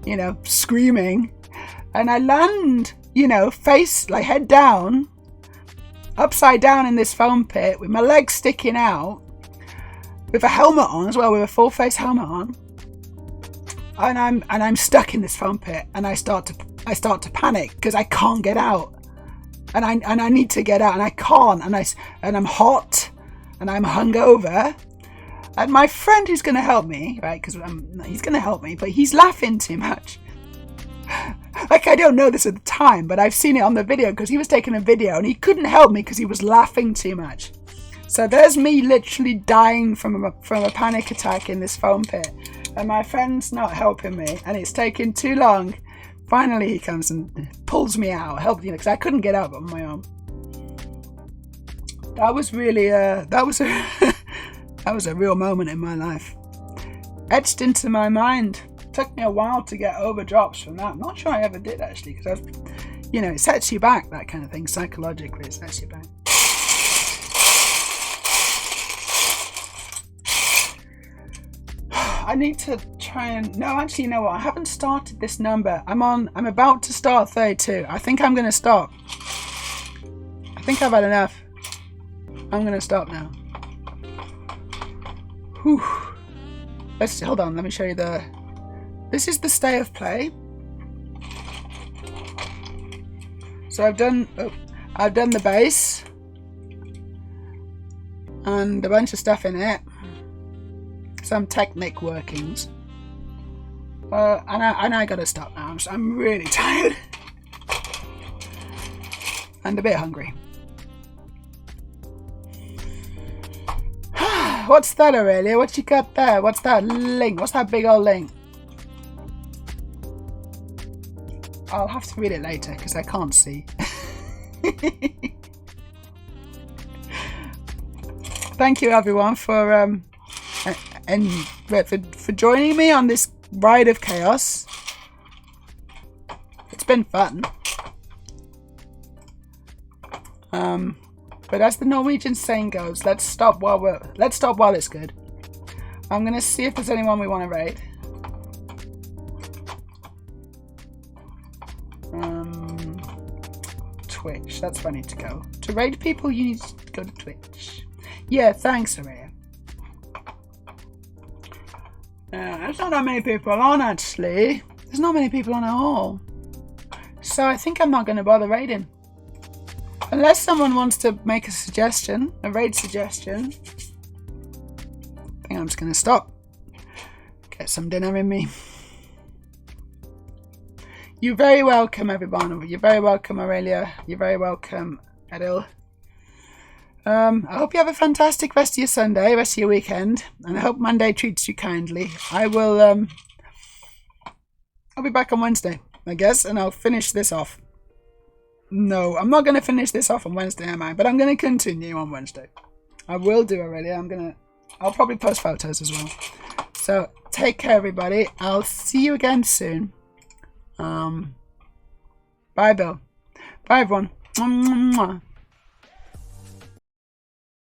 You know, screaming. And I land, you know, face, like head down, upside down in this foam pit with my legs sticking out, with a helmet on as well, with a full face helmet on. And I'm stuck in this foam pit, and I start to panic because I can't get out. And I need to get out, and I can't, and I'm hot, and I'm hungover, and my friend who's going to help me, right, because he's going to help me, but he's laughing too much. Like, I don't know this at the time, but I've seen it on the video, because he was taking a video, and he couldn't help me because he was laughing too much. So there's me literally dying from a panic attack in this foam pit, and my friend's not helping me, and it's taking too long. Finally, he comes and pulls me out, helps, you know, because I couldn't get out on my own. That was really that was a real moment in my life, etched into my mind. It took me a while to get over drops from that. I'm not sure I ever did actually, because you know, it sets you back, that kind of thing, psychologically. It sets you back. I need to try and... No, actually, you know what? I haven't started this number. I'm about to start 32. I think I'm going to stop. I think I've had enough. I'm going to stop now. Whew. Hold on, let me show you the... This is the state of play. So I've done the base. And a bunch of stuff in it. Some technic workings. And I gotta stop now. I'm really tired. And a bit hungry. What's that, Aurelia? What you got there? What's that link? What's that big old link? I'll have to read it later because I can't see. Thank you everyone for joining me on this ride of chaos. It's been fun. But as the Norwegian saying goes, let's stop while it's good. I'm gonna see if there's anyone we want to raid. Twitch, that's where I need to go. To raid people, you need to go to Twitch. Yeah, thanks, Aria. There's not that many people on, actually. There's not many people on at all. So I think I'm not going to bother raiding. Unless someone wants to make a suggestion, a raid suggestion. I think I'm just going to stop. Get some dinner in me. You're very welcome, everyone. You're very welcome, Aurelia. You're very welcome, Adil. I hope you have a fantastic rest of your Sunday, rest of your weekend, and I hope Monday treats you kindly. I'll be back on Wednesday, I guess, and I'll finish this off. No, I'm not going to finish this off on Wednesday, am I? But I'm going to continue on Wednesday. I will do already. I'll probably post photos as well. So, take care, everybody. I'll see you again soon. Bye, Bill. Bye, everyone. Mwah, mwah, mwah.